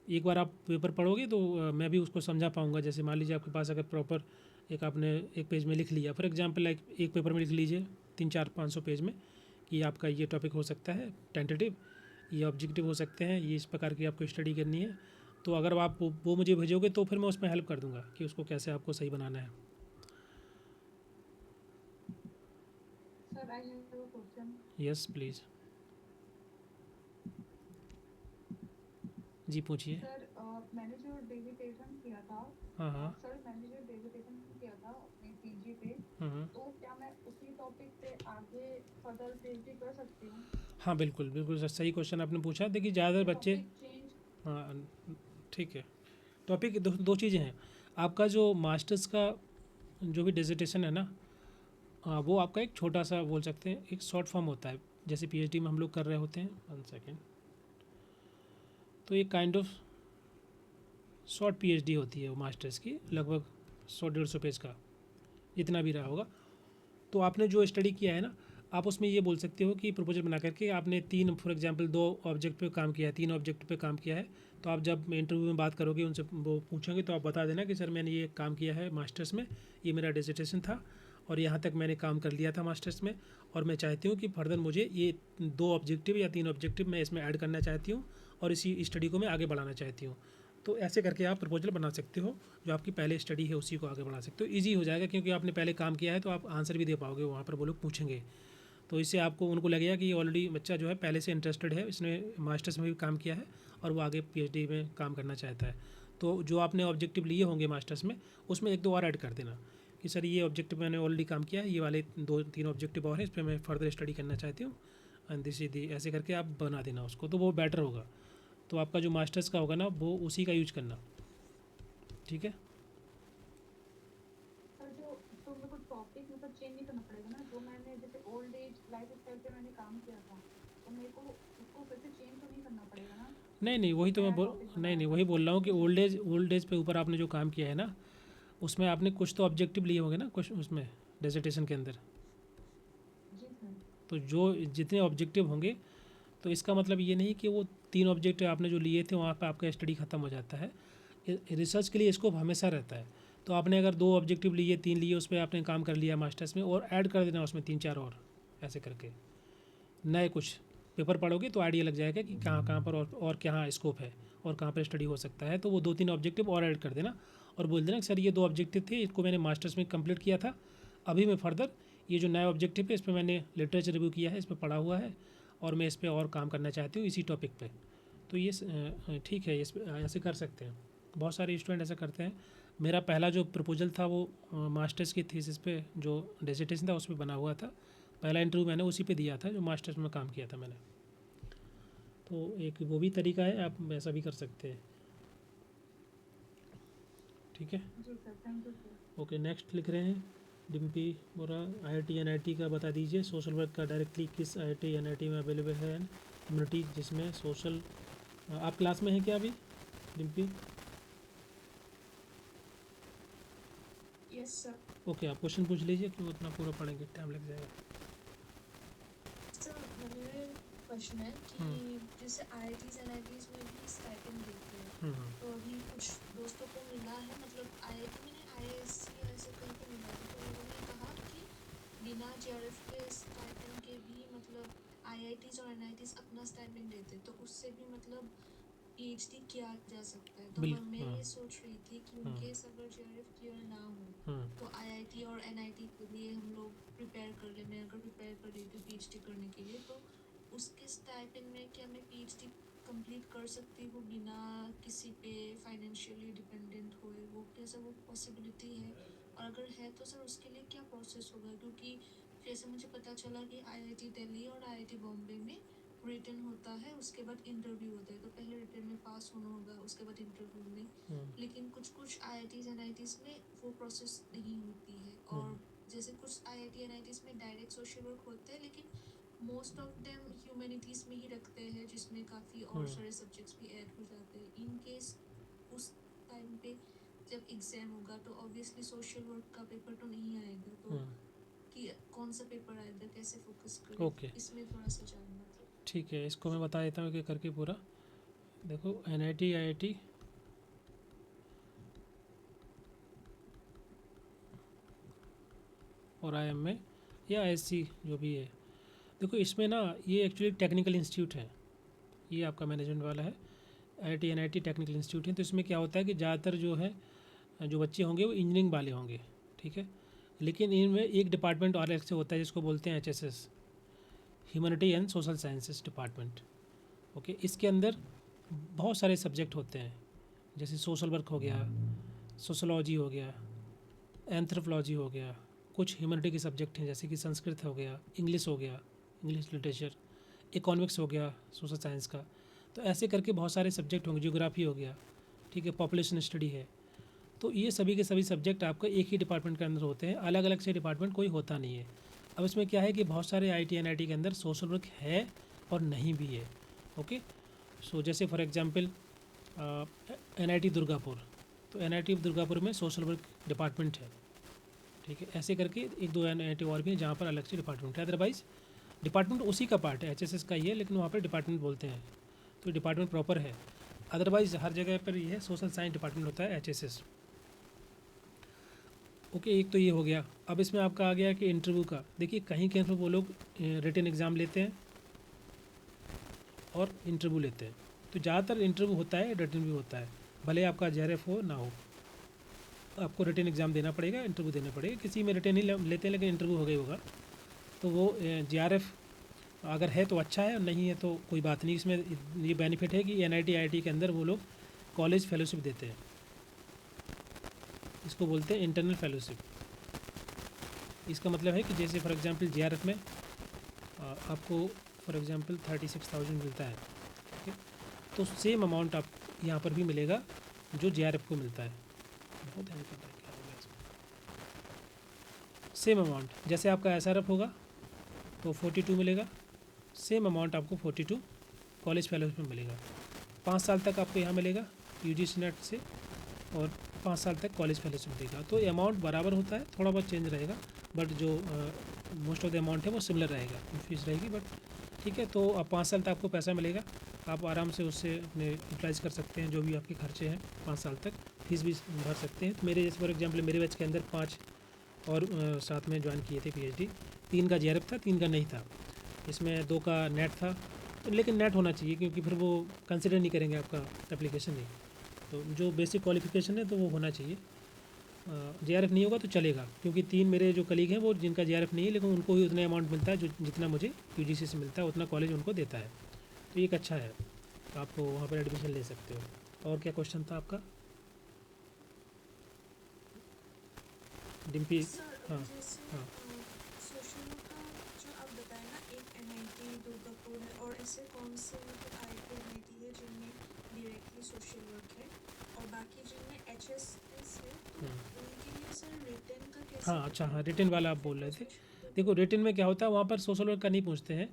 एक बार आप पेपर पढ़ोगे तो मैं भी उसको समझा पाऊँगा। जैसे मान लीजिए आपके पास अगर प्रॉपर आपने एक पेज में लिख लिया, फॉर एग्जांपल लाइक एक पेपर में लिख लीजिए 300-400-500 पेज में कि आपका ये टॉपिक हो सकता है टेंटेटिव, ये ऑब्जेक्टिव हो सकते हैं, ये इस प्रकार की आपको स्टडी करनी है। तो अगर आप वो मुझे भेजोगे तो फिर मैं उसमें हेल्प कर दूंगा कि उसको कैसे आपको सही बनाना है। Sir I have a question. Yes please, जी पूछिए। सर मैंने जो डेजिटेशन किया था, हाँ हाँ। सर मैंने जो डेजिटेशन किया था अपने पीजी पे, हम्म। तो क्या मैं उसी टॉपिक पे आगे फर्दर पीएचडी कर सकती हूँ? हाँ बिल्कुल बिल्कुल सर, सही क्वेश्चन आपने पूछा। देखिए ज़्यादातर बच्चे, टॉपिक चेंज? हाँ ठीक है, टॉपिक दो चीज़ें हैं। आपका जो मास्टर्स का जो भी डिसर्टेशन है ना, वो आपका एक छोटा सा बोल सकते हैं एक शॉर्ट फॉर्म होता है, जैसे पीएचडी में हम लोग कर रहे होते हैं। 1 सेकेंड। तो ये काइंड ऑफ शॉर्ट पीएचडी होती है वो मास्टर्स की, लगभग 100-150 पेज का, जितना भी रहा होगा। तो आपने जो स्टडी किया है ना, आप उसमें ये बोल सकते हो कि प्रपोजल बना करके आपने 3 फॉर एग्जांपल 2 ऑब्जेक्ट पे काम किया है, 3 ऑब्जेक्ट पे काम किया है। तो आप जब इंटरव्यू में बात करोगे उनसे, वो पूछेंगे तो आप बता देना कि सर मैंने ये काम किया है मास्टर्स में, ये मेरा डिसर्टेशन था और यहाँ तक मैंने काम कर लिया था मास्टर्स में, और मैं चाहती हूँ कि फर्दर मुझे ये 2 ऑब्जेक्टिव या 3 ऑब्जेक्टिव मैं इसमें ऐड करना चाहती हूँ और इसी स्टडी को मैं आगे बढ़ाना चाहती हूँ। तो ऐसे करके आप प्रपोजल बना सकते हो, जो आपकी पहले स्टडी है उसी को आगे बढ़ा सकते हो। ईजी हो जाएगा क्योंकि आपने पहले काम किया है, तो आप आंसर भी दे पाओगे वहाँ पर, वो लोग पूछेंगे। तो इससे आपको उनको लगेगा कि ऑलरेडी बच्चा जो है पहले से इंटरेस्टेड है, इसने मास्टर्स में भी काम किया है और वो आगे पीएचडी में काम करना चाहता है। तो जो आपने ऑब्जेक्टिव लिए होंगे मास्टर्स में, उसमें 1-2 और ऐड कर देना कि सर ये ऑब्जेक्टिव मैंने ऑलरेडी काम किया है, ये वाले 2-3 ऑब्जेक्टिव और हैं, इस पर मैं फर्दर स्टडी करना चाहती हूँ, एंड दिस इज दी, ऐसे करके आप बना देना उसको, तो वो बेटर होगा। तो आपका जो मास्टर्स का होगा ना, वो उसी का यूज करना, ठीक है। सर जो तो मेरे को टॉपिक मतलब चेंज नहीं करना पड़ेगा ना? जो मैंने जैसे ओल्ड एज लाइफ स्टाइल पे मैंने काम किया था, तो मेरे को उसको फिर से चेंज तो नहीं करना पड़ेगा ना? नहीं नहीं, वही तो मैं नया बोल, टॉपिक नहीं बनाया नहीं, था वही तो। बोल रहा हूँ कि ओल्ड एज पे ऊपर आपने जो काम किया है ना, उसमें आपने कुछ तो ऑब्जेक्टिव लिए होंगे ना, कुछ उसमें डिसर्टेशन के अंदर। जी सर। तो जो जितने ऑब्जेक्टिव होंगे, तो इसका मतलब ये नहीं कि वो 3 ऑब्जेक्टिव आपने जो लिए थे वहाँ पे आपका स्टडी ख़त्म हो जाता है। रिसर्च के लिए स्कोप हमेशा रहता है। तो आपने अगर 2 ऑब्जेक्टिव लिए, 3 लिए, उस पर आपने काम कर लिया मास्टर्स में, और ऐड कर देना उसमें 3-4 और, ऐसे करके नए कुछ पेपर पढ़ोगे तो आइडिया लग जाएगा कि कहाँ कहाँ पर और कहाँ स्कोप है और कहाँ पर स्टडी हो सकता है। तो वो 2-3 ऑब्जेक्टिव और ऐड कर देना और बोल देना कि सर ये 2 ऑब्जेक्टिव थे, इसको मैंने मास्टर्स में कंप्लीट किया था, अभी मैं फर्दर ये जो नया ऑब्जेक्टिव है इस पर मैंने लिटरेचर रिव्यू किया है, इस पर पढ़ा हुआ है और मैं इस पर और काम करना चाहती हूँ इसी टॉपिक पे। तो ये ठीक है, इस ऐसे कर सकते हैं, बहुत सारे स्टूडेंट ऐसा करते हैं। मेरा पहला जो प्रपोजल था वो मास्टर्स की थीसिस पे जो डिसर्टेशन था उस पर बना हुआ था। पहला इंटरव्यू मैंने उसी पे दिया था जो मास्टर्स में काम किया था मैंने। तो एक वो भी तरीका है, आप ऐसा भी कर सकते हैं, ठीक है। जी sir, thank you sir. Okay, next लिख रहे हैं डिम्पी बोरा, आईआईटी एनआईटी का बता दीजिए, सोशल वर्क का डायरेक्टली किस आईआईटी एनआईटी में अवेलेबल है, कम्युनिटी जिसमें सोशल। आप क्लास में हैं क्या अभी डिम्पी? Yes sir. ओके, आप क्वेश्चन पूछ लीजिए कि उतना पूरा पढ़ेंगे, टाइम लग जाएगा। सर मेरे क्वेश्चन है कि जैसे आईआईटीज एनआईटीज में भी स्टाइपेंड देते हैं, तो अभी कुछ दोस्तों को मिला है, मतलब आईआईटी में नहीं, आईआईएससी ऐसे कहीं पे मिला है, तो उन्होंने कहा कि बिना जेआरएफ के स्टाइपेंड के भी मतलब आईआईटीज और एनआईटीज अपना स्टाइपेंड देते, तो उससे भी मतलब पीएचडी किया जा सकता है। तो मैं ये सोच रही थी कि उनकेस अगर जेआरएफ क्लियर ना हो तो आईआईटी और एनआईटी के लिए हम लोग प्रिपेयर कर ले। मैं अगर प्रिपेयर कर रही थी पीएचडी करने के लिए, तो उसके स्टाइपेंड में क्या मैं पीएचडी कंप्लीट कर सकती हूँ बिना किसी पे फाइनेंशियली डिपेंडेंट हुए? वो कैसे वो पॉसिबिलिटी है? और अगर है तो सर उसके लिए क्या प्रोसेस होगा? क्योंकि जैसे मुझे पता चला कि आईआईटी दिल्ली और आईआईटी बॉम्बे में रिटन होता है, उसके बाद इंटरव्यू होता है, तो पहले रिटन में पास होना होगा, उसके बाद इंटरव्यू में। लेकिन कुछ कुछ आईआईटीज एनआईटीज में वो प्रोसेस नहीं होती है, और जैसे कुछ आईआईटी एनआईटीज में डायरेक्ट सोशल वर्क होते हैं, लेकिन मोस्ट ऑफ देम ह्यूमैनिटीज़ में ही रखते हैं, जिसमें काफ़ी और सारे सब्जेक्ट्स भी ऐड हो जाते हैं। इन केस उस टाइम पे जब एग्ज़ाम होगा तो ऑब्वियसली सोशल वर्क का पेपर तो नहीं आएगा, तो कि कौन सा पेपर आएगा, कैसे फोकस करें, ओके, इसमें थोड़ा सा जानना था। ठीक है, इसको मैं बता देता हूँ कि करके पूरा। देखो एनआईटी, आईआईटी और आईएम में या आईएससी जो भी है, देखो इसमें ना ये एक्चुअली टेक्निकल इंस्टीट्यूट है, ये आपका मैनेजमेंट वाला है, IIT NIT टेक्निकल इंस्टीट्यूट है। तो इसमें क्या होता है कि ज़्यादातर जो है जो बच्चे होंगे वो इंजीनियरिंग वाले होंगे, ठीक है। लेकिन इनमें एक डिपार्टमेंट और अलग से होता है जिसको बोलते हैं HSS, humanity and social sciences department, okay. इसके अंदर बहुत सारे सब्जेक्ट होते हैं, जैसे सोशल वर्क हो गया, सोशोलॉजी हो गया, एंथ्रोपोलॉजी हो गया, कुछ ह्यूमैनिटी के सब्जेक्ट हैं जैसे कि संस्कृत हो गया, इंग्लिश हो गया, इंग्लिश लिटरेचर, इकोनॉमिक्स हो गया सोशल साइंस का। तो ऐसे करके बहुत सारे सब्जेक्ट होंगे, जियोग्राफी हो गया, ठीक है, पॉपुलेशन स्टडी है। तो ये सभी के सभी सब्जेक्ट आपका एक ही डिपार्टमेंट के अंदर होते हैं, अलग अलग से डिपार्टमेंट कोई होता नहीं है। अब इसमें क्या है कि बहुत सारे IIT NIT के अंदर सोशल वर्क है और नहीं भी है, ओके। सो जैसे फॉर एग्जांपल NIT दुर्गापुर, तो NIT दुर्गापुर में सोशल वर्क डिपार्टमेंट है, ठीक है। ऐसे करके एक दो NIT और भी हैं जहाँ पर अलग से डिपार्टमेंट है। अदरवाइज़ डिपार्टमेंट उसी का पार्ट है, HSS का ही है, लेकिन वहाँ पर डिपार्टमेंट बोलते हैं, तो डिपार्टमेंट प्रॉपर है। अदरवाइज़ हर जगह पर ये है सोशल साइंस डिपार्टमेंट होता है HSS, ओके। एक तो ये हो गया। अब इसमें आपका आ गया कि इंटरव्यू का, देखिए कहीं कहीं पर वो लोग रिटन एग्ज़ाम लेते हैं और इंटरव्यू लेते हैं। तो ज़्यादातर इंटरव्यू होता है, रिटन भी होता है, भले आपका JRF हो ना हो, आपको रिटन एग्ज़ाम देना पड़ेगा, इंटरव्यू देना पड़ेगा। किसी में रिटन ही लेते हैं लेकिन इंटरव्यू हो गई होगा। तो वो JRF अगर है तो अच्छा है, और नहीं है तो कोई बात नहीं। इसमें ये बेनिफिट है कि NIT IIT के अंदर वो लोग कॉलेज फेलोशिप देते हैं, इसको बोलते हैं इंटरनल फेलोशिप। इसका मतलब है कि जैसे फॉर एग्जांपल JRF में आपको फॉर एग्जांपल 36,000 मिलता है, ठीक है। तो सेम अमाउंट आप यहाँ पर भी मिलेगा जो JRF को मिलता है। बहुत ध्यान करना है क्या होगा इसमें। सेम अमाउंट जैसे आपका SRF होगा तो 42 मिलेगा, सेम अमाउंट आपको 42 कॉलेज फेलोशिप में मिलेगा। 5 साल तक आपको यहाँ मिलेगा UGC नेट से, और 5 साल तक कॉलेज फेलोशिप देगा। तो अमाउंट बराबर होता है, थोड़ा बहुत चेंज रहेगा, बट जो मोस्ट ऑफ द अमाउंट है वो सिमिलर रहेगा, फीस रहेगी, बट ठीक है। तो अब 5 साल तक आपको पैसा मिलेगा, आप आराम से उससे अपने यूटिलाइज़ कर सकते हैं जो भी आपके खर्चे हैं। 5 साल तक फीस भी भर सकते हैं। तो मेरे जैसे फॉर एग्जांपल मेरे बैच के अंदर 5 और साथ में ज्वाइन किए थे PhD, 3 का JRF था, 3 का नहीं था। इसमें 2 का नेट था, तो लेकिन नेट होना चाहिए क्योंकि फिर वो कंसिडर नहीं करेंगे आपका एप्लीकेशन नहीं। तो जो बेसिक क्वालिफिकेशन है तो वो होना चाहिए। JRF नहीं होगा तो चलेगा, क्योंकि 3 मेरे जो कलीग हैं वो जिनका JRF नहीं है, लेकिन उनको ही उतना अमाउंट मिलता है जो जितना मुझे UGC से मिलता है, उतना कॉलेज उनको देता है। तो ये एक अच्छा है, आप वहाँ पर एडमिशन ले सकते हो। और क्या क्वेश्चन था आपका डिम्पी? हाँ जैसे हाँ सोशल वर्क का जो आप बताए ना, एक NIT दुर्गापुर है, और ऐसे कौन से मतलब IIT NIT है जिनमें डायरेक्टली सोशल वर्क है, और बाकी जिनमें HSS है, तो उनके लिए सर रिटन का कैसे? हाँ अच्छा, हाँ रिटन वाला आप बोल रहे थे। देखो रिटन में क्या होता है, वहाँ पर सोशल वर्क का नहीं पूछते हैं।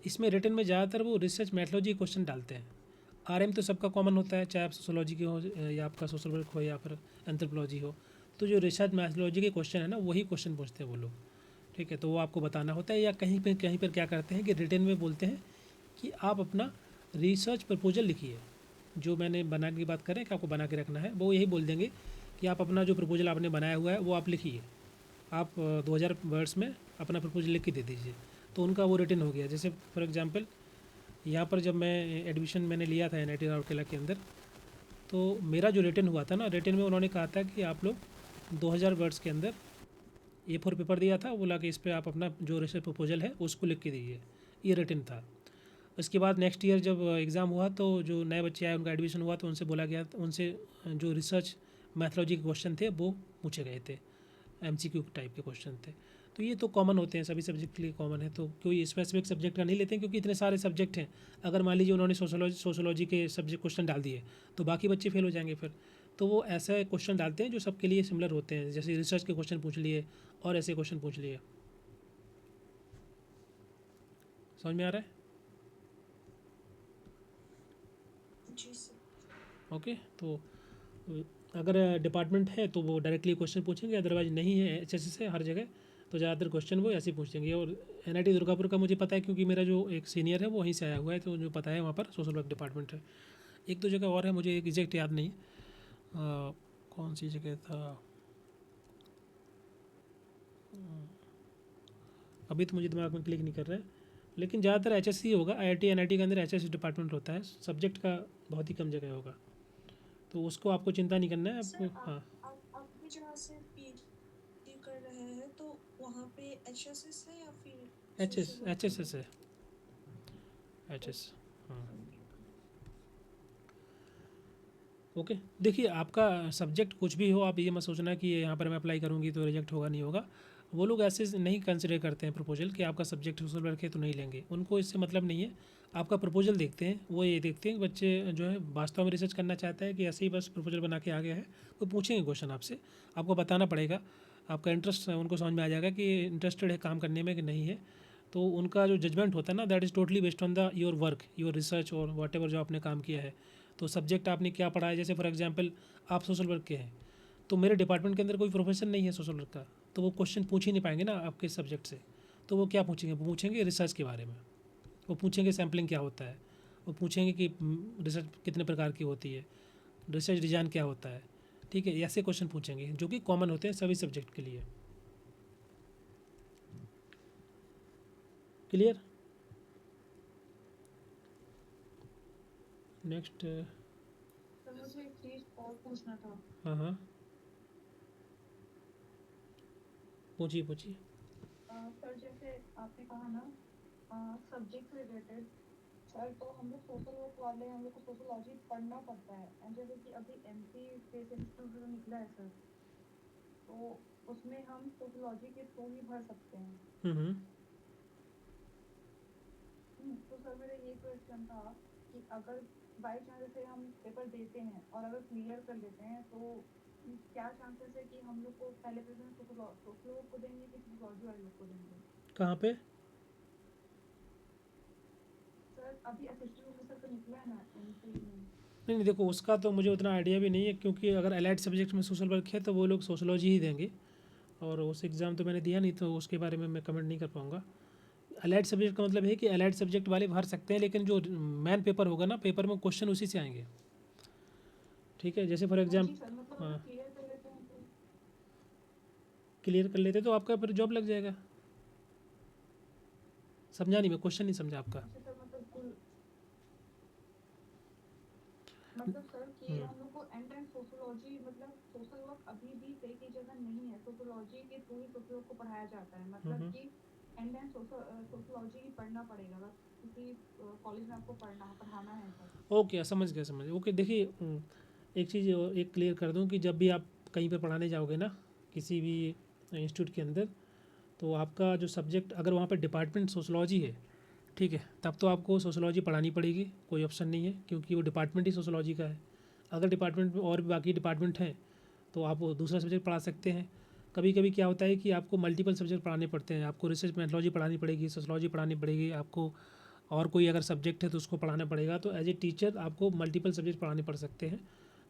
इसमें रिटन में ज़्यादातर वो रिसर्च मैथोलॉजी के क्वेश्चन डालते हैं। RM तो सबका कॉमन होता है, चाहे आप सोशोलॉजी के हो या आपका सोशल वर्क हो या फिर एंथ्रोपोलॉजी हो। तो जो रिसर्च मैथोलॉजी के क्वेश्चन है ना, वही क्वेश्चन पूछते हैं वो लोग, ठीक है। तो वो आपको बताना होता है, या कहीं पर क्या करते हैं कि रिटन में बोलते हैं कि आप अपना रिसर्च प्रपोजल लिखिए। जो मैंने बनाने की बात करें कि आपको बना के रखना है, वो यही बोल देंगे कि आप अपना जो प्रपोजल आपने बनाया हुआ है वो आप लिखिए। आप 2000 वर्ड्स में अपना प्रपोजल लिख के दे दीजिए, तो उनका वो रिटन हो गया। जैसे फॉर एग्जांपल यहाँ पर जब मैं एडमिशन मैंने लिया था NIT राउरकेला के अंदर, तो मेरा जो रिटन हुआ था ना, रिटन में उन्होंने कहा था कि आप लोग 2000 वर्ड्स के अंदर A4 पेपर दिया था, बोला कि इस पर आप अपना जो रिसर्च प्रपोजल है उसको लिख के दीजिए। ये रिटन था। उसके बाद नेक्स्ट ईयर जब एग्ज़ाम हुआ तो जो नए बच्चे आए उनका एडमिशन हुआ, तो उनसे बोला गया, उनसे जो रिसर्च मैथोलॉजी के क्वेश्चन थे वो पूछे गए थे, MCQ टाइप के क्वेश्चन थे। तो ये तो कॉमन होते हैं, सभी सब्जेक्ट के लिए कॉमन है, तो कोई स्पेसिफिक सब्जेक्ट का नहीं लेते हैं, क्योंकि इतने सारे सब्जेक्ट हैं। अगर मान लीजिए उन्होंने सोशोलॉजी के सब्जेक्ट क्वेश्चन डाल दिए तो बाकी बच्चे फेल हो जाएंगे फिर। तो वो ऐसे क्वेश्चन डालते हैं जो सबके लिए सिमिलर होते हैं, जैसे रिसर्च के क्वेश्चन पूछ लिए और ऐसे क्वेश्चन पूछ लिए। समझ में आ रहा है? जी सर। ओके। तो अगर डिपार्टमेंट है तो वो डायरेक्टली क्वेश्चन पूछेंगे, अदरवाइज नहीं है HSS से हर जगह, तो ज़्यादातर क्वेश्चन वो ऐसे ही पूछेंगे। और NIT दुर्गापुर का मुझे पता है क्योंकि मेरा जो एक सीनियर है वो वहीं से आया हुआ है, तो जो पता है वहाँ पर सोशल वर्क डिपार्टमेंट है। एक दो जगह और है, मुझे एक एग्जैक्ट याद नहीं कौन सी जगह था, अभी तो मुझे दिमाग में क्लिक नहीं कर रहा है। लेकिन ज़्यादातर HSC होगा, IIT NIT के अंदर HSC डिपार्टमेंट होता है, सब्जेक्ट का बहुत ही कम जगह होगा, तो उसको आपको चिंता नहीं करना है सर आपको। हाँ, आप भी जहाँ से PhD कर रहे हैं तो वहाँ पे HSS है या फिर social work HSS है? है, HS। हाँ, ओके। देखिए आपका सब्जेक्ट कुछ भी हो, आप ये मत सोचना कि यहाँ पर मैं अप्लाई करूँगी तो रिजेक्ट होगा, नहीं होगा। वो लोग ऐसे नहीं कंसिडर करते हैं प्रपोजल कि आपका सब्जेक्ट सोशल वर्क है तो नहीं लेंगे, उनको इससे मतलब नहीं है। आपका प्रपोजल देखते हैं, वो ये देखते हैं कि बच्चे जो है वास्तव में रिसर्च करना चाहता है कि ऐसे ही बस प्रपोजल बना के आ गया है। वो पूछेंगे क्वेश्चन आपसे, आपको बताना पड़ेगा, आपका इंटरेस्ट उनको समझ में आ जाएगा कि इंटरेस्टेड है काम करने में कि नहीं है। तो उनका जो जजमेंट होता है ना, that is totally based on the your work, your research और वॉट एवर जो आपने काम किया है। तो सब्जेक्ट आपने क्या पढ़ा है, जैसे फॉर एग्जांपल आप सोशल वर्क के हैं, तो मेरे डिपार्टमेंट के अंदर कोई प्रोफेशन नहीं है सोशल वर्क का, तो वो क्वेश्चन पूछ ही नहीं पाएंगे ना आपके सब्जेक्ट से। तो वो क्या पूछेंगे, वो पूछेंगे रिसर्च के बारे में, वो पूछेंगे सैम्पलिंग क्या होता है, वो पूछेंगे कि रिसर्च कितने प्रकार की होती है, रिसर्च डिजाइन क्या होता है, ठीक है। ऐसे क्वेश्चन पूछेंगे जो कि कॉमन होते हैं सभी सब्जेक्ट के लिए। क्लियर? नेक्स्ट। सर मुझे एक चीज और पूछना था। हाँ हाँ, पूछिए पूछिए। सर जैसे आपने कहा ना सब्जेक्ट रिलेटेड, सर तो हम लोग सोशल वर्क वाले हम लोग को सोशोलॉजी पढ़ना पड़ता है, एंड जैसे कि अभी MP स्पेस इंस्टीट्यूट जो निकला है सर, तो उसमें हम सोशोलॉजी के थ्रू ही भर सकते हैं। हम्म। तो सर मेरा ये क्वेश्चन था कि अगर बाई चांस जैसे हम पेपर देते हैं और अगर क्लियर कर लेते हैं तो क्या चांसेस है कि हम लोग को पहले प्रेफरेंस सोशल वर्क को देंगे कि सोशोलॉजी वाले लोग को देंगे? कहाँ पे? सर अभी असिस्टेंट प्रोफेसर का निकला है ना MP में। नहीं नहीं, देखो उसका तो मुझे उतना आइडिया भी नहीं है, क्योंकि अगर अलाइड सब्जेक्ट में सोशल वर्क है तो वो लोग सोशोलॉजी ही देंगे, और उस एग्ज़ाम तो मैंने दिया नहीं, तो उसके बारे में मैं कमेंट नहीं कर पाऊँगा। अलाइड सब्जेक्ट का मतलब है कि अलाइड सब्जेक्ट वाले भर सकते हैं, लेकिन जो मेन पेपर होगा ना, पेपर में क्वेश्चन उसी से आएंगे, ठीक है। जैसे फॉर जी एग्जाम, सर, मतलब हाँ, अगर क्लियर कर लेते हैं तो। क्लियर कर लेते तो आपका फिर जॉब लग जाएगा। समझा नहीं, मैं क्वेश्चन नहीं समझा आपका। अच्छा सर, मतलब सर कि हम लोग को एंड टाइम सोशोलॉजी मतलब सोशल वर्क अभी भी कई कई जगह नहीं है, सोशोलॉजी के थ्रू ही सोशल वर्क को पढ़ाया जाता है, मतलब कि एंड टाइम सोशोलॉजी ही पढ़ना पड़ेगा बस, किसी कॉलेज में आपको पढ़ाना है सर। ओके, समझ गया समझ गया। ओके, देखिए एक चीज़ एक क्लियर कर दूं कि जब भी आप कहीं पर पढ़ाने जाओगे ना, किसी भी इंस्टीट्यूट के अंदर, तो आपका जो सब्जेक्ट अगर वहाँ पर डिपार्टमेंट सोशोलॉजी है, ठीक है, तब तो आपको सोशोलॉजी पढ़ानी पड़ेगी, कोई ऑप्शन नहीं है, क्योंकि वो डिपार्टमेंट ही सोशोलॉजी का है। अगर डिपार्टमेंट में और भी बाकी डिपार्टमेंट हैं तो आप वो दूसरा सब्जेक्ट पढ़ा सकते हैं। कभी कभी क्या होता है कि आपको मल्टीपल सब्जेक्ट पढ़ाने पड़ते हैं, आपको रिसर्च मेथोलॉजी पढ़ानी पड़ेगी, सोशोलॉजी पढ़ानी पड़ेगी आपको, और कोई अगर सब्जेक्ट है तो उसको पढ़ाना पड़ेगा। तो एज ए टीचर आपको मल्टीपल सब्जेक्ट पढ़ाने पड़ सकते हैं।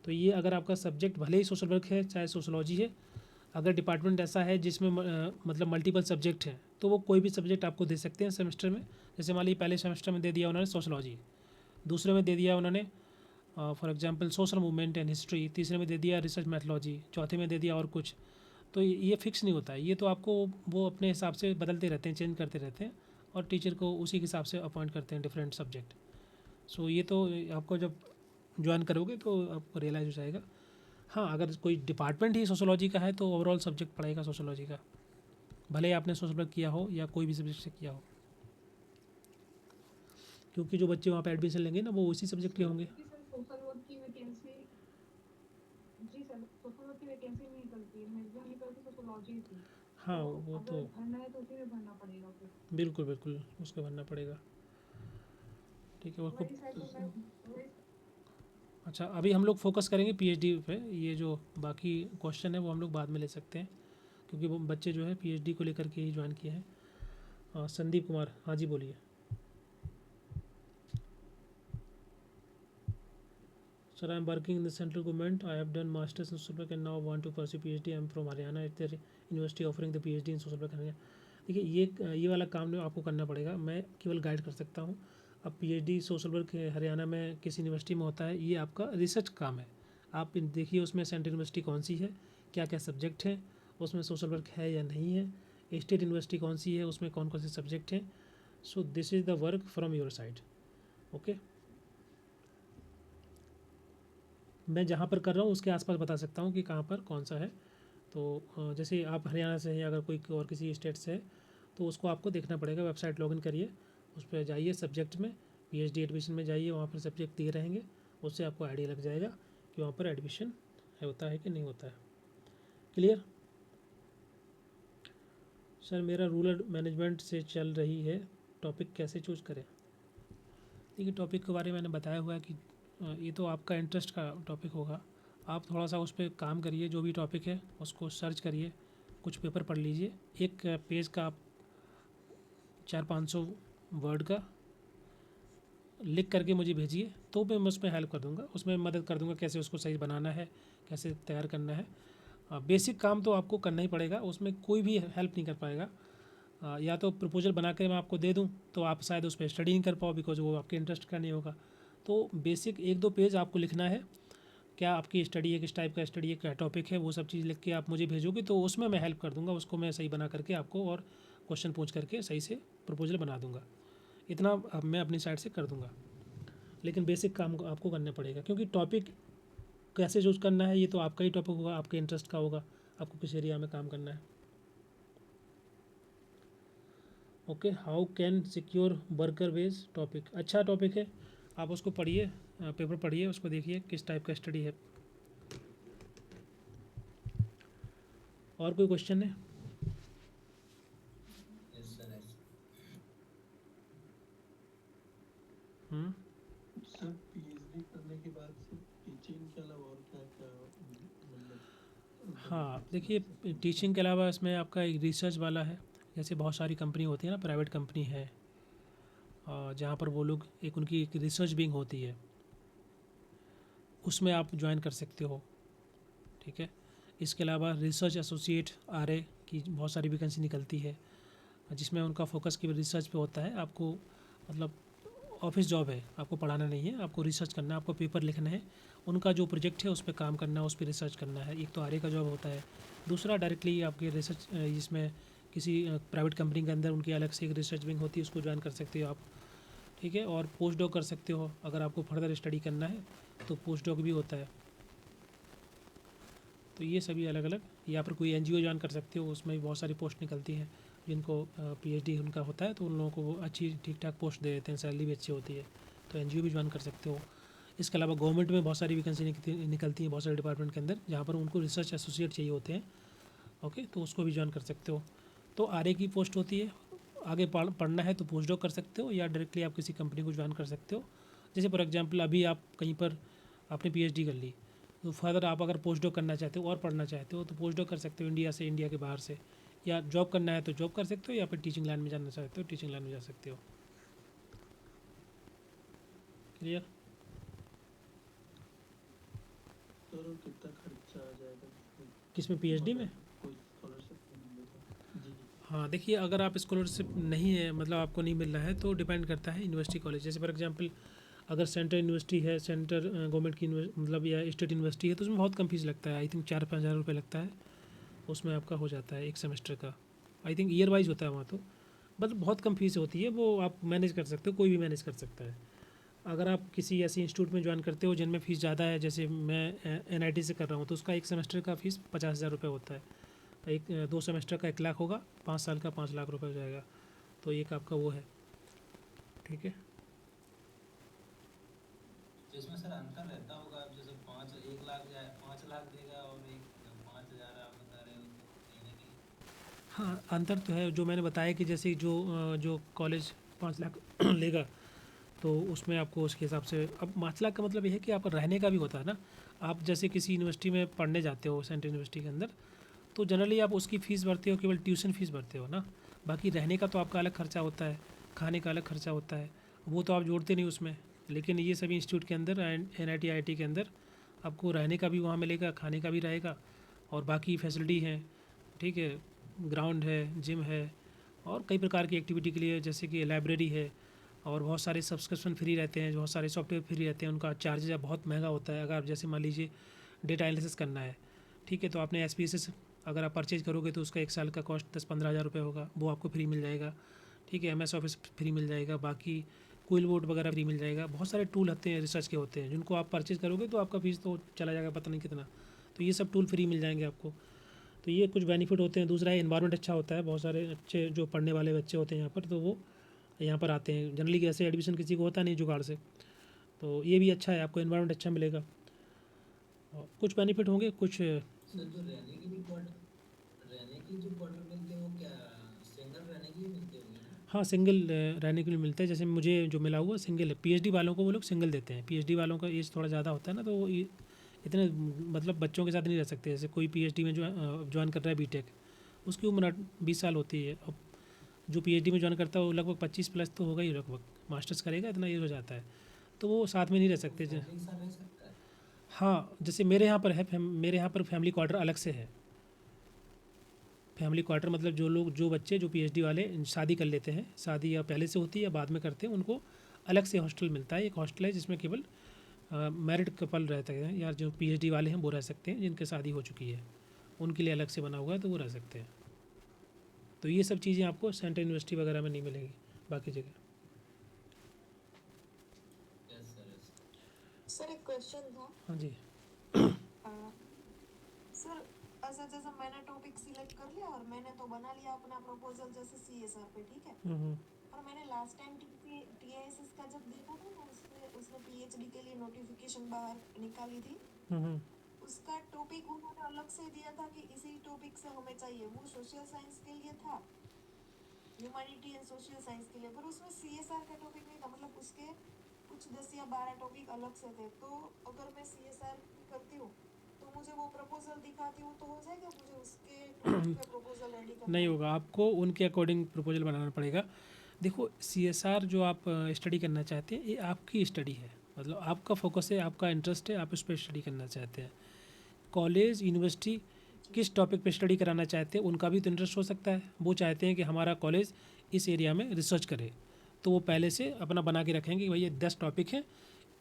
तो ये अगर आपका सब्जेक्ट भले ही सोशल वर्क है चाहे सोशोलॉजी है, अगर डिपार्टमेंट ऐसा है जिसमें मतलब मल्टीपल सब्जेक्ट हैं, तो वो कोई भी सब्जेक्ट आपको दे सकते हैं सेमेस्टर में। जैसे मान लीजिए पहले सेमेस्टर में दे दिया उन्होंने सोशोलॉजी, दूसरे में दे दिया उन्होंने for example social movement and history, तीसरे में दे दिया रिसर्च मैथोलॉजी, चौथे में दे दिया और कुछ। तो ये फिक्स नहीं होता है, ये तो आपको वो अपने हिसाब से बदलते रहते हैं, चेंज करते रहते हैं, और टीचर को उसी के हिसाब से अपॉइंट करते हैं डिफरेंट सब्जेक्ट। सो ये तो आपको जब ज्वाइन करोगे तो आपको रियलाइज़ हो जाएगा। हाँ, अगर कोई डिपार्टमेंट ही सोशोलॉजी का है तो ओवरऑल सब्जेक्ट पढ़ेगा सोशोलॉजी का, भले ही आपने सोशल वर्क किया हो या कोई भी सब्जेक्ट से किया हो, क्योंकि जो बच्चे वहाँ पे एडमिशन लेंगे ना वो उसी सब्जेक्ट के होंगे। जी सर, सोशल वर्क की वैकेंसी, जी सर सोशल वर्क की वैकेंसी नहीं निकलती है, मेरी जो निकलती सोशोलॉजी थी। हाँ, तो वो अगर तो भरना है तो उसी में भरना पड़ेगा फिर। बिल्कुल बिल्कुल उसको भरना पड़ेगा, ठीक है उसको। वही सर, तो मैं वही। अच्छा, अभी हम लोग फोकस करेंगे पीएचडी पे, ये जो बाकी क्वेश्चन है वो हम लोग बाद में ले सकते हैं, क्योंकि वो बच्चे जो है पीएचडी को लेकर के ही ज्वाइन किए हैं। संदीप कुमार, हाँ जी बोलिए। Sir, I am working in the central government, I have done masters in social work and now want to pursue PhD, I am from Haryana at the university offering the PhD in social work Haryana. देखिए ये वाला काम जो आपको करना पड़ेगा, मैं केवल गाइड कर सकता हूँ। अब पीएचडी सोशल वर्क हरियाणा में किसी यूनिवर्सिटी में होता है, ये आपका रिसर्च काम है। आप देखिए उसमें सेंट्रल यूनिवर्सिटी कौन सी है, क्या क्या सब्जेक्ट हैं, उसमें सोशल वर्क है या नहीं है, स्टेट यूनिवर्सिटी कौन सी है, उसमें कौन कौन से सब्जेक्ट हैं, so this is the work from your side. Okay, मैं जहाँ पर कर रहा हूँ उसके आसपास बता सकता हूँ कि कहाँ पर कौन सा है. तो जैसे आप हरियाणा से हैं, अगर कोई और किसी स्टेट से है तो उसको आपको देखना पड़ेगा. वेबसाइट लॉगिन करिए, उस पर जाइए, सब्जेक्ट में पीएचडी एडमिशन में जाइए, वहाँ पर सब्जेक्ट दिए रहेंगे, उससे आपको आइडिया लग जाएगा कि वहाँ पर एडमिशन होता है कि नहीं होता है. क्लियर? सर मेरा रूरल मैनेजमेंट से चल रही है, टॉपिक कैसे चूज करें? देखिए, टॉपिक के बारे में मैंने बताया हुआ है कि ये तो आपका इंटरेस्ट का टॉपिक होगा. आप थोड़ा सा उस पर काम करिए, जो भी टॉपिक है उसको सर्च करिए, कुछ पेपर पढ़ लीजिए. एक पेज का आप 400-500 वर्ड का लिख करके मुझे भेजिए, तो मैं उसमें हेल्प कर दूंगा, उसमें मदद कर दूंगा कैसे उसको सही बनाना है, कैसे तैयार करना है. बेसिक काम तो आपको करना ही पड़ेगा, उसमें कोई भी हेल्प नहीं कर पाएगा. या तो प्रपोजल बना के मैं आपको दे दूं तो आप शायद उस पर स्टडी नहीं कर पाओ, बिकॉज वो आपके इंटरेस्ट का नहीं होगा. तो बेसिक 1-2 पेज आपको लिखना है, क्या आपकी स्टडी है, किस टाइप का स्टडी है, क्या टॉपिक है, वो सब चीज़ लिख के आप मुझे भेजोगे तो उसमें मैं हेल्प कर दूंगा, उसको मैं सही बना करके आपको और क्वेश्चन पूछ करके सही से प्रपोजल बना दूंगा. इतना मैं अपनी साइड से कर दूंगा, लेकिन बेसिक काम आपको करना पड़ेगा, क्योंकि टॉपिक कैसे चूज करना है ये तो आपका ही टॉपिक होगा, आपके इंटरेस्ट का होगा, आपको किस एरिया में काम करना है. Okay, how can secure worker base topic, अच्छा टॉपिक है, आप उसको पढ़िए, पेपर पढ़िए, उसको देखिए किस टाइप का स्टडी है. और कोई क्वेश्चन है? Yes sir. सर पीएचडी करने के बाद से टीचिंग के अलावा और क्या क्या मतलब? हाँ, देखिए, टीचिंग के अलावा इसमें आपका एक रिसर्च वाला है. जैसे बहुत सारी कंपनी होती है ना, प्राइवेट कंपनी है, जहाँ पर वो लोग उनकी एक रिसर्च विंग होती है, उसमें आप ज्वाइन कर सकते हो. ठीक है, इसके अलावा रिसर्च एसोसिएट आरए की बहुत सारी वैकेंसी निकलती है, जिसमें उनका फोकस केवल रिसर्च पे होता है. आपको मतलब ऑफिस जॉब है, आपको पढ़ाना नहीं है, आपको रिसर्च करना है, आपको पेपर लिखना है, उनका जो प्रोजेक्ट है उस पर काम करना है, उस पर रिसर्च करना है. एक तो आरए का जॉब होता है. दूसरा डायरेक्टली आपके रिसर्च, जिसमें किसी प्राइवेट कंपनी के अंदर उनकी अलग से एक रिसर्च विंग होती है, उसको ज्वाइन कर सकते हो आप. ठीक है, और पोस्ट डॉक कर सकते हो अगर आपको फर्दर स्टडी करना है तो पोस्ट डॉक भी होता है. तो ये सभी अलग अलग, या फिर कोई एनजीओ ज्वाइन कर सकते हो, उसमें भी बहुत सारी पोस्ट निकलती हैं. जिनको पीएचडी उनका होता है तो उन लोगों को वो अच्छी ठीक ठाक पोस्ट दे देते हैं, सैलरी भी अच्छी होती है, तो एनजीओ भी ज्वाइन कर सकते हो. इसके अलावा गवर्नमेंट में बहुत सारी वैकेंसी निकलती हैं बहुत सारे डिपार्टमेंट के अंदर, जहाँ पर उनको रिसर्च एसोसिएट चाहिए होते हैं. ओके, तो उसको भी ज्वाइन कर सकते हो. तो आरए की पोस्ट होती है, आगे पढ़ना है तो पोस्ट डॉक कर सकते हो, या डायरेक्टली आप किसी कंपनी को ज्वाइन कर सकते हो. जैसे फॉर एग्जांपल अभी आप कहीं पर आपने पीएचडी कर ली, तो फर्दर आप अगर पोस्ट डॉक करना चाहते हो और पढ़ना चाहते हो तो पोस्ट डॉक कर सकते हो इंडिया से, इंडिया के बाहर से, या जॉब करना है तो जॉब कर सकते हो, या फिर टीचिंग लाइन में जाना चाहते हो टीचिंग लाइन में जा सकते हो. क्लियर? सर कितना खर्चा आ जाएगा किसमें, पीएचडी में? कोई स्कॉलरशिप नहीं मिलेगा? जी. हाँ, देखिए, अगर आप स्कॉलरशिप नहीं है, मतलब आपको नहीं मिल रहा है, तो डिपेंड करता है यूनिवर्सिटी कॉलेज. जैसे फॉर एग्जांपल अगर सेंट्रल यूनिवर्सिटी है, सेंटर गवर्नमेंट की मतलब या स्टेट यूनिवर्सिटी है, तो उसमें बहुत कम फीस लगता है. आई थिंक 4-5 हज़ार रुपये लगता है, उसमें आपका हो जाता है एक सेमेस्टर का. आई थिंक ईयर वाइज होता है वहाँ, तो मतलब बहुत कम फीस होती है, वो आप मैनेज कर सकते हो, कोई भी मैनेज कर सकता है. अगर आप किसी ऐसी इंस्टीट्यूट में ज्वाइन करते हो जिनमें फ़ीस ज़्यादा है, जैसे मैं एनआईटी से कर रहा हूँ, तो उसका एक सेमेस्टर का फ़ीस 50,000 रुपये होता है. 2 सेमेस्टर का 1 लाख होगा, 5 साल का 5 लाख रुपये हो जाएगा. तो एक आपका वो है. ठीक है, तो इसमें सर अंतर रहता होगा, अब जैसे 1 लाख जाए 5 लाख देगा और एक 5,000 आप बता रहे हो, तो कहीं ना कहीं. हाँ, अंतर तो है. जो मैंने बताया कि जैसे जो कॉलेज 5 लाख लेगा, तो उसमें आपको उसके हिसाब से, अब 5 लाख का मतलब ये है कि आपका रहने का भी होता है ना. आप जैसे किसी यूनिवर्सिटी में पढ़ने जाते हो, सेंट्रल यूनिवर्सिटी के अंदर, तो जनरली आप उसकी फ़ीस भरते हो, केवल ट्यूशन फ़ीस भरते हो ना. बाकी रहने का तो आपका अलग खर्चा होता है, खाने का अलग खर्चा होता है, वो तो आप जोड़ते नहीं उसमें. लेकिन ये सभी इंस्टीट्यूट के अंदर, एनआईटी आईआईटी के अंदर, आपको रहने का भी वहाँ मिलेगा, खाने का भी रहेगा, और बाकी फैसिलिटी हैं. ठीक है, ग्राउंड है, जिम है, और कई प्रकार की एक्टिविटी के लिए, जैसे कि लाइब्रेरी है, और बहुत सारे सब्सक्रिप्शन फ्री रहते हैं, बहुत सारे सॉफ्टवेयर फ्री रहते हैं. उनका चार्जेज बहुत महंगा होता है. अगर आप जैसे मान लीजिए डेटा एनालिसिस करना है, ठीक है, तो आपने एसपीएसएस अगर आप परचेज करोगे तो उसका 1 साल का कॉस्ट 10-15 हज़ार रुपये होगा, वो आपको फ्री मिल जाएगा. ठीक है, MS ऑफिस फ्री मिल जाएगा, बाकी क्विल बोर्ड वगैरह फ्री मिल जाएगा। बहुत सारे टूल होते हैं रिसर्च के होते हैं, जिनको आप परचेज़ करोगे तो आपका फीस तो चला जाएगा पता नहीं कितना। तो ये सब टूल फ्री मिल जाएंगे आपको। तो ये कुछ बेनिफिट होते हैं। दूसरा है एनवायरनमेंट अच्छा होता है, बहुत सारे अच्छे जो पढ़ने वाले बच्चे होते हैं यहाँ पर, तो वो यहाँ पर आते हैं। जनरली ऐसे एडमिशन किसी को होता नहीं जुगाड़ से, तो ये भी अच्छा है, आपको एनवायरनमेंट अच्छा मिलेगा। और कुछ बेनिफिट होंगे, कुछ सर जो रहने की जो क्वार्टर मिलते हैं वो क्या सिंगल रहने की मिलते होंगे ना? हाँ सिंगल रहने के लिए मिलता है। जैसे मुझे जो मिला हुआ सिंगल है। PhD वालों को वो लोग सिंगल देते हैं। PhD वालों का एज थोड़ा ज़्यादा होता है ना, तो वो इतने मतलब बच्चों के साथ नहीं रह सकते। जैसे कोई PhD में जो ज्वाइन कर रहा है BTech, उसकी उम्र 20 साल होती है। अब जो PhD में ज्वाइन करता है वो लगभग 25 प्लस तो होगा ही, लगभग मास्टर्स करेगा इतना एज हो जाता है, तो वो साथ में नहीं रह सकते। फैमिली के साथ रह सकता है? हाँ, जैसे मेरे यहाँ पर है मेरे यहाँ पर फैमिली क्वार्टर अलग से है। फैमिली क्वार्टर मतलब जो बच्चे जो PhD वाले शादी कर लेते हैं, शादी या पहले से होती है या बाद में करते हैं, उनको अलग से हॉस्टल मिलता है। एक हॉस्टल है जिसमें केवल मैरिड कपल रहते हैं, या जो PhD वाले हैं वो रह सकते हैं, जिनकी शादी हो चुकी है उनके लिए अलग से बना हुआ है, तो वो रह सकते हैं। तो ये सब चीज़ें आपको सेंट्रल यूनिवर्सिटी वगैरह में नहीं मिलेगी बाकी जगह। Yes sir, yes. सर एक क्वेश्चन था। हाँ जी। सर ऐसा जैसे मैंने टॉपिक सिलेक्ट कर लिया और मैंने तो बना लिया अपना प्रपोजल जैसे CSR पे, ठीक है। पर मैंने लास्ट टाइम TISS का जब देखा था ना, उसने PhD के लिए नोटिफिकेशन बाहर निकाली थी। उसका टॉपिक उन्होंने अलग से दिया था कि इसी टॉपिक से हमें चाहिए। वो सोशल साइंस के लिए था, ह्यूमैनिटी एंड सोशल साइंस के लिए, पर उसमें CSR का टॉपिक नहीं था। मतलब उसके कुछ 10 या 12 टॉपिक अलग से थे। तो अगर मैं CSR करती हूँ तो मुझे वो प्रपोजल दिखाती हूँ तो हो जाएगा? मुझे उसके टॉपिक पे प्रपोजल रेडी करना नहीं होगा, आपको उनके अकॉर्डिंग प्रपोजल बनाना पड़ेगा। देखो CSR जो आप स्टडी करना चाहते हैं, ये आपकी स्टडी है, मतलब आपका फोकस है, आपका इंटरेस्ट है, आप उस पर स्टडी करना चाहते हैं। कॉलेज यूनिवर्सिटी किस टॉपिक पे स्टडी कराना चाहते हैं, उनका भी तो इंटरेस्ट हो सकता है। वो चाहते हैं कि हमारा कॉलेज इस एरिया में रिसर्च करे, तो वो पहले से अपना बना के रखेंगे कि भाई ये 10 टॉपिक हैं,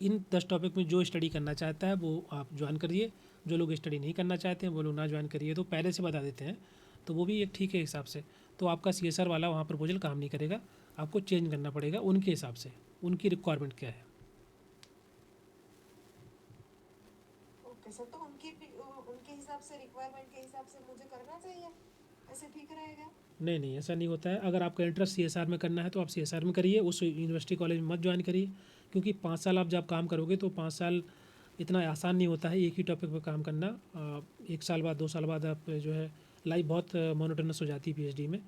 इन 10 टॉपिक में जो स्टडी करना चाहता है वो आप ज्वाइन करिए, जो लोग स्टडी नहीं करना चाहते हैं वो लोग ना ज्वाइन करिए, तो पहले से बता देते हैं। तो वो भी एक ठीक है हिसाब से। तो आपका CSR वाला वहाँ प्रपोजल काम नहीं करेगा, आपको चेंज करना पड़ेगा उनके हिसाब से, उनकी रिक्वायरमेंट क्या है। ओके सर, तो उनके हिसाब से, रिक्वायरमेंट के हिसाब से मुझे करना चाहिए, ऐसे ठीक रहेगा? नहीं नहीं, ऐसा नहीं होता है। अगर आपका इंटरेस्ट CSR में करना है तो आप CSR में करिए, उस यूनिवर्सिटी कॉलेज में मत ज्वाइन करिए, क्योंकि 5 साल आप जब काम करोगे तो 5 साल इतना आसान नहीं होता है एक ही टॉपिक पर काम करना। 1 साल बाद 2 साल बाद आप जो है लाइफ बहुत मोनोटोनस हो जाती है PhD में।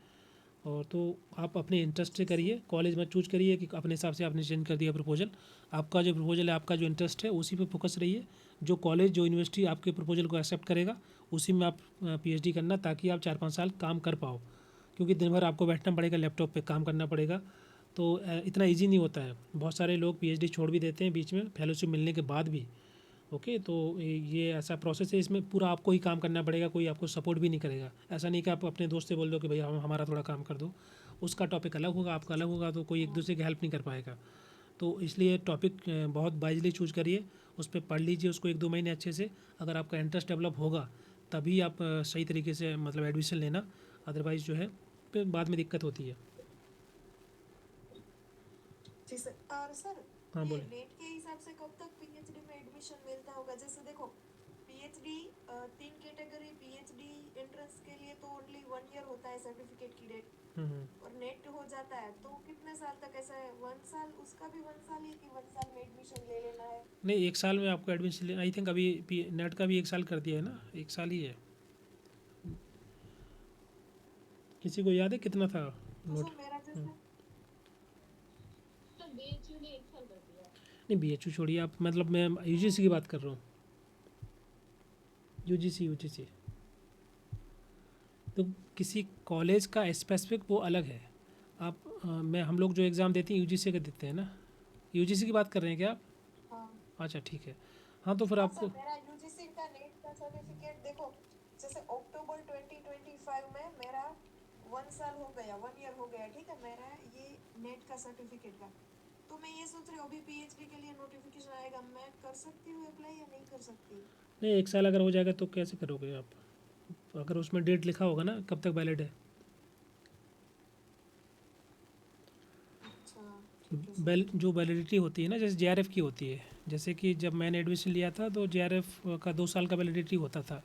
और तो आप अपने इंटरेस्ट से करिए, कॉलेज मत चूज करिए कि अपने हिसाब से आपने चेंज कर दिया प्रपोजल। आपका जो प्रपोजल है, आपका जो इंटरेस्ट है उसी पे फोकस रहिए। जो कॉलेज जो यूनिवर्सिटी आपके प्रपोजल को एक्सेप्ट करेगा उसी में आप PhD करना, ताकि आप 4-5 साल काम कर पाओ, क्योंकि दिन भर आपको बैठना पड़ेगा, लैपटॉप पे काम करना पड़ेगा, तो इतना इजी नहीं होता है। बहुत सारे लोग PhD छोड़ भी देते हैं बीच में फेलोशिप मिलने के बाद भी। ओके, तो ये ऐसा प्रोसेस है, इसमें पूरा आपको ही काम करना पड़ेगा, कोई आपको सपोर्ट भी नहीं करेगा। ऐसा नहीं कि आप अपने दोस्त से बोल दो कि भैया हमारा थोड़ा काम कर दो, उसका टॉपिक अलग होगा, आपका अलग होगा, तो कोई एक दूसरे की हेल्प नहीं कर पाएगा। तो इसलिए टॉपिक बहुत वाइजली चूज करिए, उस पर पढ़ लीजिए उसको 1-2 महीने अच्छे से। अगर आपका इंटरेस्ट डेवलप होगा तभी आप सही तरीके से मतलब एडमिशन लेना, अदरवाइज़ जो है फिर बाद में दिक्कत होती है। जी सर। और सर हाँ ये बोले। नेट के हिसाब से कब तक PhD में एडमिशन मिलता होगा? जैसे देखो PhD 3 कैटेगरी, PhD एंट्रेंस के लिए तो ओनली 1 ईयर होता है सर्टिफिकेट की डेट, और नेट हो जाता है तो कितने साल तक ऐसा है? 1 साल, उसका भी 1 साल ही कि 1 साल में एडमिशन ले लेना है? नहीं, 1 साल में आपको एडमिशन लेना, आई थिंक अभी नेट का भी 1 साल कर दिया है ना, 1 साल ही है। किसी को याद है कितना था तो नोट? सर मेरा जैसे सर BHU ने 1 साल कर दिया। नहीं, BHU छोड़िए आप, मतलब मैं UGC की बात कर रहा हूँ। UGC तो किसी कॉलेज का स्पेसिफिक वो अलग है। आप हम लोग जो एग्ज़ाम देते हैं UGC का देते हैं ना, UGC की बात कर रहे हैं क्या आप? हाँ। अच्छा ठीक है। हाँ तो फिर हाँ आपको सर, मेरा UGC का नेट का सर्टिफिकेट देखो, जैसे अक्टूबर 2025 में मेरा 1 साल हो गया, 1 ईयर हो गया, ठीक है, मेरा ये नेट का सर्टिफिकेट का। तो मैं ये सोच रही हूँ अभी PhD के लिए नोटिफिकेशन आएगा, मैं कर सकती हूँ अप्लाई या नहीं कर सकती? नहीं, 1 साल अगर हो जाएगा तो कैसे करोगे आप? अगर उसमें डेट लिखा होगा ना कब तक वैलिड है। जो वैलिडिटी होती है ना, जैसे जेआरएफ की होती है, जैसे कि जब मैंने एडमिशन लिया था तो जेआरएफ का 2 साल का वैलिडिटी होता था,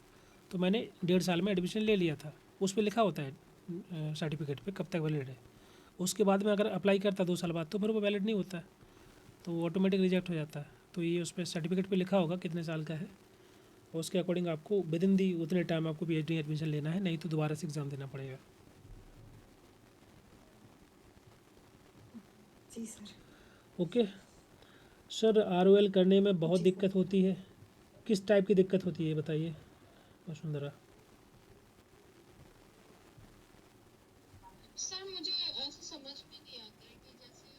तो मैंने 1.5 साल में एडमिशन ले लिया था। उस पर लिखा होता है सर्टिफिकेट पे कब तक वैलिड है। उसके बाद में अगर अप्लाई करता 2 साल बाद तो फिर वो वैलिड नहीं होता है, तो वो ऑटोमेटिक रिजेक्ट हो जाता है। तो ये उस पर सर्टिफिकेट पे लिखा होगा कितने साल का है, और उसके अकॉर्डिंग आपको विद इन दी उतने टाइम आपको पीएचडी एडमिशन लेना है, नहीं तो दोबारा से एग्ज़ाम देना पड़ेगा। जी सर। ओके सर, आरओएल करने में बहुत जी दिक्कत होती है, किस टाइप की दिक्कत होती है बताइए वसुंधरा। सर मुझे ऐसे समझ में नहीं आता है कि जैसे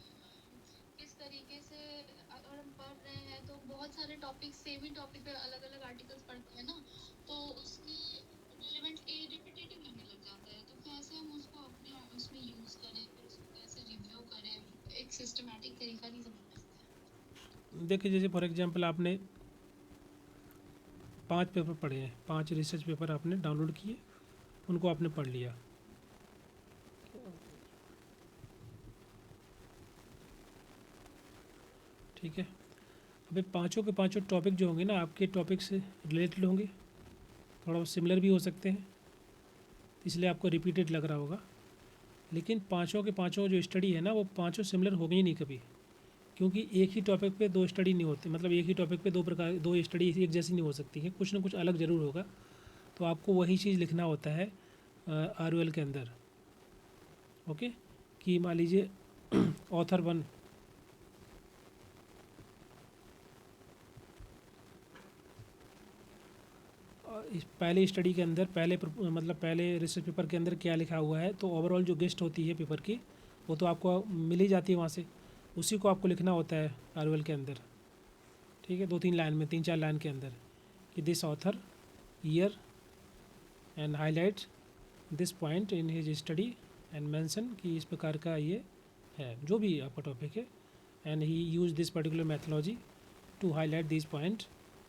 किस तरीके से अगर हम पढ़ रहे हैं तो बहुत सारे टॉपिक सेम ही टॉपिक पे अलग अलग आर्टिकल्स पढ़ते हैं ना, तो उसकी रिलेवेंट रिपीटेटिव लगने लग जाता है, तो कैसे हम उसको अपने उसमें यूज़ करें, फिर उसको कैसे रिव्यू करें, एक सिस्टमैटिक तरीका नहीं समझ में आता है। देखिए जैसे फॉर एग्जांपल आपने 5 पेपर पढ़े हैं, 5 रिसर्च पेपर आपने डाउनलोड किए, उनको आपने पढ़ लिया, ठीक है। अभी पाँचों के पाँचों टॉपिक जो होंगे ना आपके टॉपिक से रिलेटेड होंगे, थोड़ा सिमिलर भी हो सकते हैं, इसलिए आपको रिपीटेड लग रहा होगा। लेकिन पाँचों के पाँचों जो स्टडी है ना वो पाँचों सिमिलर होंगे ही नहीं कभी, क्योंकि एक ही टॉपिक पे 2 स्टडी नहीं होती, मतलब एक ही टॉपिक पे 2 स्टडी एक जैसी नहीं हो सकती है, कुछ ना कुछ अलग ज़रूर होगा। तो आपको वही चीज़ लिखना होता है आरओएल के अंदर। ओके, कि मान लीजिए ऑथर 1 इस पहले स्टडी के अंदर मतलब पहले रिसर्च पेपर के अंदर क्या लिखा हुआ है, तो ओवरऑल जो गेस्ट होती है पेपर की वो तो आपको मिल ही जाती है वहाँ से, उसी को आपको लिखना होता है आरओएल के अंदर, ठीक है। 2-3 लाइन में, 3-4 लाइन के अंदर कि this author year and highlight this point in his study and mention कि इस प्रकार का ये है जो भी आपका टॉपिक है, and he use this particular methodology to highlight this point,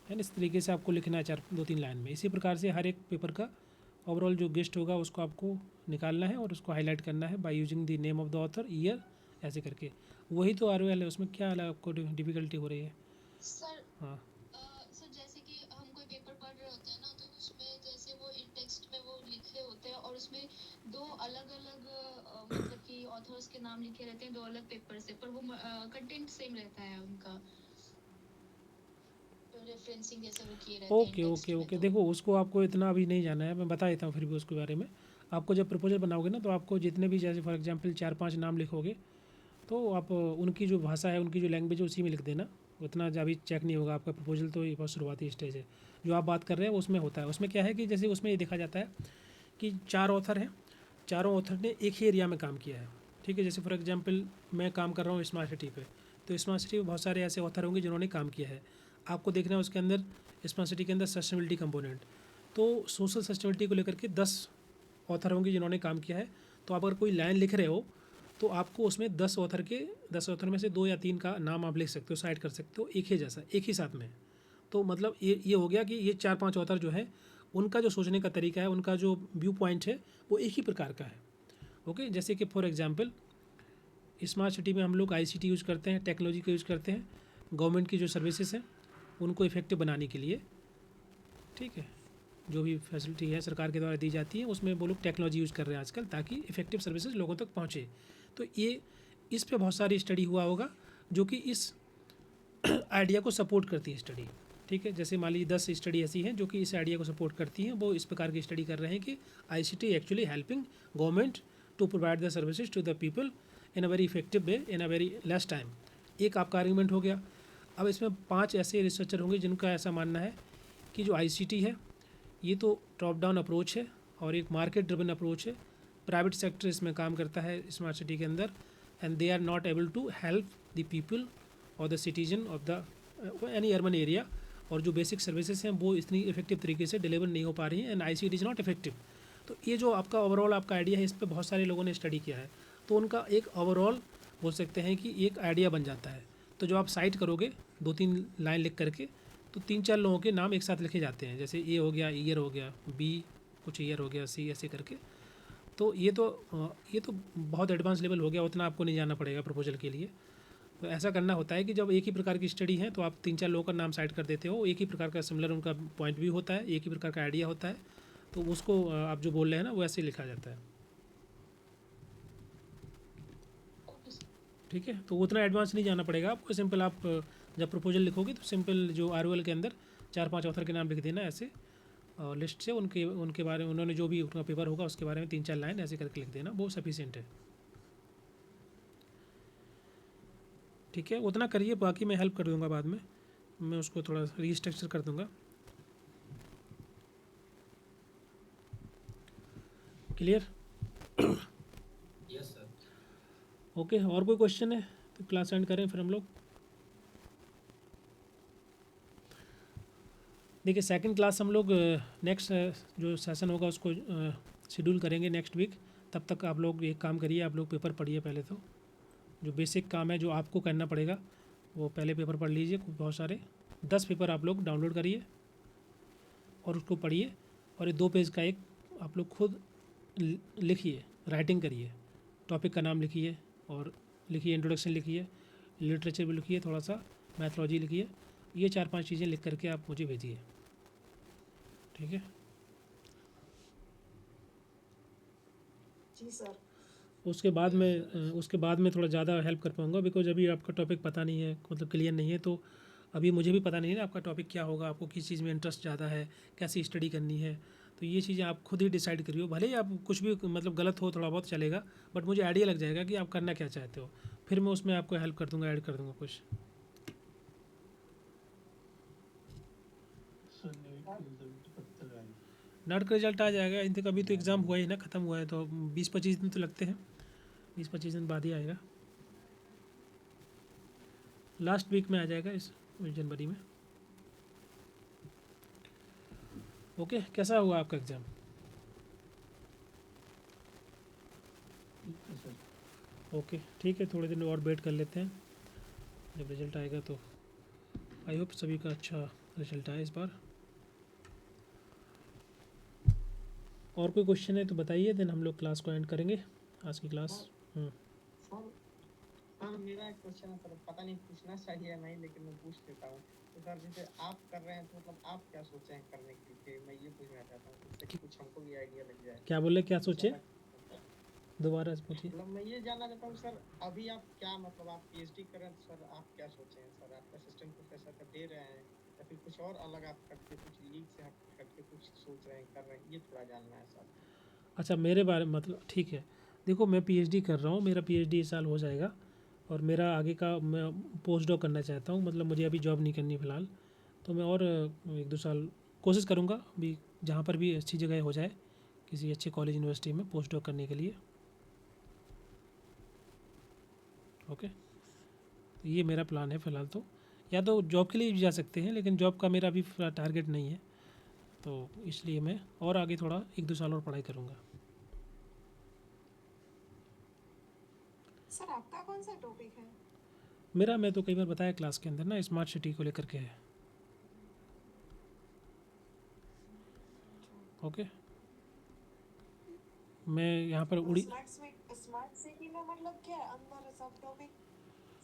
and इस तरीके से आपको लिखना है 2-3 लाइन में। इसी प्रकार से हर एक पेपर का ओवरऑल जो गेस्ट होगा उसको आपको निकालना है और उसको हाईलाइट करना है by using the name of the author, year, ऐसे करके। वही तो आरओएल है, उसमें क्या अलग आपको डिफ़िकल्टी हो रही है। सर हाँ सर जैसे कि हम कोई पेपर पढ़ रहे होते हैं ना, तो उसमें जैसे वो इन टेक्स्ट में वो लिखे होते हैं और उसमें 2 अलग अलग मतलब कि ऑथर्स के नाम लिखे रहते हैं 2 अलग पेपर से, पर वो कंटेंट सेम रहता है उनका, रेफरेंसिंग जैसे वो किए रहते हैं ओके इन टेक्स्ट ओके में। ओके, तो देखो उसको आपको इतना अभी नहीं जाना है, मैं बता देता हूँ फिर भी उसके बारे में। आपको जब प्रपोजल बनाओगे ना तो आपको जितने भी जैसे फॉर एग्जांपल 4-5 नाम लिखोगे तो आप उनकी जो भाषा है, उनकी जो लैंग्वेज है उसी में लिख देना, उतना अभी चेक नहीं होगा आपका प्रपोजल, तो ये बहुत शुरुआती स्टेज है। जो आप बात कर रहे हैं उसमें होता है, उसमें क्या है कि जैसे उसमें ये देखा जाता है कि 4 ऑथर हैं, चारों ऑथर ने एक ही एरिया में काम किया है, ठीक है। जैसे फॉर एग्जांपल मैं काम कर रहा हूँ स्मार्ट सिटी पे, तो स्मार्ट सिटी में बहुत सारे ऐसे ऑथर होंगे जिन्होंने काम किया है। आपको देखना है उसके अंदर स्मार्ट सिटी के अंदर सस्टेनेबिलिटी कंपोनेंट, तो सोशल सस्टेनेबिलिटी को लेकर के 10 ऑथर होंगे जिन्होंने काम किया है। तो आप अगर कोई लाइन लिख रहे हो तो आपको उसमें 10 ऑथर में से 2 या 3 का नाम आप लिख सकते हो, साइड कर सकते हो एक ही जैसा, एक ही साथ में। तो मतलब ये हो गया कि ये 4-5 ऑथर जो है उनका जो सोचने का तरीका है, उनका जो व्यू पॉइंट है वो एक ही प्रकार का है। ओके, जैसे कि फॉर एग्जांपल स्मार्ट सिटी में हम लोग आईसीटी यूज़ करते हैं, टेक्नोलॉजी का यूज़ करते हैं, गवर्नमेंट की जो सर्विसेज हैं उनको इफेक्टिव बनाने के लिए, ठीक है। जो भी फैसिलिटी है सरकार के द्वारा दी जाती है उसमें वो लोग टेक्नोलॉजी यूज़ कर रहे हैं आजकल, ताकि इफेक्टिव सर्विसेज लोगों तक पहुँचे। तो ये इस पे बहुत सारी स्टडी हुआ होगा जो कि इस आइडिया को सपोर्ट करती है स्टडी, ठीक है। जैसे मान लीजिए 10 स्टडी ऐसी हैं जो कि इस आइडिया को सपोर्ट करती हैं, वो इस प्रकार की स्टडी कर रहे हैं कि ICT actually helping government to provide the services to the people in a very effective way in a very less time. एक आपका आर्गूमेंट हो गया। अब इसमें 5 ऐसे रिसर्चर होंगे जिनका ऐसा मानना है कि जो आईसीटी है ये तो टॉप डाउन अप्रोच है और एक मार्केट ड्रिवन अप्रोच है, प्राइवेट सेक्टर इसमें काम करता है स्मार्ट सिटी के अंदर, and they are not able to help the people और the citizen of the any urban area, और जो बेसिक सर्विसेज हैं वो इतनी इफेक्टिव तरीके से डिलीवर नहीं हो पा रही हैं, and ICT is not effective. तो ये जो आपका ओवरऑल आपका आइडिया है, इस पर बहुत सारे लोगों ने स्टडी किया है, तो उनका एक ओवरऑल बोल सकते हैं कि एक आइडिया बन जाता है। तो जब आप साइट करोगे 2-3 लाइन लिख करके, तो 3-4 लोगों के नाम एक साथ लिखे जाते हैं, जैसे ए हो गया, ईयर हो गया, बी कुछ ईयर हो गया, सी ऐसे करके। तो ये तो बहुत एडवांस लेवल हो गया, उतना आपको नहीं जाना पड़ेगा प्रपोजल के लिए। तो ऐसा करना होता है कि जब एक ही प्रकार की स्टडी है तो आप 3-4 लोगों का नाम साइड कर देते हो, एक ही प्रकार का सिमिलर उनका पॉइंट भी होता है, एक ही प्रकार का आइडिया होता है, तो उसको आप जो बोल रहे हैं ना वो ऐसे ही लिखा जाता है। Okay sir. ठीक है, तो उतना एडवांस नहीं जाना पड़ेगा आपको। सिंपल आप जब प्रपोजल लिखोगे तो सिंपल जो ROL के अंदर 4-5 ऑथर के नाम लिख देना ऐसे, और लिस्ट से उनके उनके बारे में, उन्होंने जो भी उनका पेपर होगा उसके बारे में 3-4 लाइन ऐसे करके लिख देना, वो सफिशिएंट है। ठीक है, उतना करिए, बाकी मैं हेल्प कर दूंगा बाद में, मैं उसको थोड़ा रीस्ट्रक्चर कर दूंगा। क्लियर? Yes sir. ओके, और कोई क्वेश्चन है तो क्लास एंड करें फिर हम लोग। देखिए सेकंड क्लास हम लोग नेक्स्ट जो सेशन होगा उसको शेड्यूल करेंगे नेक्स्ट वीक। तब तक आप लोग एक काम करिए, आप लोग पेपर पढ़िए पहले, तो जो बेसिक काम है जो आपको करना पड़ेगा वो पहले पेपर पढ़ लीजिए, बहुत सारे 10 पेपर आप लोग डाउनलोड करिए और उसको पढ़िए, और ये 2 पेज का एक आप लोग खुद लिखिए, राइटिंग करिए, टॉपिक का नाम लिखिए और लिखिए, इंट्रोडक्शन लिखिए, लिटरेचर भी लिखिए, थोड़ा सा मैथोलॉजी लिखिए, ये 4-5 चीज़ें लिख करके आप मुझे भेजिए। ठीक है, जी सर। उसके बाद में थोड़ा ज़्यादा हेल्प कर पाऊँगा, बिकॉज अभी आपका टॉपिक पता नहीं है, मतलब क्लियर नहीं है, तो अभी मुझे भी पता नहीं है आपका टॉपिक क्या होगा, आपको किस चीज़ में इंटरेस्ट ज़्यादा है, कैसी स्टडी करनी है, तो ये चीज़ें आप खुद ही डिसाइड करिए। भले ही आप कुछ भी मतलब गलत हो थोड़ा बहुत चलेगा, बट मुझे आइडिया लग जाएगा कि आप करना क्या चाहते हो, फिर मैं उसमें आपको हेल्प कर दूँगा, ऐड कर दूँगा कुछ। सर नेट रिजल्ट कब तक आएगा? नेट का रिजल्ट आ जाएगा, इन तक अभी तो एग्ज़ाम हुआ ही ना, ख़त्म हुआ है, तो 20-25 दिन तो लगते हैं, 20-25 दिन बाद ही आएगा, लास्ट वीक में आ जाएगा इस जनवरी में। ओके, कैसा हुआ आपका एग्ज़ाम? ठीक है सर। ओके ठीक है, थोड़े दिन और वेट कर लेते हैं, जब रिजल्ट आएगा तो आई होप सभी का अच्छा रिजल्ट आए इस बार। और कोई क्वेश्चन है तो बताइए, देन हम लोग क्लास को एंड करेंगे, आज की क्लास। सर मेरा एक क्वेश्चन है सर, पता नहीं पूछना चाहिए या नहीं, लेकिन मैं पूछ लेता हूँ। तो सर जैसे आप कर रहे हैं तो मतलब आप क्या सोचे हैं करने के लिए, मैं ये पूछना चाहता हूँ, जिससे कि कुछ हमको भी आइडिया लग जाए। क्या बोले, क्या सोचे, दोबारा पूछिए। मतलब मैं ये जानना चाहता हूँ सर, अभी आप क्या मतलब आप PhD कर रहे हैं तो सर आप क्या सोचे हैं सर, आप असिस्टेंट प्रोफेसर का दे रहे हैं या फिर कुछ और अलग आप करके कुछ लीग से हट करके कुछ सोच रहे हैं कर रहे हैं, ये थोड़ा जानना है सर। अच्छा, मेरे बारे में मतलब, ठीक है, देखो मैं PhD कर रहा हूँ, मेरा PhD इस साल हो जाएगा, और मेरा आगे का मैं पोस्ट डॉक करना चाहता हूँ, मतलब मुझे अभी जॉब नहीं करनी फ़िलहाल, तो मैं और 1-2 साल कोशिश करूँगा अभी, जहाँ पर भी अच्छी जगह हो जाए किसी अच्छे कॉलेज यूनिवर्सिटी में पोस्ट डॉक करने के लिए। ओके, तो ये मेरा प्लान है फ़िलहाल, तो या तो जॉब के लिए भी जा सकते हैं, लेकिन जॉब का मेरा अभी टारगेट नहीं है, तो इसलिए मैं और आगे थोड़ा 1-2 साल और पढ़ाई करूँगा। सर आपका कौन सा टॉपिक है? मेरा, मैं तो कई बार बताया क्लास के अंदर ना, स्मार्ट सिटी को लेकर के है। ओके, मैं यहाँ पर उड़ी, स्मार्ट सिटी में मतलब क्या है अंदर सब टॉपिक?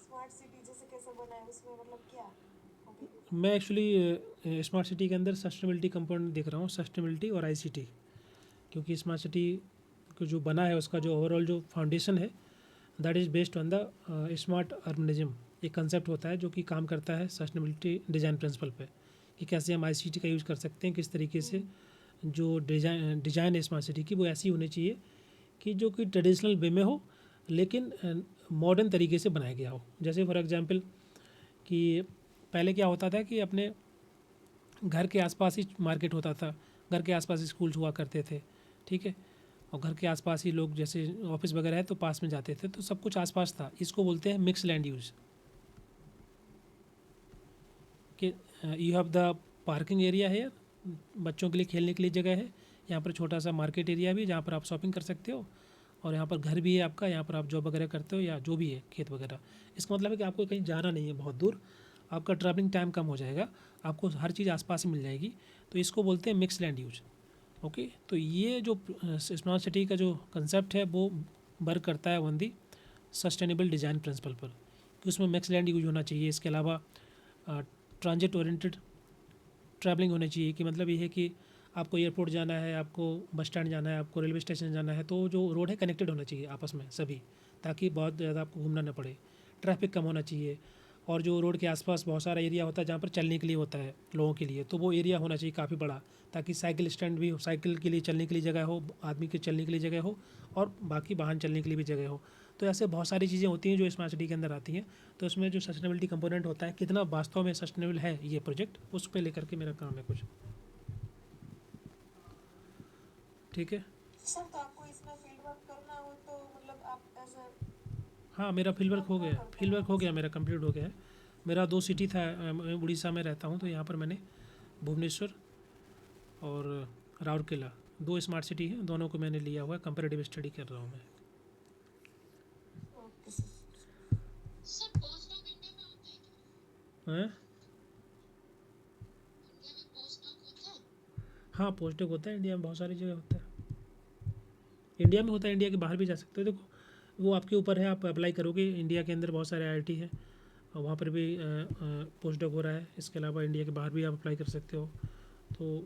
स्मार्ट सिटी जैसे कैसे बनाए उसमें मतलब क्या टॉपिक? मैं एक्चुअली स्मार्ट सिटी के अंदर सस्टेनेबिलिटी कंपोनेंट देख रहा हूँ, सस्टेनेबिलिटी और ICT, क्योंकि स्मार्ट सिटी को जो बना है उसका जो ओवरऑल जो फाउंडेशन है that is based on the smart urbanism. एक कंसेप्ट होता है जो कि काम करता है सस्टेनेबिलिटी डिज़ाइन प्रिंसिपल पे, कि कैसे हम ICT का यूज़ कर सकते हैं, किस तरीके से जो डिज़ाइन है स्मार्ट सिटी की वो ऐसी होनी चाहिए कि जो कि ट्रेडिशनल वे में हो, लेकिन मॉडर्न तरीके से बनाया गया हो। जैसे फॉर एग्जांपल कि पहले क्या होता था कि अपने घर के आसपास ही मार्केट होता था, घर के आसपास ही स्कूल्स हुआ करते थे, ठीक है, और घर के आसपास ही लोग जैसे ऑफिस वगैरह है तो पास में जाते थे, तो सब कुछ आसपास था। इसको बोलते हैं मिक्स लैंड यूज़, कि you have the parking area है, बच्चों के लिए खेलने के लिए जगह है, यहाँ पर छोटा सा मार्केट एरिया भी जहाँ पर आप शॉपिंग कर सकते हो, और यहाँ पर घर भी है आपका, यहाँ पर आप जॉब वगैरह करते हो या जो भी है खेत वगैरह। इसका मतलब है कि आपको कहीं जाना नहीं है बहुत दूर, आपका ट्रैवलिंग टाइम कम हो जाएगा, आपको हर चीज़ आसपास ही मिल जाएगी, तो इसको बोलते हैं मिक्स लैंड यूज। ओके, तो ये जो स्मार्ट सिटी का जो कंसेप्ट है वो वर्क करता है on the sustainable design principle पर, कि उसमें मैक्स लैंड यूज होना चाहिए। इसके अलावा ट्रांजिट ओरिएंटेड ट्रैवलिंग होनी चाहिए, कि मतलब ये है कि आपको एयरपोर्ट जाना है, आपको बस स्टैंड जाना है, आपको रेलवे स्टेशन जाना है, तो जो रोड है कनेक्टेड होना चाहिए आपस में सभी, ताकि बहुत ज़्यादा आपको घूमना ना पड़े। ट्रैफिक कम होना चाहिए, और जो रोड के आसपास बहुत सारा एरिया होता है जहाँ पर चलने के लिए होता है लोगों के लिए, तो वो एरिया होना चाहिए काफ़ी बड़ा, ताकि साइकिल स्टैंड भी हो, साइकिल के लिए चलने के लिए जगह हो, आदमी के चलने के लिए जगह हो, और बाकी वाहन चलने के लिए भी जगह हो। तो ऐसे बहुत सारी चीज़ें होती हैं जो स्मार्ट सिटी के अंदर आती हैं। तो उसमें जो सस्टेनेबिलिटी कंपोनेंट होता है, कितना वास्तव में सस्टेनेबल है ये प्रोजेक्ट, उस पर लेकर के मेरा काम है कुछ। ठीक है। सर तो आपको इसमें फील्ड वर्क करना हो तो मतलब आप एज अ हाँ, मेरा फील्ड वर्क हो गया है, फील्ड वर्क हो गया, मेरा कंप्लीट हो गया है। मेरा 2 सिटी था, मैं उड़ीसा में रहता हूँ, तो यहाँ पर मैंने भुवनेश्वर और राउरकेला 2 स्मार्ट सिटी हैं, दोनों को मैंने लिया हुआ है, कंपैरेटिव स्टडी कर रहा हूँ मैं। Okay sir. Sir post doc India में होता है क्या? हैं? इंडिया में पोस्ट डॉक होता है? हाँ, पोस्टडॉक होता है, इंडिया में बहुत सारी जगह होता है। इंडिया में होता है, इंडिया के बाहर भी जा सकते हो। देखो, वो आपके ऊपर है, आप अप्लाई करोगे। इंडिया के अंदर बहुत सारे IIT है, और वहाँ पर भी पोस्ट डॉक हो रहा है। इसके अलावा इंडिया के बाहर भी आप अप्लाई कर सकते हो। तो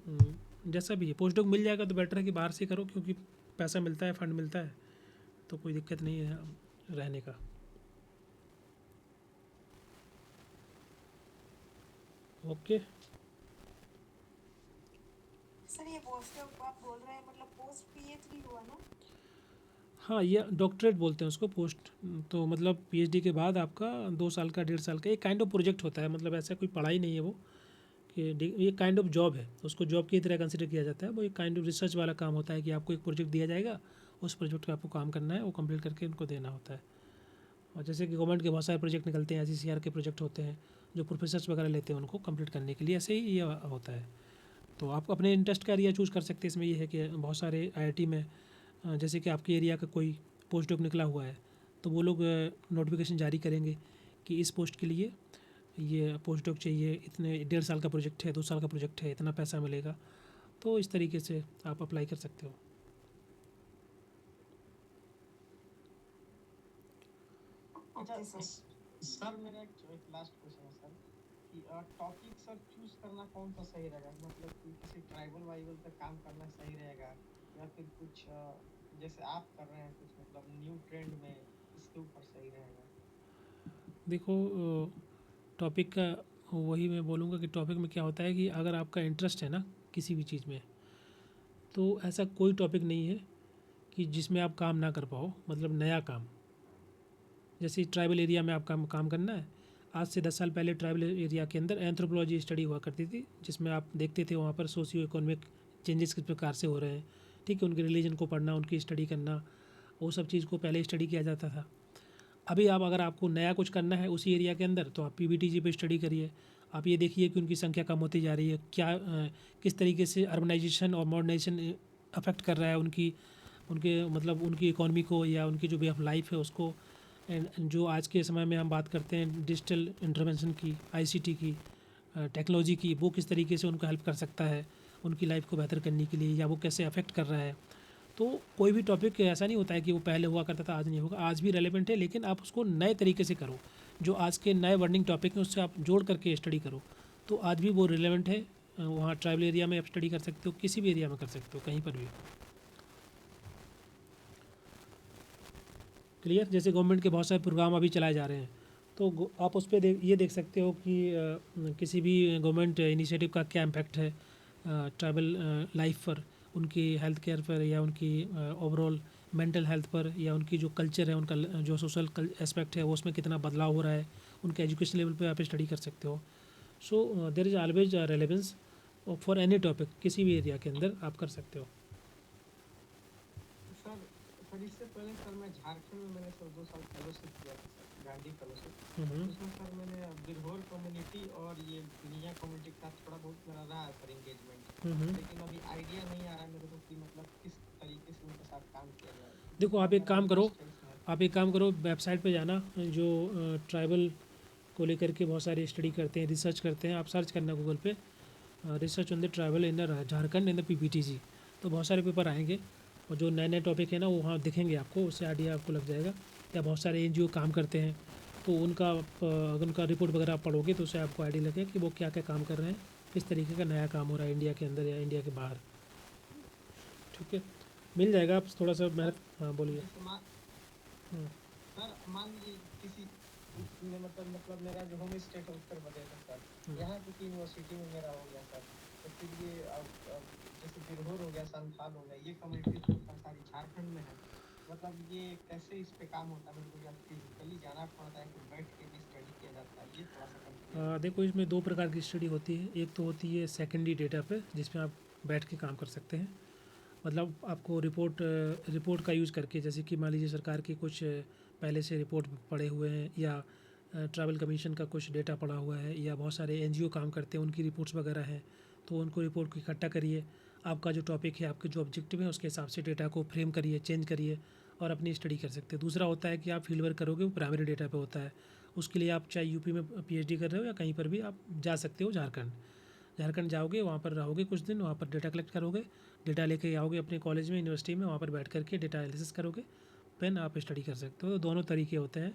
जैसा भी है, पोस्ट डॉक मिल जाएगा तो बेटर है कि बाहर से करो, क्योंकि पैसा मिलता है, फंड मिलता है, तो कोई दिक्कत नहीं है रहने का। ओके। सर ये पोस्ट आप बोल रहे हैं मतलब पोस्ट PhD हुआ ना? हाँ, ये डॉक्टरेट बोलते हैं उसको, पोस्ट। तो मतलब PhD के बाद आपका 2 साल का, 1.5 साल का एक काइंड ऑफ प्रोजेक्ट होता है। मतलब ऐसा कोई पढ़ाई नहीं है वो, कि ये काइंड ऑफ जॉब है, उसको जॉब की तरह कंसिडर किया जाता है। वो एक काइंड ऑफ रिसर्च वाला काम होता है, कि आपको एक प्रोजेक्ट दिया जाएगा, उस प्रोजेक्ट को आपको काम करना है, वो कंप्लीट करके उनको देना होता है। और जैसे कि गवर्नमेंट के बहुत सारे प्रोजेक्ट निकलते हैं, SCCR के प्रोजेक्ट होते हैं, जो प्रोफेसर्स वगैरह लेते हैं उनको कंप्लीट करने के लिए, ऐसे ही ये होता है। तो आप अपने इंटरेस्ट का एरिया चूज़ कर सकते हैं। इसमें ये है कि बहुत सारे IIT में जैसे कि आपके एरिया का कोई पोस्ट डॉक निकला हुआ है, तो वो लोग नोटिफिकेशन जारी करेंगे कि इस पोस्ट के लिए ये पोस्ट डॉक चाहिए, इतने 1.5 साल का प्रोजेक्ट है, 2 साल का प्रोजेक्ट है, इतना पैसा मिलेगा। तो इस तरीके से आप अप्लाई कर सकते हो। Okay sir. सर मेरा एक लास्ट क्वेश्चन है सर, कि टॉपिक सर चूज करना कौन सा सही रहेगा? मतलब कि किसी ट्राइबल वाइबल पे काम करना सही रहेगा, या फिर कुछ जैसे आप कर रहे हैं कुछ मतलब न्यू ट्रेंड में, इसके ऊपर सही रहेगा? देखो, टॉपिक का वही मैं बोलूँगा कि टॉपिक में क्या होता है कि अगर आपका इंटरेस्ट है ना किसी भी चीज़ में, तो ऐसा कोई टॉपिक नहीं है कि जिसमें आप काम ना कर पाओ, मतलब नया काम। जैसे ट्राइबल एरिया में आपका काम करना है, आज से 10 साल पहले ट्राइबल एरिया के अंदर एंथ्रोपोलॉजी स्टडी हुआ करती थी, जिसमें आप देखते थे वहाँ पर सोशियो इकोनॉमिक चेंजेस किस प्रकार से हो रहे हैं। ठीक है, उनके रिलीजन को पढ़ना, उनकी स्टडी करना, वो सब चीज़ को पहले स्टडी किया जाता था। अभी आप अगर आपको नया कुछ करना है उसी एरिया के अंदर, तो आप PBTG पे स्टडी करिए। आप ये देखिए कि उनकी संख्या कम होती जा रही है, क्या किस तरीके से अर्बनाइजेशन और मॉडर्नाइजेशन अफेक्ट कर रहा है उनके मतलब उनकी इकोनॉमी को, या उनकी जो वे ऑफ लाइफ है उसको। एंड जो आज के समय में हम बात करते हैं डिजिटल इंटरवेंशन की, ICT की, टेक्नोलॉजी की, वो किस तरीके से उनको हेल्प कर सकता है उनकी लाइफ को बेहतर करने के लिए, या वो कैसे अफेक्ट कर रहा है। तो कोई भी टॉपिक ऐसा नहीं होता है कि वो पहले हुआ करता था आज नहीं होगा, आज भी रेलेवेंट है, लेकिन आप उसको नए तरीके से करो। जो आज के नए वर्निंग टॉपिक हैं उससे आप जोड़ करके स्टडी करो, तो आज भी वो रिलेवेंट है। वहाँ ट्राइबल एरिया में आप स्टडी कर सकते हो, किसी भी एरिया में कर सकते हो, कहीं पर भी। क्लियर? जैसे गवर्नमेंट के बहुत सारे प्रोग्राम अभी चलाए जा रहे हैं, तो आप उस पर ये देख सकते हो कि किसी भी गवर्नमेंट इनिशिएटिव का क्या इम्पैक्ट है ट्राइबल लाइफ पर, उनकी हेल्थ केयर पर, या उनकी ओवरऑल मेंटल हेल्थ पर, या उनकी जो कल्चर है, उनका जो सोशल एस्पेक्ट है वो उसमें कितना बदलाव हो रहा है, उनके एजुकेशन लेवल पे आप स्टडी कर सकते हो। So there is always relevance for any topic, किसी भी एरिया के अंदर आप कर सकते हो। सर इससे पहले सर मैं झारखंड में मैंने सर 2 साल फेलोशिप किया था सर, गांधी फेलोशिप। उसमें सर मैंने बिरहोर कम्युनिटी और ये दुनिया कम्युनिटी का थोड़ा बहुत मेरा रहा है सर इंगेजमेंट, लेकिन अभी आइडिया नहीं आ रहा मेरे को कि मतलब किस तरीके से उनके साथ काम किया जाए। देखो, आप एक काम करो, वेबसाइट पे जाना, जो ट्राइबल को लेकर के बहुत सारी स्टडी करते हैं, रिसर्च करते हैं, आप सर्च करना गूगल पे, research on the tribal in the Jharkhand in the PPTG, तो बहुत सारे पेपर आएंगे, और जो नए नए टॉपिक है ना वो वहाँ दिखेंगे आपको, उससे आइडिया आपको लग जाएगा। या बहुत सारे NGO काम करते हैं, तो उनका अगर उनका रिपोर्ट वगैरह आप पढ़ोगे तो उससे आपको आइडिया लगेगा कि वो क्या क्या काम कर रहे हैं, किस तरीके का नया काम हो रहा है इंडिया के अंदर या इंडिया के बाहर। ठीक है, मिल जाएगा, आप थोड़ा सा मेहनत। हाँ बोलिए। हम्म, सर मान लीजिए किसी में मतलब मेरा जो होम स्टेट है उत्तर प्रदेश है सर, यहाँ की यूनिवर्सिटी में मेरा हो गया सर, तो फिर ये जैसे बिरहोर हो गया, संथाल हो गया, ये कम्युनिटी तो सारी झारखंड में है, मतलब ये कैसे इस पे काम होता है, मेरे को या फिजिकली जाना पड़ता है, फिर बैठ के भी स्टडी किया जाता है, ये थोड़ा सा कंफ्यूज। देखो इसमें दो प्रकार की स्टडी होती है। एक तो होती है सेकेंडरी डेटा पे, जिसमें आप बैठ के काम कर सकते हैं, मतलब आपको रिपोर्ट का यूज़ करके, जैसे कि मान लीजिए सरकार की कुछ पहले से रिपोर्ट पड़े हुए हैं, या ट्रैवल कमीशन का कुछ डेटा पड़ा हुआ है, या बहुत सारे एनजीओ काम करते हैं उनकी रिपोर्ट्स वगैरह हैं, तो उनको रिपोर्ट को इकट्ठा करिए, आपका जो टॉपिक है, आपके जो ऑब्जेक्टिव है, उसके हिसाब से डेटा को फ्रेम करिए, चेंज करिए और अपनी स्टडी कर सकते हैं। दूसरा होता है कि आप फील्ड वर्क करोगे, वो प्राइमरी डेटा पे होता है। उसके लिए आप चाहे यूपी में पीएचडी कर रहे हो या कहीं पर भी आप जा सकते हो, झारखंड जाओगे, वहाँ पर रहोगे कुछ दिन, वहाँ पर डेटा कलेक्ट करोगे, डेटा लेके आओगे अपने कॉलेज में, यूनिवर्सिटी में, वहाँ पर बैठ करके डेटा एनालिसिस करोगे, फिर आप स्टडी कर सकते हो। तो दोनों तरीके होते हैं,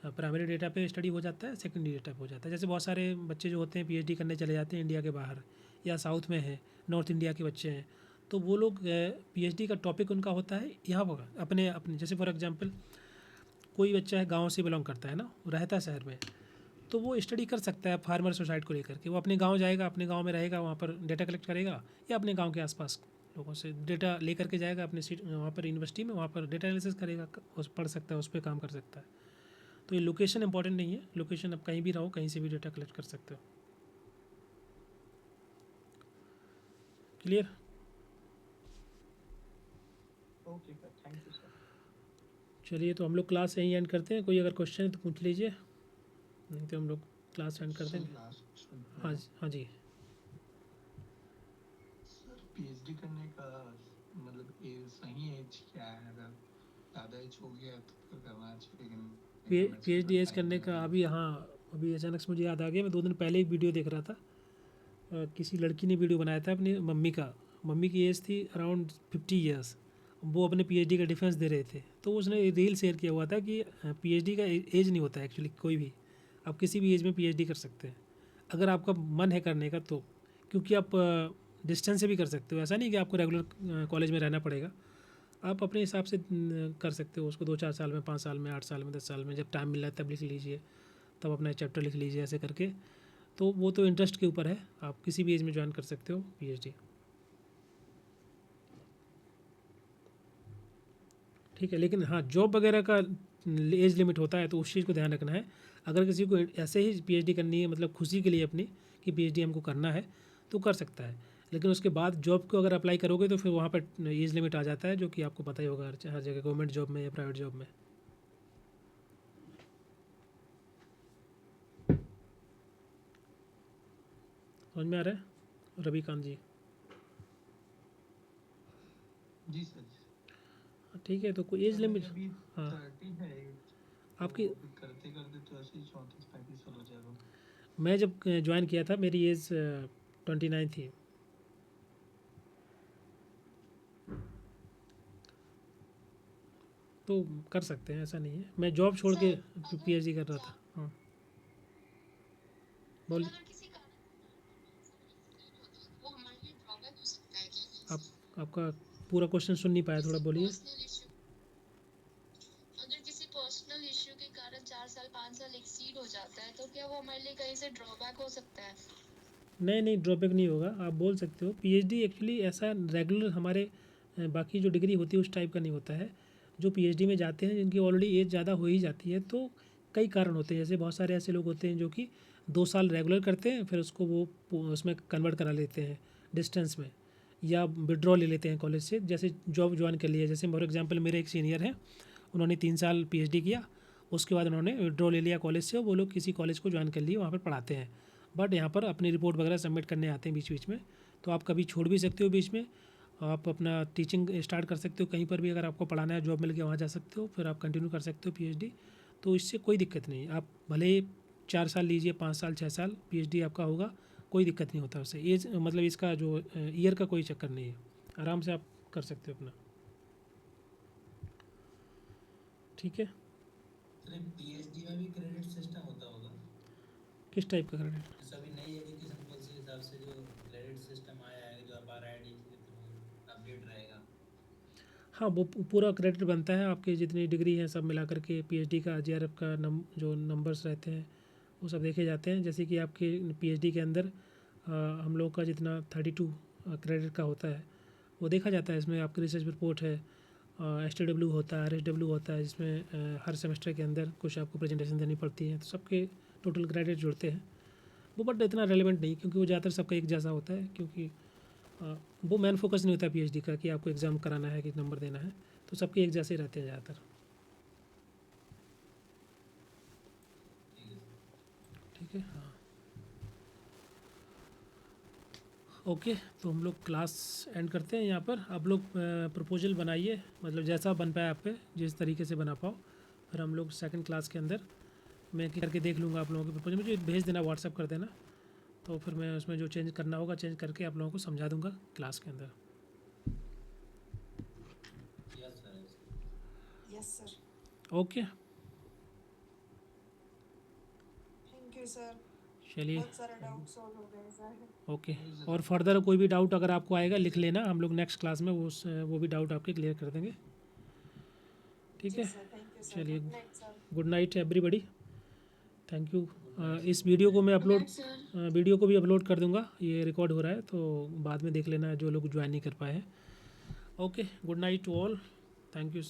प्राइमरी डेटा पे स्टडी हो जाता है, सेकेंडरी डेटा पे हो जाता है। जैसे बहुत सारे बच्चे जो होते हैं पीएचडी करने चले जाते हैं इंडिया के बाहर, या साउथ में है, नॉर्थ इंडिया के बच्चे हैं, तो वो लोग पीएचडी का टॉपिक उनका होता है यहाँ पर अपने अपने, जैसे फॉर एग्जांपल कोई बच्चा है गांव से बिलोंग करता है ना, रहता है शहर में, तो वो स्टडी कर सकता है फार्मर सोसाइटी को लेकर के। वो अपने गांव जाएगा, अपने गांव में रहेगा, वहाँ पर डेटा कलेक्ट करेगा, या अपने गांव के आसपास लोगों से डेटा लेकर के जाएगा अपने सीट वहाँ पर यूनिवर्सिटी में, वहाँ पर डेटा एनालिसिस करेगा, उस पढ़ सकता है, उस पर काम कर सकता है। तो ये लोकेशन इंपॉर्टेंट नहीं है, लोकेशन आप कहीं भी रहो, कहीं से भी डेटा कलेक्ट कर सकते हो। Clear? Okay sir, thank you sir. चलिए, तो हम लोग क्लास यहीं एंड करते हैं। कोई अगर क्वेश्चन है तो पूछ लीजिए, नहीं तो हम लोग क्लास एंड कर देंगे। हाँ हाँ जी। सर पीएचडी करने का मतलब सही एज क्या है? अगर ज़्यादा एज हो गया तो फिर करना चाहिए? पीएचडी एज करने का अभी, हाँ अभी अचानक से मुझे याद आ गया, मैं 2 दिन पहले एक वीडियो देख रहा था, किसी लड़की ने वीडियो बनाया था अपनी मम्मी की एज थी अराउंड 50 ईयर्स, वो अपने पीएचडी का डिफेंस दे रहे थे, तो उसने रील शेयर किया हुआ था कि पीएचडी का एज नहीं होता है एक्चुअली, कोई भी आप किसी भी एज में पीएचडी कर सकते हैं, अगर आपका मन है करने का तो, क्योंकि आप डिस्टेंस से भी कर सकते हो, ऐसा नहीं कि आपको रेगुलर कॉलेज में रहना पड़ेगा, आप अपने हिसाब से कर सकते हो उसको, 2-4 साल में, 5 साल में, 8 साल में, 10 साल में, जब टाइम मिल रहा है तब लिख लीजिए, तब अपना चैप्टर लिख लीजिए, ऐसे करके। तो वो तो इंटरेस्ट के ऊपर है, आप किसी भी एज में ज्वाइन कर सकते हो पीएचडी। ठीक है, लेकिन हाँ जॉब वगैरह का एज लिमिट होता है, तो उस चीज़ को ध्यान रखना है। अगर किसी को ऐसे ही पीएचडी करनी है, मतलब खुशी के लिए अपनी, कि पीएचडी हमको करना है, तो कर सकता है, लेकिन उसके बाद जॉब को अगर अप्लाई करोगे तो फिर वहाँ पर एज लिमिट आ जाता है, जो कि आपको पता ही होगा हर जगह, गवर्नमेंट जॉब में या प्राइवेट जॉब में। समझ में आ रहा है रविकांत जी? जी सर। ठीक है, तो कोई एज लिमिट, अभी हाँ 30 है, आपकी, करते करते तो ऐसे ही 34-35 साल हो जाएगा। मैं जब ज्वाइन किया था मेरी एज 29 थी। तो कर सकते हैं, ऐसा नहीं है। मैं जॉब छोड़ के पीएचडी कर रहा था। हाँ बोलिए। अगर किसी कारण वो हमारे लिए ड्रॉबैक हो सकता है क्या? आपका पूरा क्वेश्चन सुन नहीं पाया, थोड़ा बोलिए। पर्सनल इशू, अगर किसी पर्सनल इशू के कारण 4 साल 5 साल एक्सीड हो जाता है, तो क्या वो हमारे लिए कहीं से ड्रॉबैक हो सकता है? नहीं, ड्रॉबैक नहीं होगा, आप बोल सकते हो। पीएचडी एक्चुअली ऐसा रेगुलर हमारे बाकी जो डिग्री होती है उस टाइप का नहीं होता है। जो पीएचडी में जाते हैं जिनकी ऑलरेडी एज ज़्यादा हो ही जाती है, तो कई कारण होते हैं। जैसे बहुत सारे ऐसे लोग होते हैं जो कि 2 साल रेगुलर करते हैं, फिर उसको वो उसमें कन्वर्ट करा लेते हैं डिस्टेंस में, या विड्रॉ ले लेते हैं कॉलेज से, जैसे जॉब ज्वाइन कर लिया। जैसे फॉर एग्जांपल मेरे एक सीनियर हैं, उन्होंने 3 साल पीएचडी किया, उसके बाद उन्होंने विड्रॉ ले लिया कॉलेज से, वो लोग किसी कॉलेज को ज्वाइन कर लिए, वहाँ पर पढ़ाते हैं, बट यहाँ पर अपनी रिपोर्ट वगैरह सबमिट करने आते हैं बीच बीच में। तो आप कभी छोड़ भी सकते हो बीच में, आप अपना टीचिंग स्टार्ट कर सकते हो कहीं पर भी, अगर आपको पढ़ाना है, जॉब मिल गया वहाँ जा सकते हो, फिर आप कंटिन्यू कर सकते हो पीएचडी। तो इससे कोई दिक्कत नहीं, आप भले 4 साल लीजिए, 5 साल 6 साल पीएचडी आपका होगा, कोई दिक्कत नहीं होता उससे। एज मतलब इसका जो ईयर का कोई चक्कर नहीं है, आराम से आप कर सकते हो अपना। ठीक है, सर पीएचडी में भी क्रेडिट सिस्टम होता होगा? किस टाइप का क्रेडिट? जैसे अभी नई एजुकेशन पॉलिसी के हिसाब से जो क्रेडिट सिस्टम आया है, जो आप आरआईडी के थ्रू अपडेट रहेगा। हाँ, वो पूरा क्रेडिट बनता है, आपकी जितनी डिग्री है सब मिला करके पीएचडी का जेआरएफ का जो नंबर्स रहते हैं वो सब देखे जाते हैं। जैसे कि आपके पीएचडी के अंदर हम लोग का जितना 32 क्रेडिट का होता है वो देखा जाता है। इसमें आपकी रिसर्च रिपोर्ट है, STW होता है, RSW होता है, जिसमें हर सेमेस्टर के अंदर कुछ आपको प्रेजेंटेशन देनी पड़ती है, तो सबके टोटल क्रेडिट जुड़ते हैं वो। बट इतना रेलेवेंट नहीं, क्योंकि वो ज़्यादातर सबका एक जैसा होता है, क्योंकि वो मेन फोकस नहीं होता पीएचडी का कि आपको एग्ज़ाम कराना है कि नंबर देना है, तो सबके एक जैसे रहते हैं ज़्यादातर। ठीक है, हाँ, ओके। तो हम लोग क्लास एंड करते हैं यहाँ पर। आप लोग प्रपोजल बनाइए, मतलब जैसा बन पाए आप पे, जिस तरीके से बना पाओ। फिर हम लोग सेकंड क्लास के अंदर मैं करके देख लूँगा आप लोगों के प्रपोजल, मुझे भेज देना, व्हाट्सअप कर देना, तो फिर मैं उसमें जो चेंज करना होगा चेंज करके आप लोगों को समझा दूँगा क्लास के अंदर। Yes sir. Yes sir, okay, thank you sir, चलिए, बहुत सारे डाउट सॉल्व हो गए सर। ओके। और फर्दर कोई भी डाउट अगर आपको आएगा लिख लेना, हम लोग नेक्स्ट क्लास में वो भी डाउट आपके क्लियर कर देंगे। ठीक है, थैंक यू सर, चलिए, good night sir. Good night everybody, thank you. इस वीडियो को मैं वीडियो को भी अपलोड कर दूंगा, ये रिकॉर्ड हो रहा है तो बाद में देख लेना जो लोग ज्वाइन नहीं कर पाए हैं। Okay, good night to all, thank you.